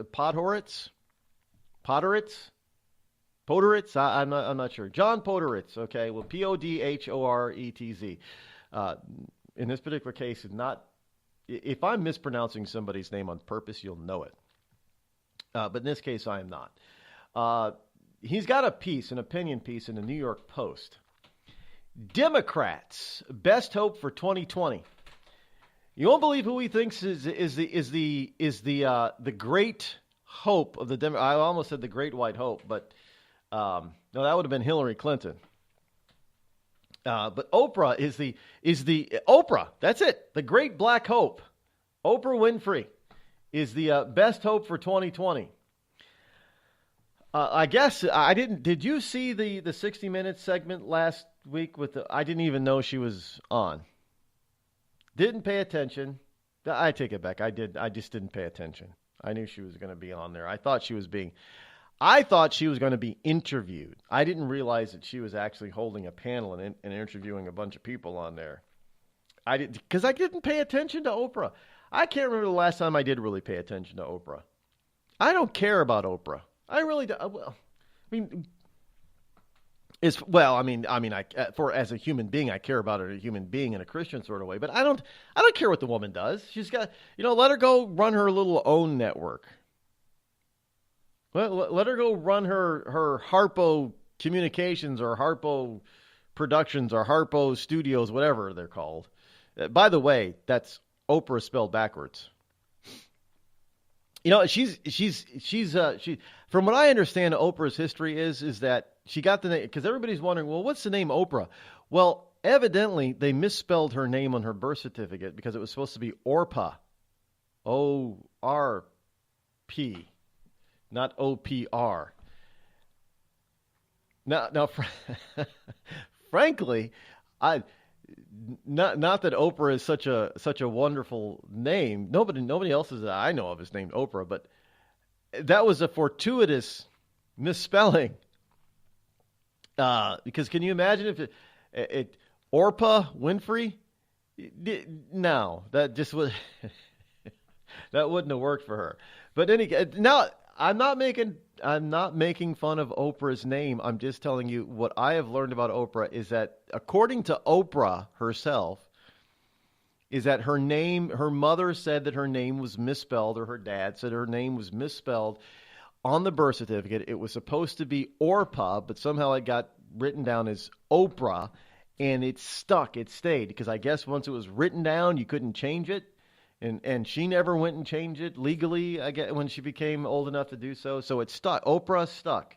I'm not sure. John Podhoretz. Okay, well, Podhoretz. in this particular case, if I'm mispronouncing somebody's name on purpose, you'll know it. But in this case, I am not. He's got an opinion piece in the New York Post. Democrats' best hope for 2020. You won't believe who he thinks is the great hope of the I almost said the great white hope, but no, that would have been Hillary Clinton. But Oprah is the Oprah. That's it. The great black hope. Oprah Winfrey is the best hope for 2020. I guess I didn't. Did you see the 60 Minutes segment last week I didn't even know she was on. Didn't pay attention. I take it back. I did. I just didn't pay attention. I knew she was going to be on there. I thought she was going to be interviewed. I didn't realize that she was actually holding a panel and interviewing a bunch of people on there. Because I didn't pay attention to Oprah. I can't remember the last time I did really pay attention to Oprah. I don't care about Oprah. I really do. Well, I mean, as a human being, I care about her as a human being in a Christian sort of way. But I don't care what the woman does. She's got, let her go run her little own network. Let her go run her Harpo Communications or Harpo Productions or Harpo Studios, whatever they're called. By the way, that's Oprah spelled backwards. She's from what I understand, Oprah's history is that she got the name because everybody's wondering, well, what's the name Oprah? Well, evidently they misspelled her name on her birth certificate because it was supposed to be Orpa, O-R-P, not O-P-R. Now, frankly, not that Oprah is such a wonderful name. Nobody else that I know of is named Oprah, but that was a fortuitous misspelling. Because can you imagine if it Orpa Winfrey? No, that just would that wouldn't have worked for her. But now I'm not making fun of Oprah's name. I'm just telling you what I have learned about Oprah is that according to Oprah herself, is that her mother said that her name was misspelled, or her dad said her name was misspelled on the birth certificate. It was supposed to be Orpa, but somehow it got written down as Oprah, and it stuck. It stayed because I guess once it was written down, you couldn't change it. And she never went and changed it legally, I guess, when she became old enough to do so. So it stuck. Oprah stuck.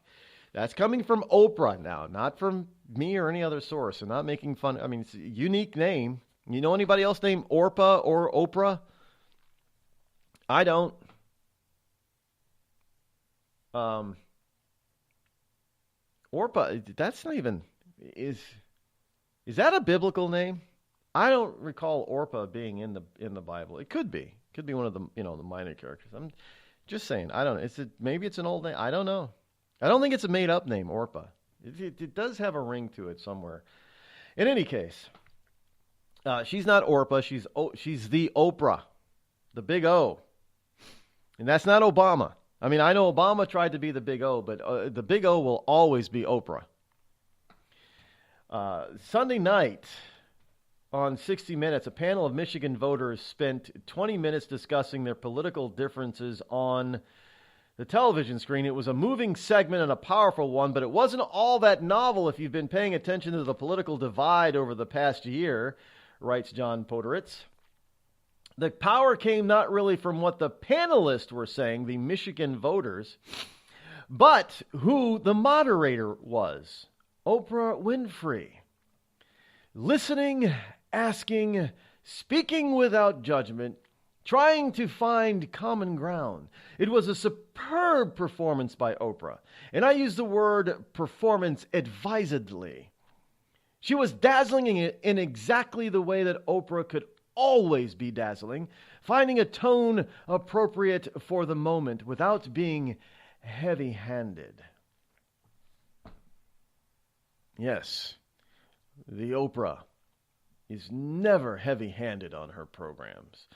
That's coming from Oprah now, not from me or any other source. I'm not making fun. I mean, it's a unique name. You know anybody else named Orpa or Oprah? I don't. Orpa, that's not even, is that a biblical name? I don't recall Orpa being in the Bible. It could be. Could be one of the the minor characters. I'm just saying. I don't know. Maybe it's an old name. I don't know. I don't think it's a made up name, Orpa. It does have a ring to it somewhere. In any case, she's not Orpa. She's the Oprah, the Big O, and that's not Obama. I mean, I know Obama tried to be the Big O, but the Big O will always be Oprah. Sunday night. On 60 Minutes, a panel of Michigan voters spent 20 minutes discussing their political differences on the television screen. It was a moving segment and a powerful one, but it wasn't all that novel if you've been paying attention to the political divide over the past year, writes John Poderitz. The power came not really from what the panelists were saying, the Michigan voters, but who the moderator was, Oprah Winfrey. Listening, asking, speaking without judgment, trying to find common ground. It was a superb performance by Oprah, and I use the word performance advisedly. She was dazzling in exactly the way that Oprah could always be dazzling, finding a tone appropriate for the moment without being heavy-handed. Yes, the Oprah is never heavy-handed on her programs.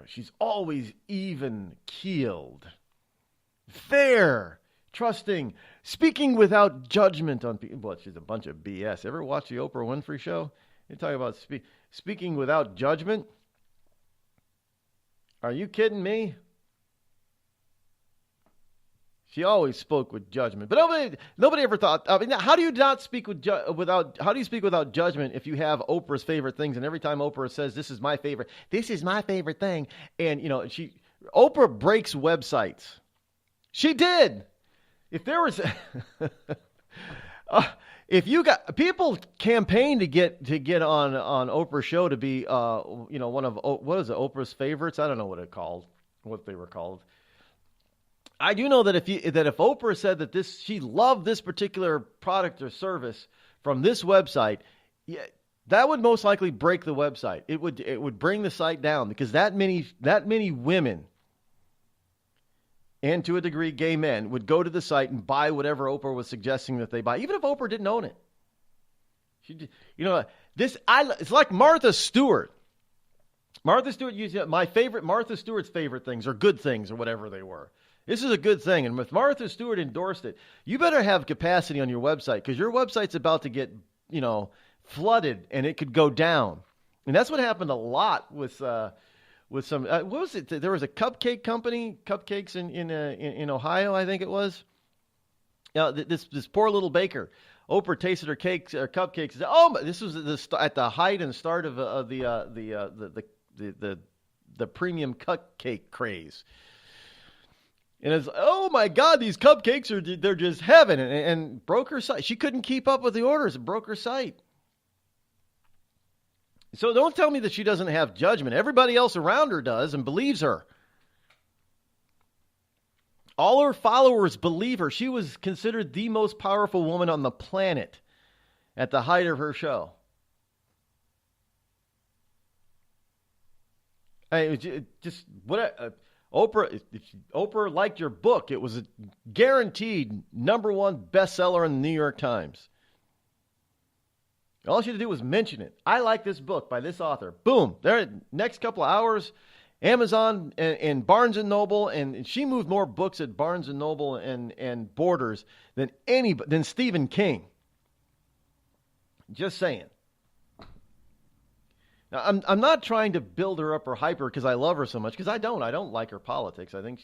She's always even-keeled, fair, trusting, speaking without judgment on people. Well, she's a bunch of BS. Ever watch the Oprah Winfrey Show? You talk about speaking without judgment. Are you kidding me? She always spoke with judgment, but nobody ever thought. I mean, how do you not speak without? How do you speak without judgment if you have Oprah's favorite things, and every time Oprah says, "This is my favorite thing," and Oprah breaks websites. She did. If there was, if you got people campaign to get on Oprah's show to be, one of what is it, Oprah's favorites? I don't know what they were called. I do know that if Oprah said that she loved this particular product or service from this website, that would most likely break the website. It would bring the site down because that many women, and to a degree gay men, would go to the site and buy whatever Oprah was suggesting that they buy, even if Oprah didn't own it. It's like Martha Stewart. Martha Stewart Martha Stewart's favorite things or good things or whatever they were. This is a good thing. And if Martha Stewart endorsed it, you better have capacity on your website because your website's about to get, flooded and it could go down. And that's what happened a lot with some, what was it? There was a cupcake company, cupcakes in Ohio, I think it was. This poor little baker. Oprah tasted her cupcakes. And said, this was at the height and start of the premium cupcake craze. And it's, oh my God, these cupcakes they're just heaven, and broke her site. She couldn't keep up with the orders and broke her site. So don't tell me that she doesn't have judgment. Everybody else around her does and believes her. All her followers believe her. She was considered the most powerful woman on the planet at the height of her show. Oprah liked your book. It was a guaranteed #1 bestseller in the New York Times. All she had to do was mention it. I like this book by this author. Boom. There, next couple of hours, Amazon and Barnes & Noble, and she moved more books at Barnes & Noble and Borders than Stephen King. Just saying. Now, I'm not trying to build her up or hype her because I love her so much, because I don't. I don't like her politics. I think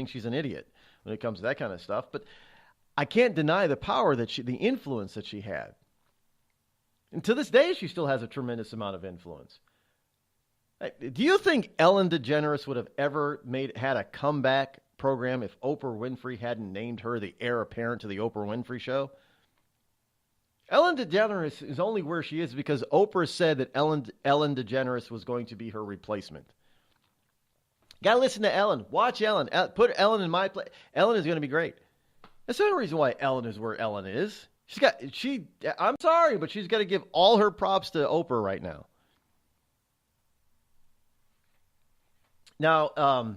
she's an idiot when it comes to that kind of stuff. But I can't deny the power the influence that she had. And to this day, she still has a tremendous amount of influence. Do you think Ellen DeGeneres would have ever had a comeback program if Oprah Winfrey hadn't named her the heir apparent to the Oprah Winfrey Show? Ellen DeGeneres is only where she is because Oprah said that Ellen DeGeneres was going to be her replacement. Got to listen to Ellen. Watch Ellen. Put Ellen in my place. Ellen is going to be great. That's the only reason why Ellen is where Ellen is. I'm sorry, but she's got to give all her props to Oprah right now. Now,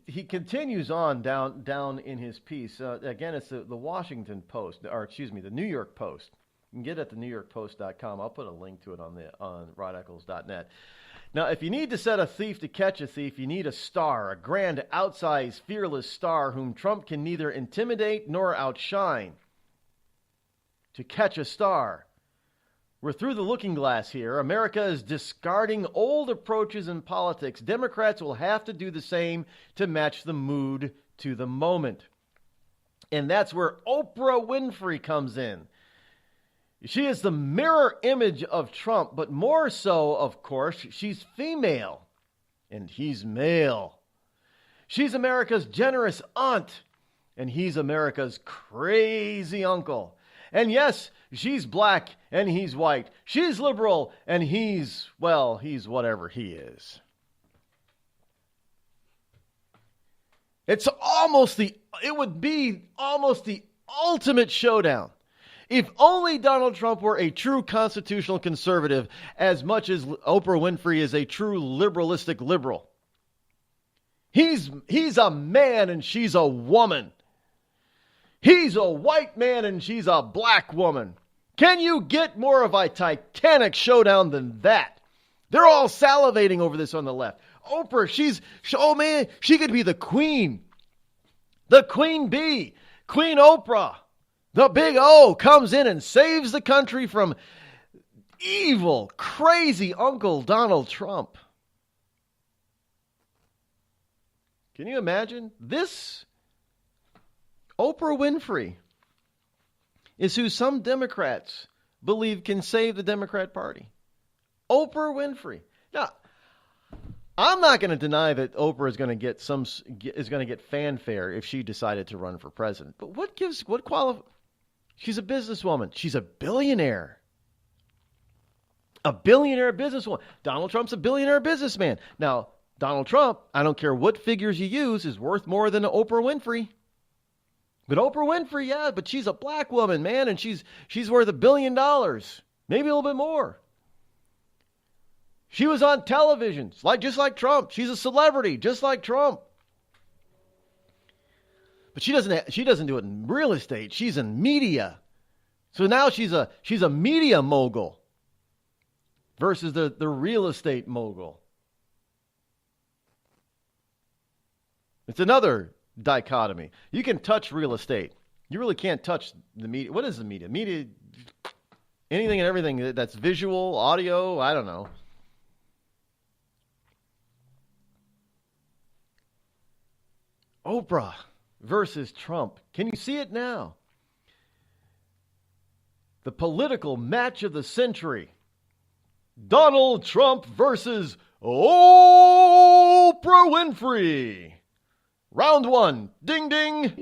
he continues on down in his piece. Again, it's the Washington Post, or excuse me, the New York Post. You can get it at the NewYorkPost.com. I'll put a link to it on RodEccles.net. Now, if you need to set a thief to catch a thief, you need a star, a grand, outsized, fearless star whom Trump can neither intimidate nor outshine. To catch a star. We're through the looking glass here. America is discarding old approaches in politics. Democrats will have to do the same to match the mood to the moment. And that's where Oprah Winfrey comes in. She is the mirror image of Trump, but more so, of course, she's female and he's male. She's America's generous aunt and he's America's crazy uncle. And yes, she's black and he's white. She's liberal and he's whatever he is. It would be almost the ultimate showdown. If only Donald Trump were a true constitutional conservative as much as Oprah Winfrey is a true liberalistic liberal. He's a man and she's a woman. He's a white man and she's a black woman. Can you get more of a titanic showdown than that? They're all salivating over this on the left. Oprah, she could be the queen. The queen bee. Queen Oprah. The big O comes in and saves the country from evil, crazy Uncle Donald Trump. Can you imagine? This Oprah Winfrey is who some Democrats believe can save the Democrat Party. Oprah Winfrey. Now, I'm not going to deny that Oprah is going to get fanfare if she decided to run for president. But she's a businesswoman. She's a billionaire. A billionaire businesswoman. Donald Trump's a billionaire businessman. Now, Donald Trump, I don't care what figures you use, is worth more than Oprah Winfrey. But Oprah Winfrey, yeah, but she's a black woman, man, and she's worth $1 billion. Maybe a little bit more. She was on television, just like Trump. She's a celebrity, just like Trump. But she doesn't do it in real estate. She's in media. So now she's a media mogul versus the real estate mogul. It's another dichotomy. You can touch real estate. You really can't touch the media. What is the media? Media, anything and everything that's visual, audio, I don't know. Oprah versus Trump. Can you see it now? The political match of the century. Donald Trump versus Oprah Winfrey. Round one. Ding, ding.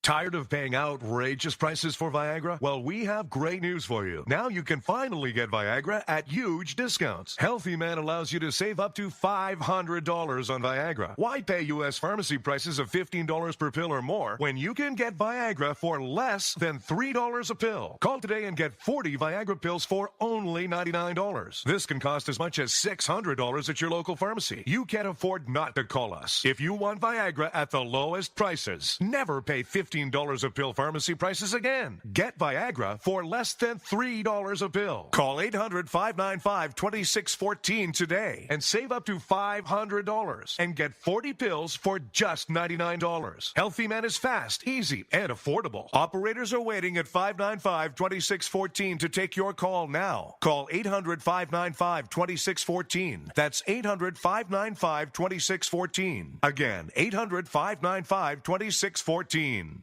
Tired of paying outrageous prices for Viagra? Well, we have great news for you. Now you can finally get Viagra at huge discounts. Healthy Man allows you to save up to $500 on Viagra. Why pay U.S. pharmacy prices of $15 per pill or more when you can get Viagra for less than $3 a pill? Call today and get 40 Viagra pills for only $99. This can cost as much as $600 at your local pharmacy. You can't afford not to call us. If you want Viagra at the lowest prices, never pay $15 a pill pharmacy prices again. Get Viagra for less than $3 a pill. Call 800-595-2614 today and save up to $500 and get 40 pills for just $99. Healthy Man is fast, easy, and affordable. Operators are waiting at 595-2614 to take your call now. Call 800-595-2614. That's 800-595-2614. Again, 800-595-2614.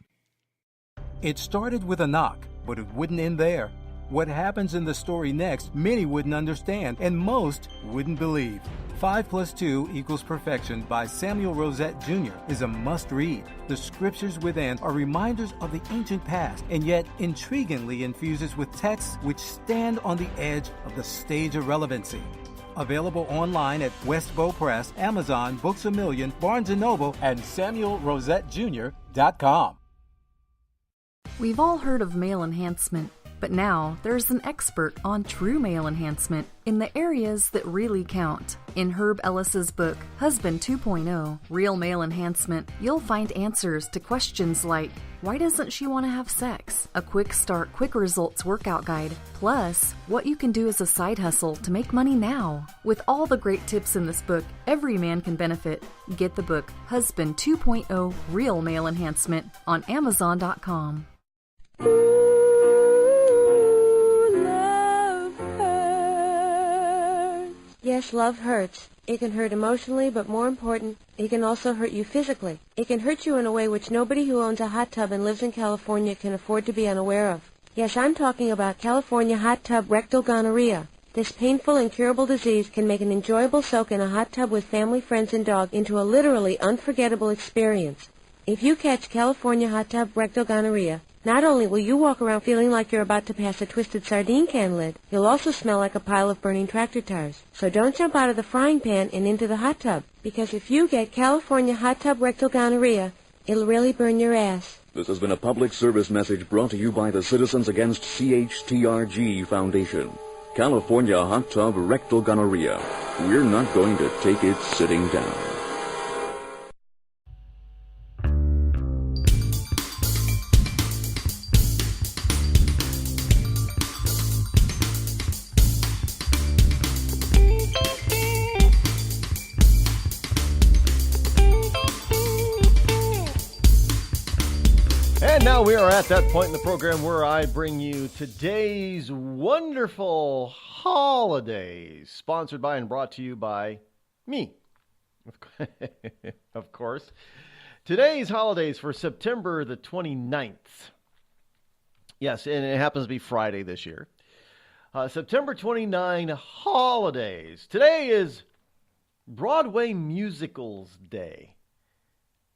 It started with a knock, but it wouldn't end there. What happens in the story next, many wouldn't understand, and most wouldn't believe. 5 + 2 = Perfection by Samuel Rosette Jr. is a must-read. The scriptures within are reminders of the ancient past, and yet intriguingly infuses with texts which stand on the edge of the stage of relevancy. Available online at Westbow Press, Amazon, Books A Million, Barnes & Noble, and SamuelRosetteJr.com. We've all heard of male enhancement, but now there's an expert on true male enhancement in the areas that really count. In Herb Ellis's book, Husband 2.0, Real Male Enhancement, you'll find answers to questions like, why doesn't she want to have sex? A quick start, quick results workout guide, plus what you can do as a side hustle to make money now. With all the great tips in this book, every man can benefit. Get the book, Husband 2.0, Real Male Enhancement, on Amazon.com. Yes, love hurts. It can hurt emotionally, but more important, it can also hurt you physically. It can hurt you in a way which nobody who owns a hot tub and lives in California can afford to be unaware of. Yes, I'm talking about California hot tub rectal gonorrhea. This painful, incurable disease can make an enjoyable soak in a hot tub with family, friends, and dog into a literally unforgettable experience. If you catch California hot tub rectal gonorrhea, not only will you walk around feeling like you're about to pass a twisted sardine can lid, you'll also smell like a pile of burning tractor tires. So don't jump out of the frying pan and into the hot tub, because if you get California hot tub rectal gonorrhea, it'll really burn your ass. This has been a public service message brought to you by the Citizens Against CHTRG Foundation. California hot tub rectal gonorrhea. We're not going to take it sitting down. now we are at that point in the program where I bring you today's wonderful holidays, sponsored by and brought to you by me, of course. Today's holidays for September the 29th. Yes, and it happens to be Friday this year. September 29 holidays. Today is Broadway Musicals Day.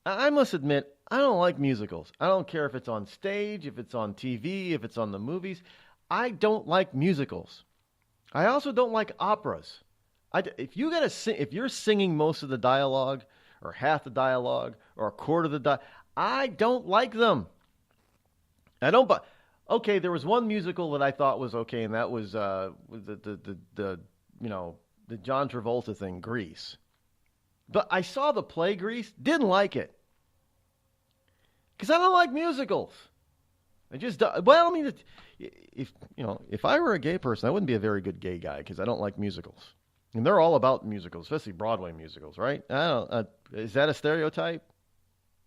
I must admit, I don't like musicals. I don't care if it's on stage, if it's on TV, if it's on the movies. I don't like musicals. I also don't like operas. If you're singing most of the dialogue, or half the dialogue, or a quarter of the dialogue, I don't like them. Okay, there was one musical that I thought was okay, and that was the John Travolta thing, Grease. But I saw the play Grease, didn't like it. Because I don't like musicals. If I were a gay person, I wouldn't be a very good gay guy because I don't like musicals. And they're all about musicals, especially Broadway musicals, right? Is that a stereotype?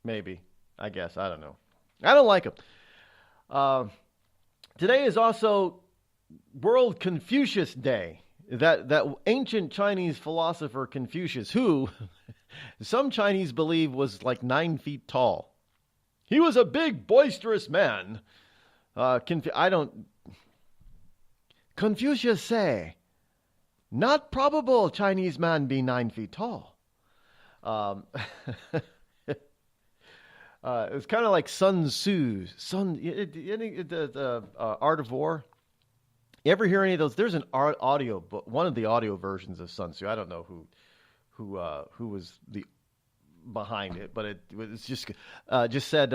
Maybe. I guess. I don't know. I don't like them. Today is also World Confucius Day. That ancient Chinese philosopher Confucius, who some Chinese believe was like 9 feet tall. He was a big, boisterous man. Confucius say, not probable Chinese man be 9 feet tall. It's kind of like Sun Tzu, the Art of War. You ever hear any of those? There's an audio book, one of the audio versions of Sun Tzu. I don't know who was the behind it, but it was just said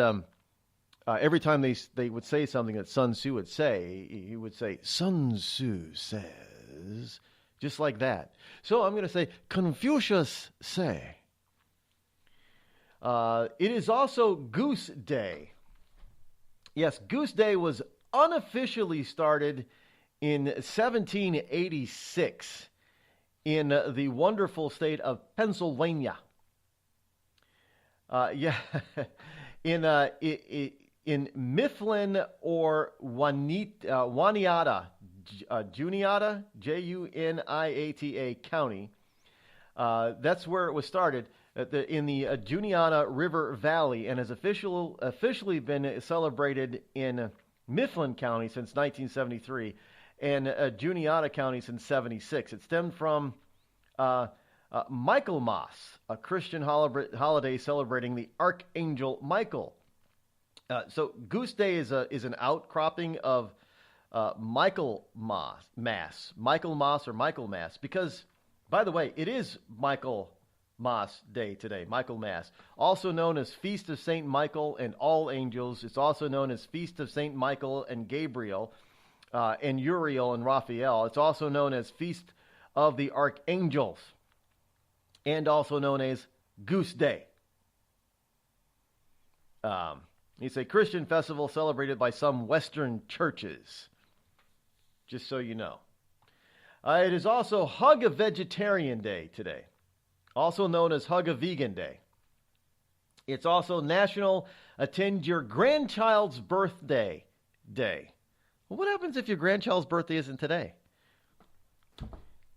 every time they would say something that Sun Tzu would say, he would say Sun Tzu says, just like that. So I'm going to say Confucius say. It is also Goose Day. Yes, Goose Day was unofficially started in 1786 in the wonderful state of Pennsylvania. In Mifflin or Juniata, Juniata County. That's where it was started. In the Juniata River Valley, and has officially been celebrated in Mifflin County since 1973 and Juniata County since 76. It stemmed from Michaelmas, a Christian holiday celebrating the Archangel Michael. So Goose Day is an outcropping of Michaelmas, because, by the way, it is Michaelmas Day today, Michaelmas, also known as Feast of St. Michael and All Angels. It's also known as Feast of St. Michael and Gabriel, and Uriel and Raphael. It's also known as Feast of the Archangels, and also known as Goose Day. It's a Christian festival celebrated by some Western churches, just so you know. It is also Hug a Vegetarian Day today, also known as Hug a Vegan Day. It's also National Attend Your Grandchild's Birthday Day. Well, what happens if your grandchild's birthday isn't today?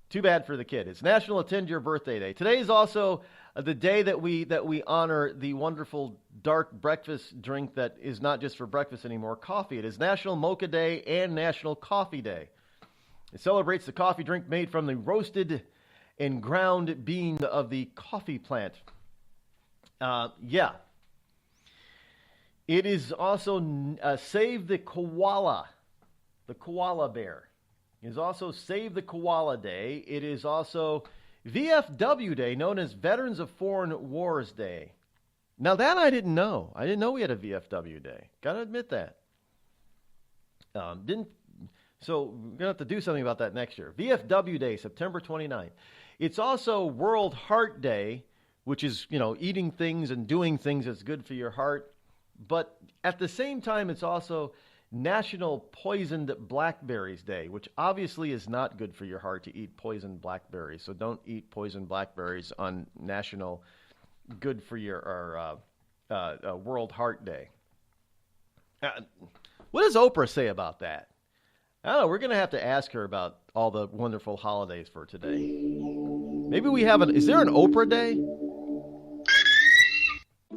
Too bad for the kid. It's National Attend Your Birthday Day. Today is also the day that we honor the wonderful dark breakfast drink that is not just for breakfast anymore, coffee. It is National Mocha Day and National Coffee Day. It celebrates the coffee drink made from the roasted and ground bean of the coffee plant. It is also Save the Koala bear. It is also Save the Koala Day. It is also VFW Day, known as Veterans of Foreign Wars Day. Now that I didn't know. I didn't know we had a VFW Day. Got to admit that. So we're going to have to do something about that next year. VFW Day, September 29th. It's also World Heart Day, which is, eating things and doing things that's good for your heart. But at the same time, it's also National Poisoned Blackberries Day, which obviously is not good for your heart to eat poisoned blackberries. So don't eat poisoned blackberries on National Good for Your World Heart Day. What does Oprah say about that? I don't know. We're going to have to ask her about all the wonderful holidays for today. Maybe we have is there an Oprah Day?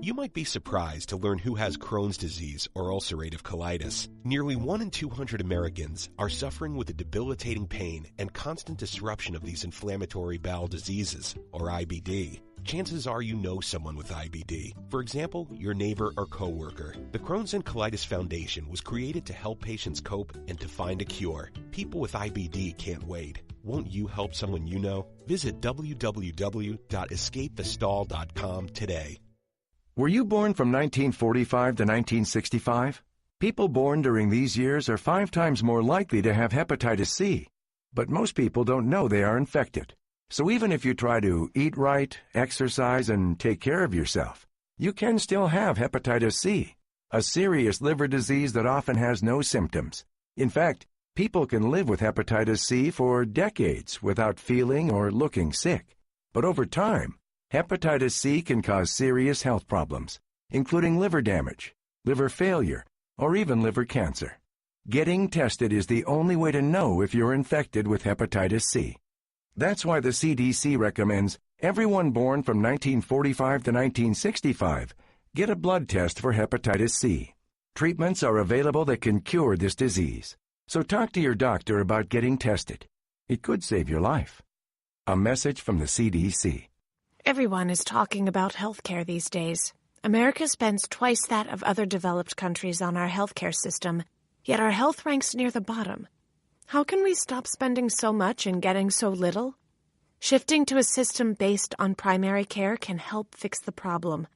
You might be surprised to learn who has Crohn's disease or ulcerative colitis. Nearly 1 in 200 Americans are suffering with the debilitating pain and constant disruption of these inflammatory bowel diseases, or IBD. Chances are you know someone with IBD. For example, your neighbor or coworker. The Crohn's and Colitis Foundation was created to help patients cope and to find a cure. People with IBD can't wait. Won't you help someone you know? Visit www.escapethestall.com today. Were you born from 1945 to 1965? People born during these years are 5 times more likely to have hepatitis C. But most people don't know they are infected. So even if you try to eat right, exercise, and take care of yourself, you can still have hepatitis C, a serious liver disease that often has no symptoms. In fact, people can live with hepatitis C for decades without feeling or looking sick. But over time, hepatitis C can cause serious health problems, including liver damage, liver failure, or even liver cancer. Getting tested is the only way to know if you're infected with hepatitis C. That's why the CDC recommends everyone born from 1945 to 1965 get a blood test for hepatitis C. Treatments are available that can cure this disease. So talk to your doctor about getting tested. It could save your life. A message from the CDC. Everyone is talking about healthcare these days. America spends twice that of other developed countries on our healthcare system, yet our health ranks near the bottom. How can we stop spending so much and getting so little? Shifting to a system based on primary care can help fix the problem.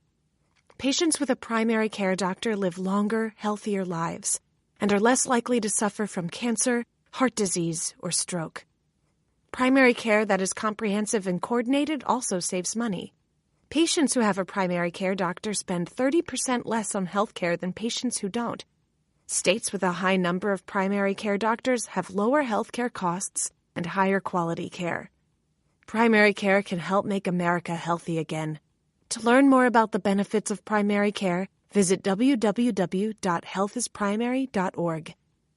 Patients with a primary care doctor live longer, healthier lives and are less likely to suffer from cancer, heart disease, or stroke. Primary care that is comprehensive and coordinated also saves money. Patients who have a primary care doctor spend 30% less on health care than patients who don't. States with a high number of primary care doctors have lower health care costs and higher quality care. Primary care can help make America healthy again. To learn more about the benefits of primary care, visit www.healthisprimary.org.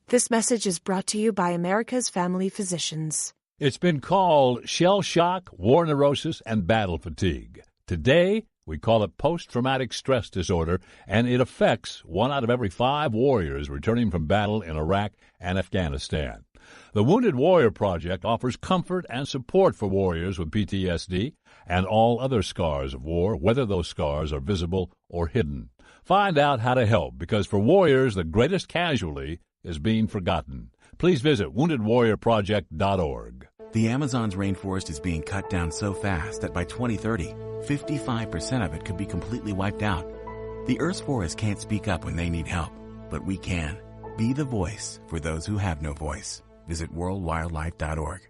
This message is brought to you by America's Family Physicians. It's been called shell shock, war neurosis, and battle fatigue. Today, we call it post-traumatic stress disorder, and it affects 1 out of every 5 warriors returning from battle in Iraq and Afghanistan. The Wounded Warrior Project offers comfort and support for warriors with PTSD and all other scars of war, whether those scars are visible or hidden. Find out how to help, because for warriors, the greatest casualty is being forgotten. Please visit woundedwarriorproject.org. The Amazon's rainforest is being cut down so fast that by 2030, 55% of it could be completely wiped out. The Earth's forests can't speak up when they need help, but we can. Be the voice for those who have no voice. Visit worldwildlife.org.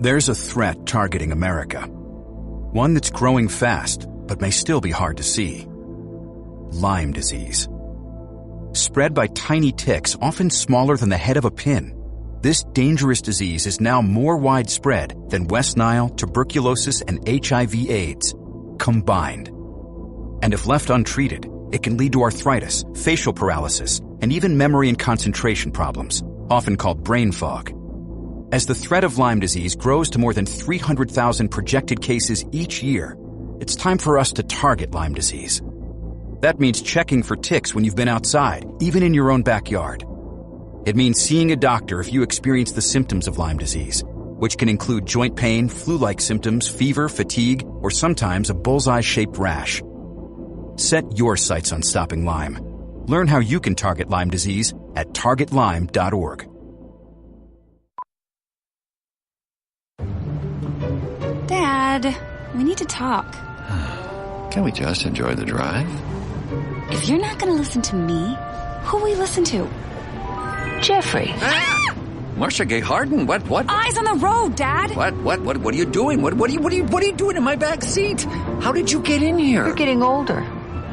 There's a threat targeting America. One that's growing fast, but may still be hard to see. Lyme disease. Spread by tiny ticks, often smaller than the head of a pin. This dangerous disease is now more widespread than West Nile, tuberculosis, and HIV/AIDS combined. And if left untreated, it can lead to arthritis, facial paralysis, and even memory and concentration problems, often called brain fog. As the threat of Lyme disease grows to more than 300,000 projected cases each year, it's time for us to target Lyme disease. That means checking for ticks when you've been outside, even in your own backyard. It means seeing a doctor if you experience the symptoms of Lyme disease, which can include joint pain, flu-like symptoms, fever, fatigue, or sometimes a bullseye-shaped rash. Set your sights on stopping Lyme. Learn how you can target Lyme disease at targetlyme.org. Dad, we need to talk. Can we just enjoy the drive? If you're not going to listen to me, who will we listen to? Jeffrey. Ah! Marcia Gay Harden, what? Eyes on the road, Dad. What are you doing? What are you doing in my back seat? How did you get in here? You're getting older.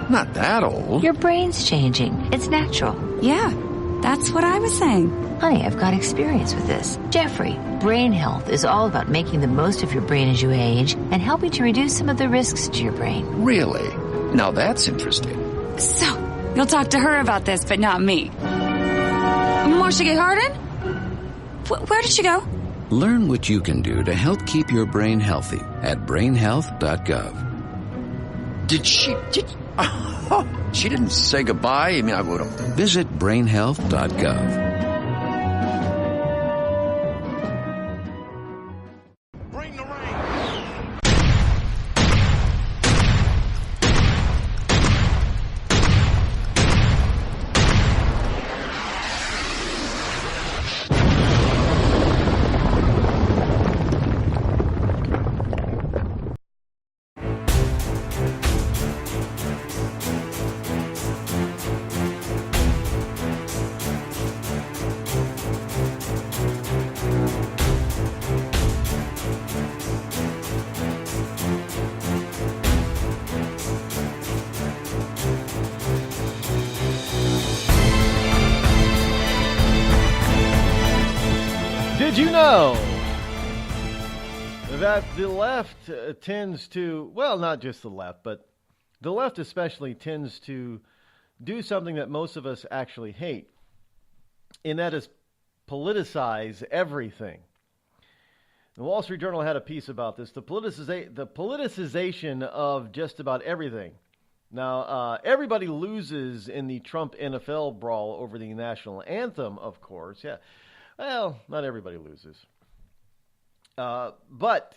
Not that old. Your brain's changing. It's natural. Yeah, that's what I was saying. Honey, I've got experience with this. Jeffrey, brain health is all about making the most of your brain as you age and helping to reduce some of the risks to your brain. Really? Now that's interesting. So, You'll talk to her about this, but not me. Marcia Gay Harden? Where did she go? Learn what you can do to help keep your brain healthy at brainhealth.gov. She didn't say goodbye. I mean, I would have. Visit brainhealth.gov. Did you know that the left tends to, well, not just the left, but the left especially tends to do something that most of us actually hate, and that is politicize everything. The Wall Street Journal had a piece about this, the politicization of just about everything. Now, everybody loses in the Trump NFL brawl over the national anthem, of course, yeah. Well, not everybody loses. But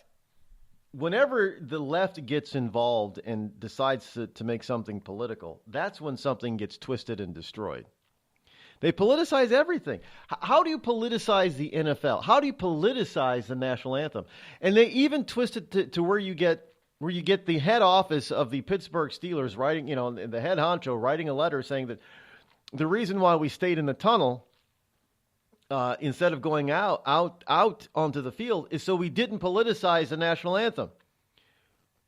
whenever the left gets involved and decides to make something political, that's when something gets twisted and destroyed. They politicize everything. How do you politicize the NFL? How do you politicize the national anthem? And they even twist it to where you get the head office of the Pittsburgh Steelers writing, the head honcho writing a letter saying that the reason why we stayed in the tunnel instead of going out onto the field is so we didn't politicize the national anthem.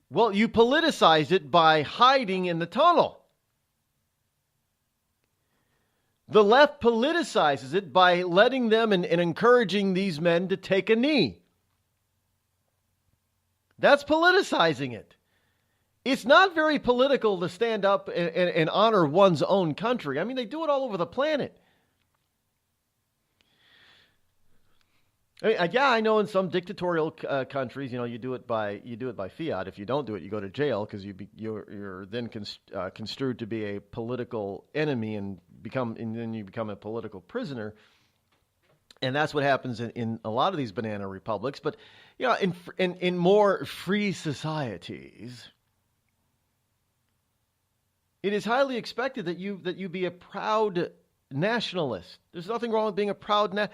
Well, you politicized it by hiding in the tunnel. The left politicizes it by letting them and encouraging these men to take a knee. That's politicizing it. It's not very political to stand up and honor one's own country. I mean, they do it all over the planet. I know in some dictatorial countries, you do it by fiat. If you don't do it, you go to jail because you're then construed to be a political enemy and then you become a political prisoner. And that's what happens in a lot of these banana republics. But in more free societies, it is highly expected that you be a proud nationalist. There's nothing wrong with being a proud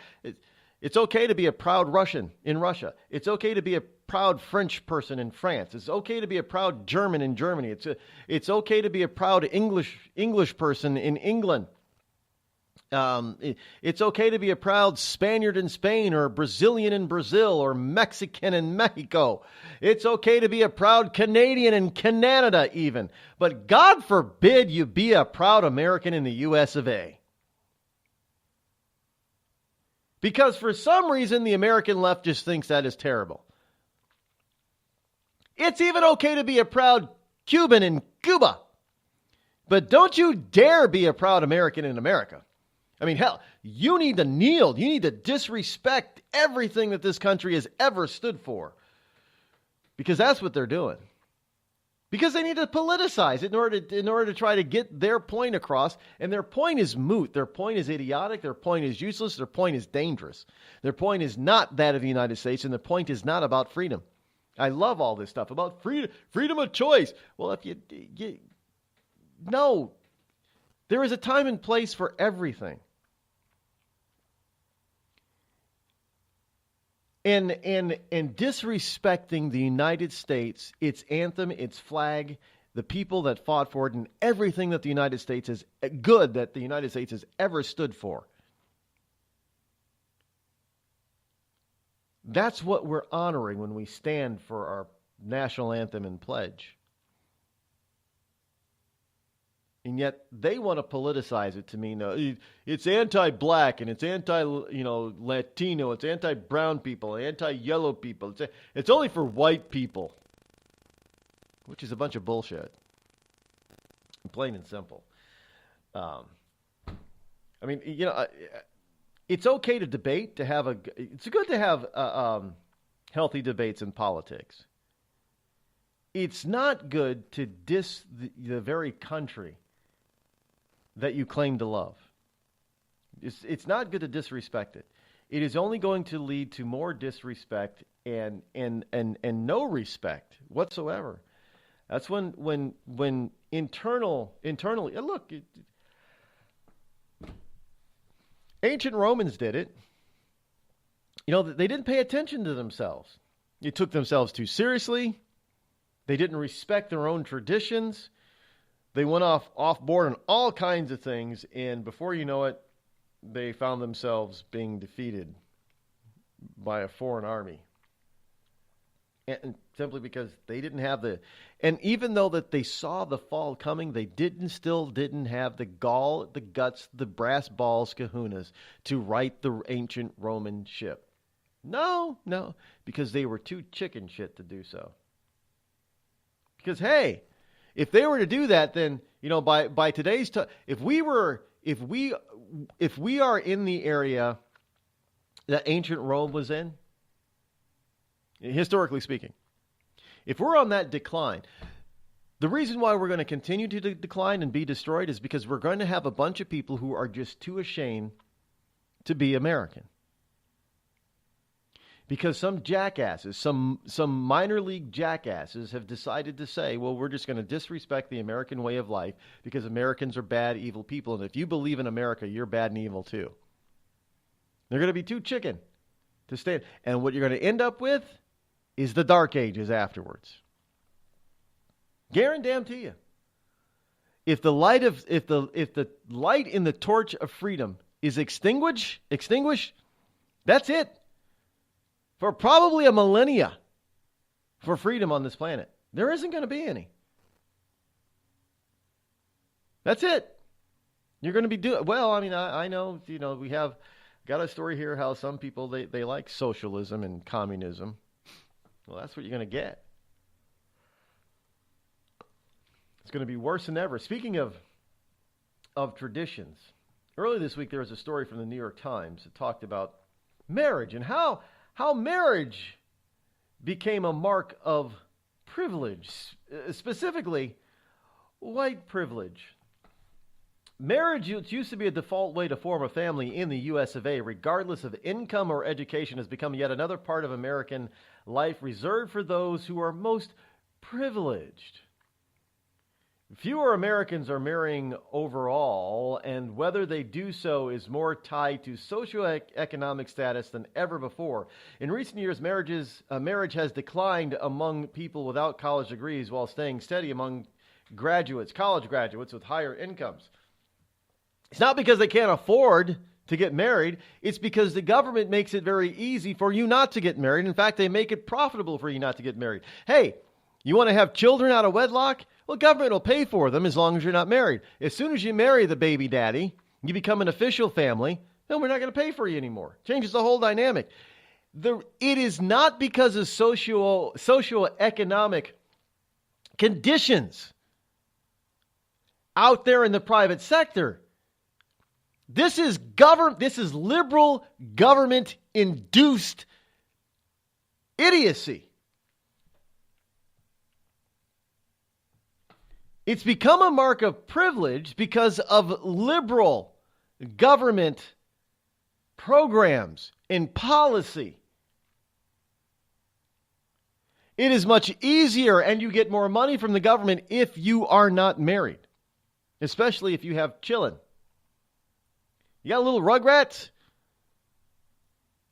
It's okay to be a proud Russian in Russia. It's okay to be a proud French person in France. It's okay to be a proud German in Germany. It's okay to be a proud English person in England. It's okay to be a proud Spaniard in Spain or Brazilian in Brazil or Mexican in Mexico. It's okay to be a proud Canadian in Canada even. But God forbid you be a proud American in the US of A. Because for some reason, the American left just thinks that is terrible. It's even okay to be a proud Cuban in Cuba. But don't you dare be a proud American in America. I mean, hell, you need to kneel. You need to disrespect everything that this country has ever stood for. Because that's what they're doing. Because they need to politicize it in order to try to get their point across. And their point is moot. Their point is idiotic. Their point is useless. Their point is dangerous. Their point is not that of the United States. And their point is not about freedom. I love all this stuff about freedom of choice. Well, no, there is a time and place for everything. And disrespecting the United States, its anthem, its flag, the people that fought for it, and everything that the United States has ever stood for. That's what we're honoring when we stand for our national anthem and pledge. And yet they want to politicize it to mean it's anti-black and it's anti-Latino, it's anti-brown people, anti-yellow people. It's only for white people, which is a bunch of bullshit. Plain and simple. I mean, you know, it's okay to debate, it's good to have healthy debates in politics. It's not good to diss the very country that you claim to love. It's not good to disrespect it. It is only going to lead to more disrespect and no respect whatsoever. That's when internally, look, ancient Romans did it. You know, they didn't pay attention to themselves. They took themselves too seriously. They didn't respect their own traditions. They went off board on all kinds of things, and before you know it, they found themselves being defeated by a foreign army. And simply because they didn't have and even though that they saw the fall coming, they still didn't have the gall, the guts, the brass balls, kahunas to right the ancient Roman ship. No, because they were too chicken shit to do so. Because, hey, if they were to do that, then, you know, by today's time, if we are in the area that ancient Rome was in, historically speaking, if we're on that decline, the reason why we're going to continue to decline and be destroyed is because we're going to have a bunch of people who are just too ashamed to be American. Because some jackasses, some minor league jackasses have decided to say, well, we're just going to disrespect the American way of life because Americans are bad, evil people. And if you believe in America, you're bad and evil too. They're going to be too chicken to stand. And what you're going to end up with is the dark ages afterwards. Guarantee you. If the light in the torch of freedom is extinguished, that's it. For probably a millennia for freedom on this planet. There isn't going to be any. That's it. You're going to be doing, well, I mean, I know, you know, we have got a story here how some people, they like socialism and communism. Well, that's what you're going to get. It's going to be worse than ever. Speaking of traditions, earlier this week there was a story from the New York Times that talked about marriage and how marriage became a mark of privilege, specifically white privilege. Marriage used to be a default way to form a family in the U.S. of A., regardless of income or education, has become yet another part of American life reserved for those who are most privileged. Fewer Americans are marrying overall, and whether they do so is more tied to socioeconomic status than ever before. In recent years, marriage has declined among people without college degrees while staying steady among college graduates with higher incomes. It's not because they can't afford to get married. It's because the government makes it very easy for you not to get married. In fact, they make it profitable for you not to get married. Hey, you want to have children out of wedlock? Well, government will pay for them as long as you're not married. As soon as you marry the baby daddy, you become an official family, then we're not going to pay for you anymore. Changes the whole dynamic. It is not because of socioeconomic conditions out there in the private sector. This is liberal government-induced idiocy. It's become a mark of privilege because of liberal government programs and policy. It is much easier and you get more money from the government if you are not married, especially if you have children. You got little rugrats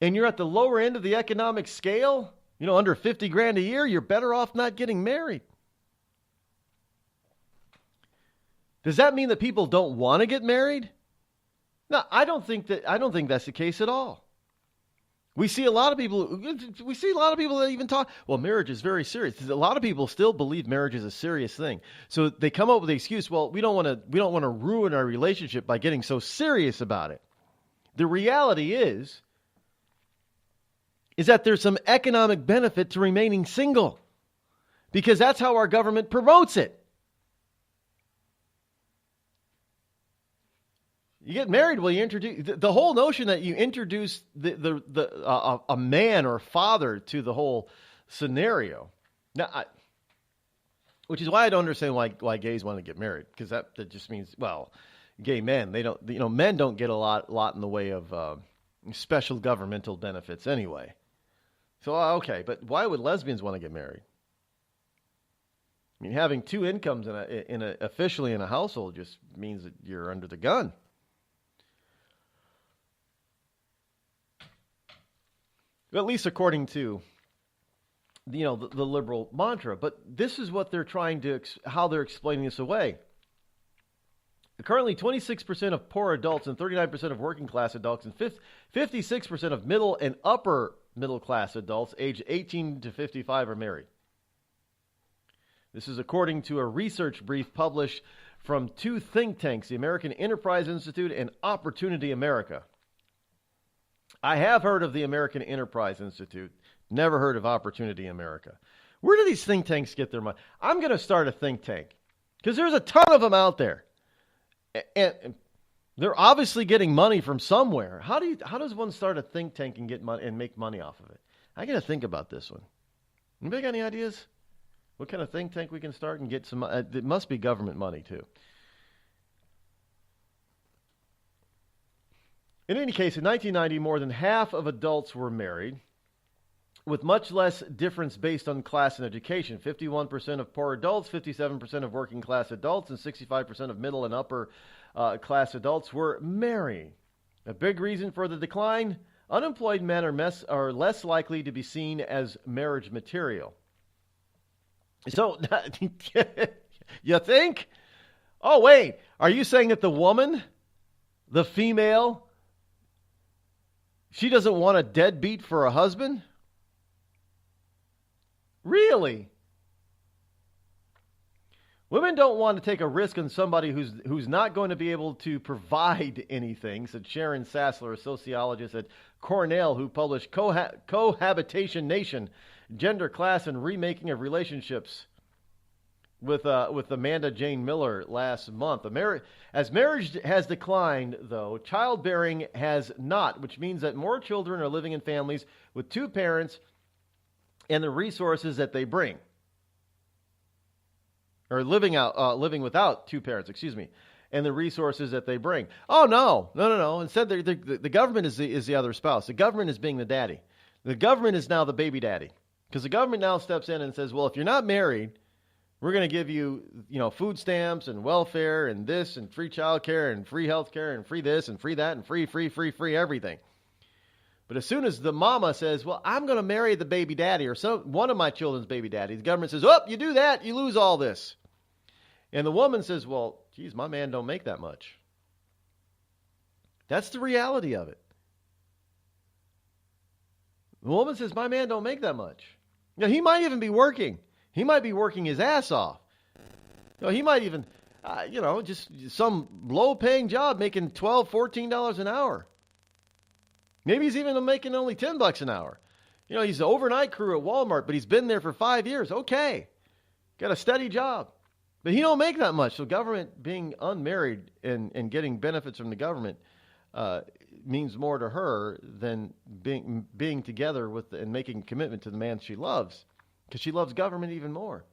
and you're at the lower end of the economic scale, under 50 grand a year, you're better off not getting married. Does that mean that people don't want to get married? No, I don't think that's the case at all. We see a lot of people that even talk, well, marriage is very serious. A lot of people still believe marriage is a serious thing. So they come up with the excuse, well, we don't want to ruin our relationship by getting so serious about it. The reality is that there's some economic benefit to remaining single because that's how our government promotes it. You get married, well, you introduce the whole notion that you introduce a man or father to the whole scenario. Now, which is why I don't understand why gays want to get married, because that just means, well, gay men, they don't, men don't get a lot in the way of special governmental benefits anyway. So okay, but why would lesbians want to get married? I mean, having two incomes officially in a household just means that you're under the gun. At least according to, the liberal mantra. But this is what they're trying to, how they're explaining this away. Currently, 26% of poor adults and 39% of working class adults and 56% of middle and upper middle class adults aged 18 to 55 are married. This is according to a research brief published from two think tanks, the American Enterprise Institute and Opportunity America. I have heard of the American Enterprise Institute, never heard of Opportunity America. Where do these think tanks get their money? I'm going to start a think tank because there's a ton of them out there. And they're obviously getting money from somewhere. How does one start a think tank and get money and make money off of it? I got to think about this one. Anybody got any ideas? What kind of think tank we can start and get some? It must be government money too. In any case, in 1990, more than half of adults were married, with much less difference based on class and education. 51% of poor adults, 57% of working class adults, and 65% of middle and upper class adults were married. A big reason for the decline, unemployed men are less likely to be seen as marriage material. So, you think? Oh, wait, are you saying that the woman, the female, she doesn't want a deadbeat for a husband? Really? Women don't want to take a risk on somebody who's not going to be able to provide anything, said Sharon Sassler, a sociologist at Cornell, who published Cohabitation Nation, Gender, Class, and Remaking of Relationships with Amanda Jane Miller last month. As marriage has declined, though, childbearing has not, which means that more children are living in families with two parents and the resources that they bring. Or living without two parents, and the resources that they bring. Oh, no. Instead, the government is the other spouse. The government is being the daddy. The government is now the baby daddy. Because the government now steps in and says, well, if you're not married, we're going to give you, food stamps and welfare and this and free child care and free health care and free this and free that and free everything. But as soon as the mama says, well, I'm going to marry the baby daddy or one of my children's baby daddy, the government says, oh, you do that, you lose all this. And the woman says, well, geez, my man don't make that much. That's the reality of it. The woman says, my man don't make that much. Now, he might even be working. He might be working his ass off. He might even, just some low-paying job making $12, $14 an hour. Maybe he's even making only $10 an hour. He's an overnight crew at Walmart, but he's been there for 5 years. Okay. Got a steady job. But he don't make that much. So government being unmarried and getting benefits from the government means more to her than being together with and making a commitment to the man she loves, because she loves government even more.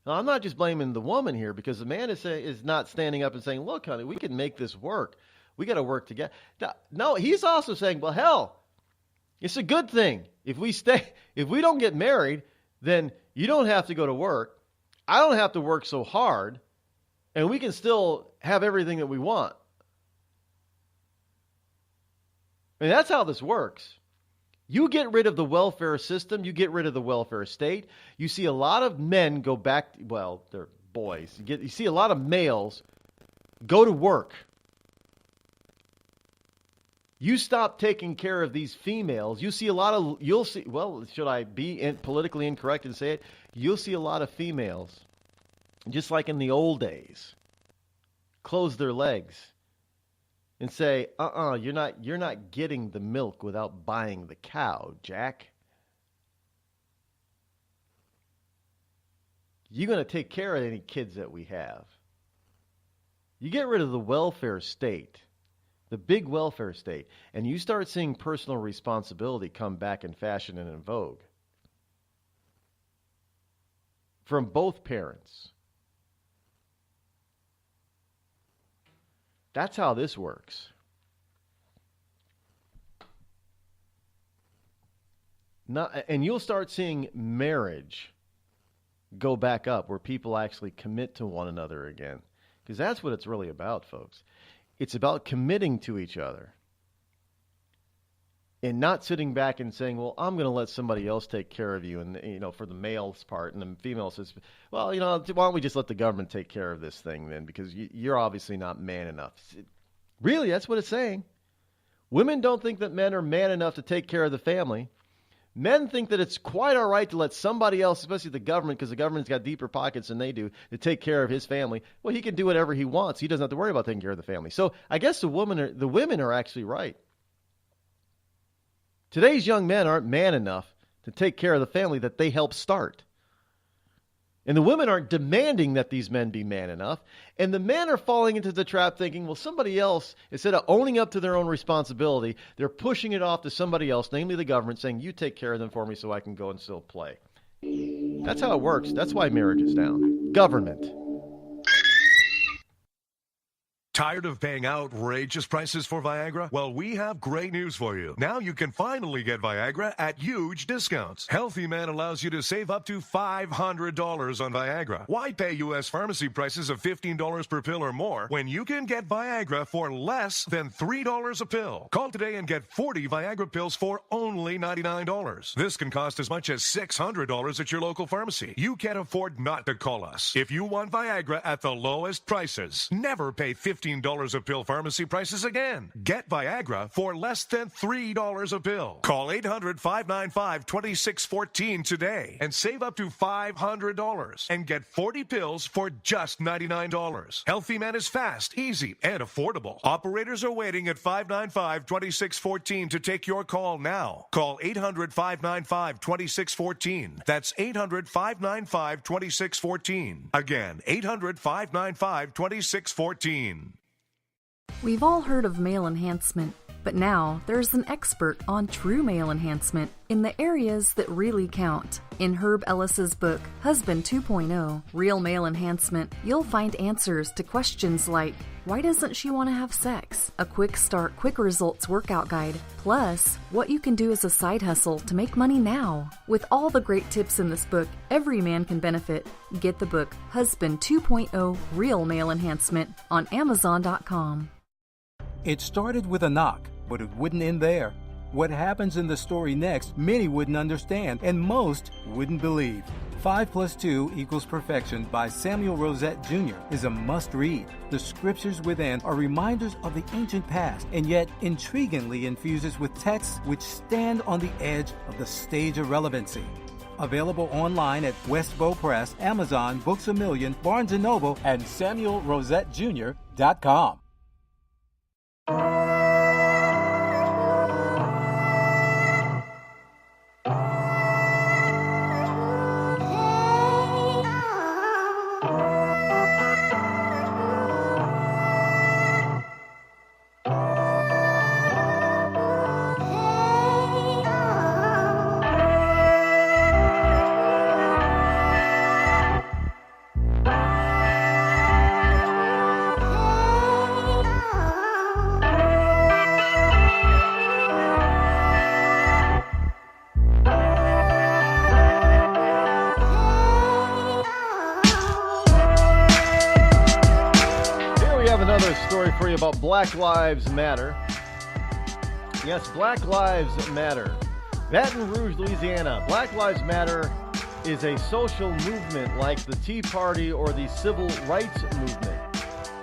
Now, I'm not just blaming the woman here, because the man is not standing up and saying, look, honey, we can make this work. We got to work together. No, he's also saying, well, hell, it's a good thing. If we don't get married, then you don't have to go to work. I don't have to work so hard, and we can still have everything that we want. I mean, that's how this works. You get rid of the welfare system, you get rid of the welfare state. You see a lot of men go back, well, they're boys. You see a lot of males go to work. You stop taking care of these females. Should I be politically incorrect and say it? You'll see a lot of females, just like in the old days, close their legs and say, you're not getting the milk without buying the cow, Jack. You're going to take care of any kids that we have. You get rid of the welfare state, the big welfare state, and you start seeing personal responsibility come back in fashion and in vogue from both parents. That's how this works. And you'll start seeing marriage go back up where people actually commit to one another again. Because that's what it's really about, folks. It's about committing to each other. And not sitting back and saying, well, I'm going to let somebody else take care of you. And, for the male's part. And the female says, well, why don't we just let the government take care of this thing then? Because you're obviously not man enough. Really, that's what it's saying. Women don't think that men are man enough to take care of the family. Men think that it's quite all right to let somebody else, especially the government, because the government's got deeper pockets than they do, to take care of his family. Well, he can do whatever he wants. He doesn't have to worry about taking care of the family. So I guess the women are actually right. Today's young men aren't man enough to take care of the family that they helped start. And the women aren't demanding that these men be man enough. And the men are falling into the trap thinking, well, somebody else, instead of owning up to their own responsibility, they're pushing it off to somebody else, namely the government, saying, you take care of them for me so I can go and still play. That's how it works. That's why marriage is down. Government. Tired of paying outrageous prices for Viagra? Well, we have great news for you. Now you can finally get Viagra at huge discounts. Healthy Man allows you to save up to $500 on Viagra. Why pay U.S. pharmacy prices of $15 per pill or more when you can get Viagra for less than $3 a pill? Call today and get 40 Viagra pills for only $99. This can cost as much as $600 at your local pharmacy. You can't afford not to call us. If you want Viagra at the lowest prices, never pay $15 a pill pharmacy prices again. Get Viagra for less than $3 a pill. Call 800-595-2614 today and save up to $500 and get 40 pills for just $99. Healthy Man is fast, easy, and affordable. Operators are waiting at 595-2614 to take your call now. Call 800-595-2614. That's 800-595-2614. Again, 800-595-2614. We've all heard of male enhancement, but now there's an expert on true male enhancement in the areas that really count. In Herb Ellis's book, Husband 2.0, Real Male Enhancement, you'll find answers to questions like, why doesn't she want to have sex? A quick start, quick results workout guide, plus what you can do as a side hustle to make money now. With all the great tips in this book, every man can benefit. Get the book, Husband 2.0, Real Male Enhancement, on Amazon.com. It started with a knock, but it wouldn't end there. What happens in the story next, many wouldn't understand, and most wouldn't believe. 5 + 2 = Perfection by Samuel Rosette Jr. is a must-read. The scriptures within are reminders of the ancient past, and yet intriguingly infuses with texts which stand on the edge of the stage of relevancy. Available online at Westbow Press, Amazon, Books A Million, Barnes & Noble, and SamuelRosetteJr.com. About Black Lives Matter. Yes, Black Lives Matter. Baton Rouge, Louisiana. Black Lives Matter is a social movement like the Tea Party or the Civil Rights Movement.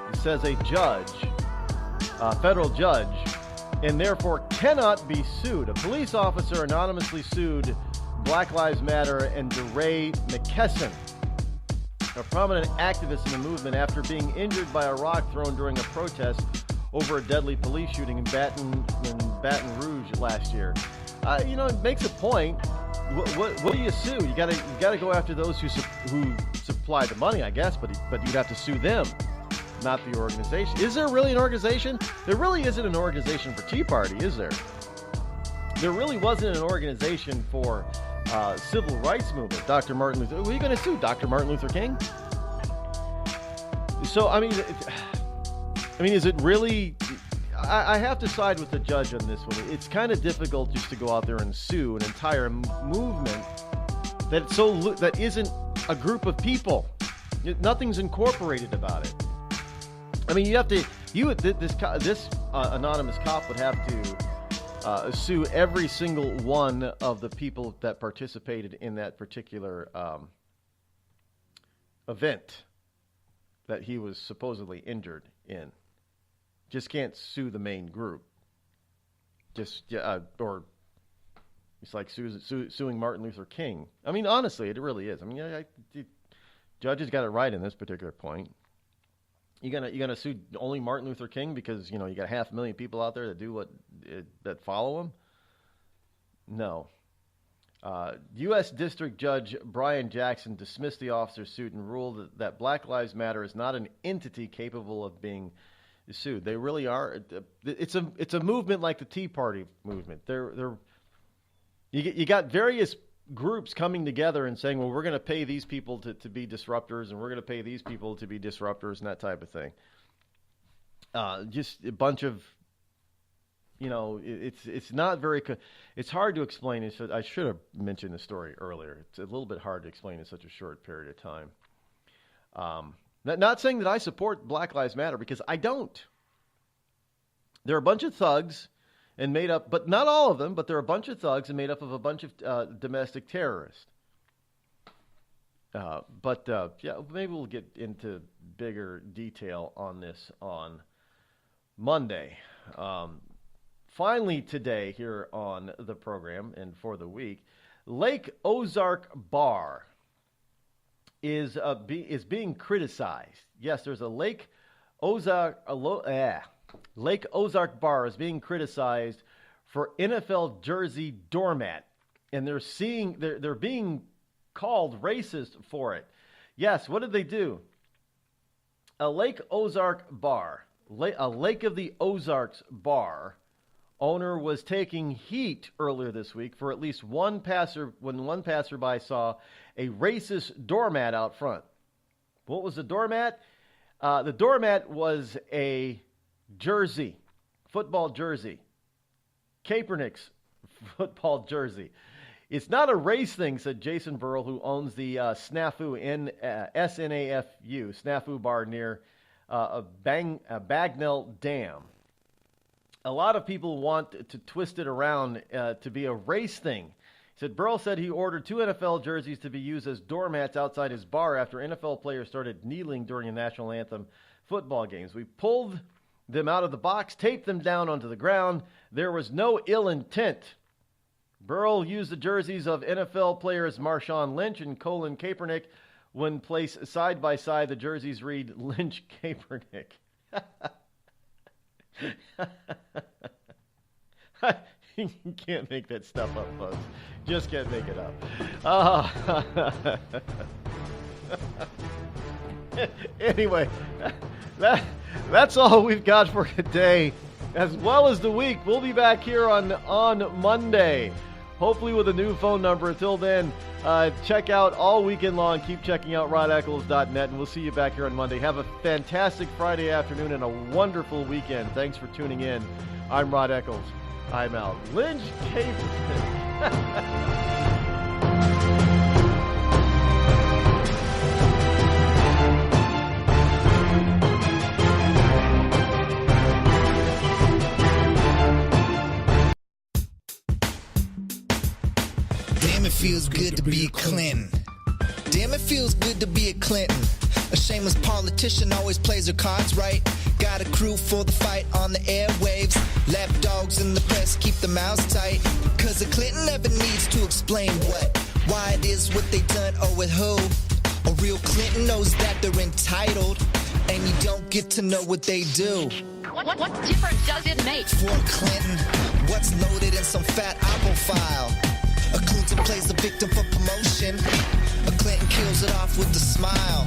It says a judge, a federal judge, and therefore cannot be sued. A police officer anonymously sued Black Lives Matter and DeRay McKesson, a prominent activist in the movement, after being injured by a rock thrown during a protest over a deadly police shooting in Baton Rouge last year. It makes a point. What do you sue? You gotta go after those who supply the money, I guess, but you'd have to sue them. not the organization. Is there really an organization? There really isn't an organization for Tea Party, is there? There really wasn't an organization for civil rights movement. Dr. Martin Luther. Were you going to sue Dr. Martin Luther King? So, I mean, is it really? I have to side with the judge on this one. It's kind of difficult just to go out there and sue an entire movement that isn't a group of people. Nothing's incorporated about it. I mean, this anonymous cop would have to sue every single one of the people that participated in that particular event that he was supposedly injured in. Just can't sue the main group. Or it's like suing Martin Luther King. I mean, honestly, it really is. I mean, judges got it right in this particular point. You gonna sue only Martin Luther King because you got 500,000 people out there that do that follow him? No. U.S. District Judge Brian Jackson dismissed the officer's suit and ruled that Black Lives Matter is not an entity capable of being sued. They really are. It's a movement like the Tea Party movement. You got various groups coming together and saying, well, we're going to pay these people to be disruptors, and we're going to pay these people to be disruptors, and that type of thing. Just a bunch of, it's not very, it's hard to explain. I should have mentioned the story earlier. It's a little bit hard to explain in such a short period of time. Not saying that I support Black Lives Matter, because I don't. They're a bunch of thugs and made up, but not all of them, but they're a bunch of thugs and made up of a bunch of domestic terrorists. Maybe we'll get into bigger detail on this on Monday. Finally today here on the program and for the week, Lake Ozark Bar is being criticized. Yes, there's a Lake Ozark Bar is being criticized for NFL jersey doormat, and they're being called racist for it. Yes, what did they do? A Lake Ozark Bar, a Lake of the Ozarks bar owner was taking heat earlier this week for at least one passerby saw a racist doormat out front. What was the doormat? The doormat was a jersey, football jersey, Kaepernick's football jersey. It's not a race thing, said Jason Burrell, who owns the Snafu SNAFU Snafu bar near Bagnell Dam. A lot of people want to twist it around to be a race thing. He said Burrell said he ordered 2 NFL jerseys to be used as doormats outside his bar after NFL players started kneeling during a national anthem football games. We pulled them out of the box, taped them down onto the ground. There was no ill intent. Burrell used the jerseys of NFL players Marshawn Lynch and Colin Kaepernick. When placed side by side, the jerseys read Lynch Kaepernick. You can't make that stuff up, folks. Just can't make it up. Anyway, that's all we've got for today, as well as the week. We'll be back here on Monday, hopefully with a new phone number. Until then, check out all weekend long. Keep checking out rodeccles.net, and we'll see you back here on Monday. Have a fantastic Friday afternoon and a wonderful weekend. Thanks for tuning in. I'm Rod Eccles. I'm out. Lynch Kaepernick. Damn, it feels good to be a Clinton. Damn, it feels good to be a Clinton. A shameless politician always plays her cards right. Got a crew for the fight on the airwaves. Lapdogs in the press keep their mouths tight. Cause a Clinton never needs to explain why it is what they done or with who. A real Clinton knows that they're entitled, and you don't get to know what they do. What difference does it make? For a Clinton, what's loaded in some fat apple file? A Clinton plays the victim for promotion. A Clinton kills it off with a smile.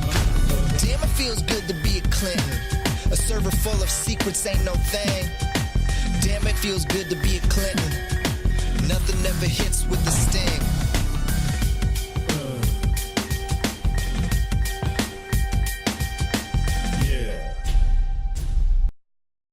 Damn, it feels good to be a Clinton. A server full of secrets ain't no thing. Damn, it feels good to be a Clinton. Nothing ever hits with the sting.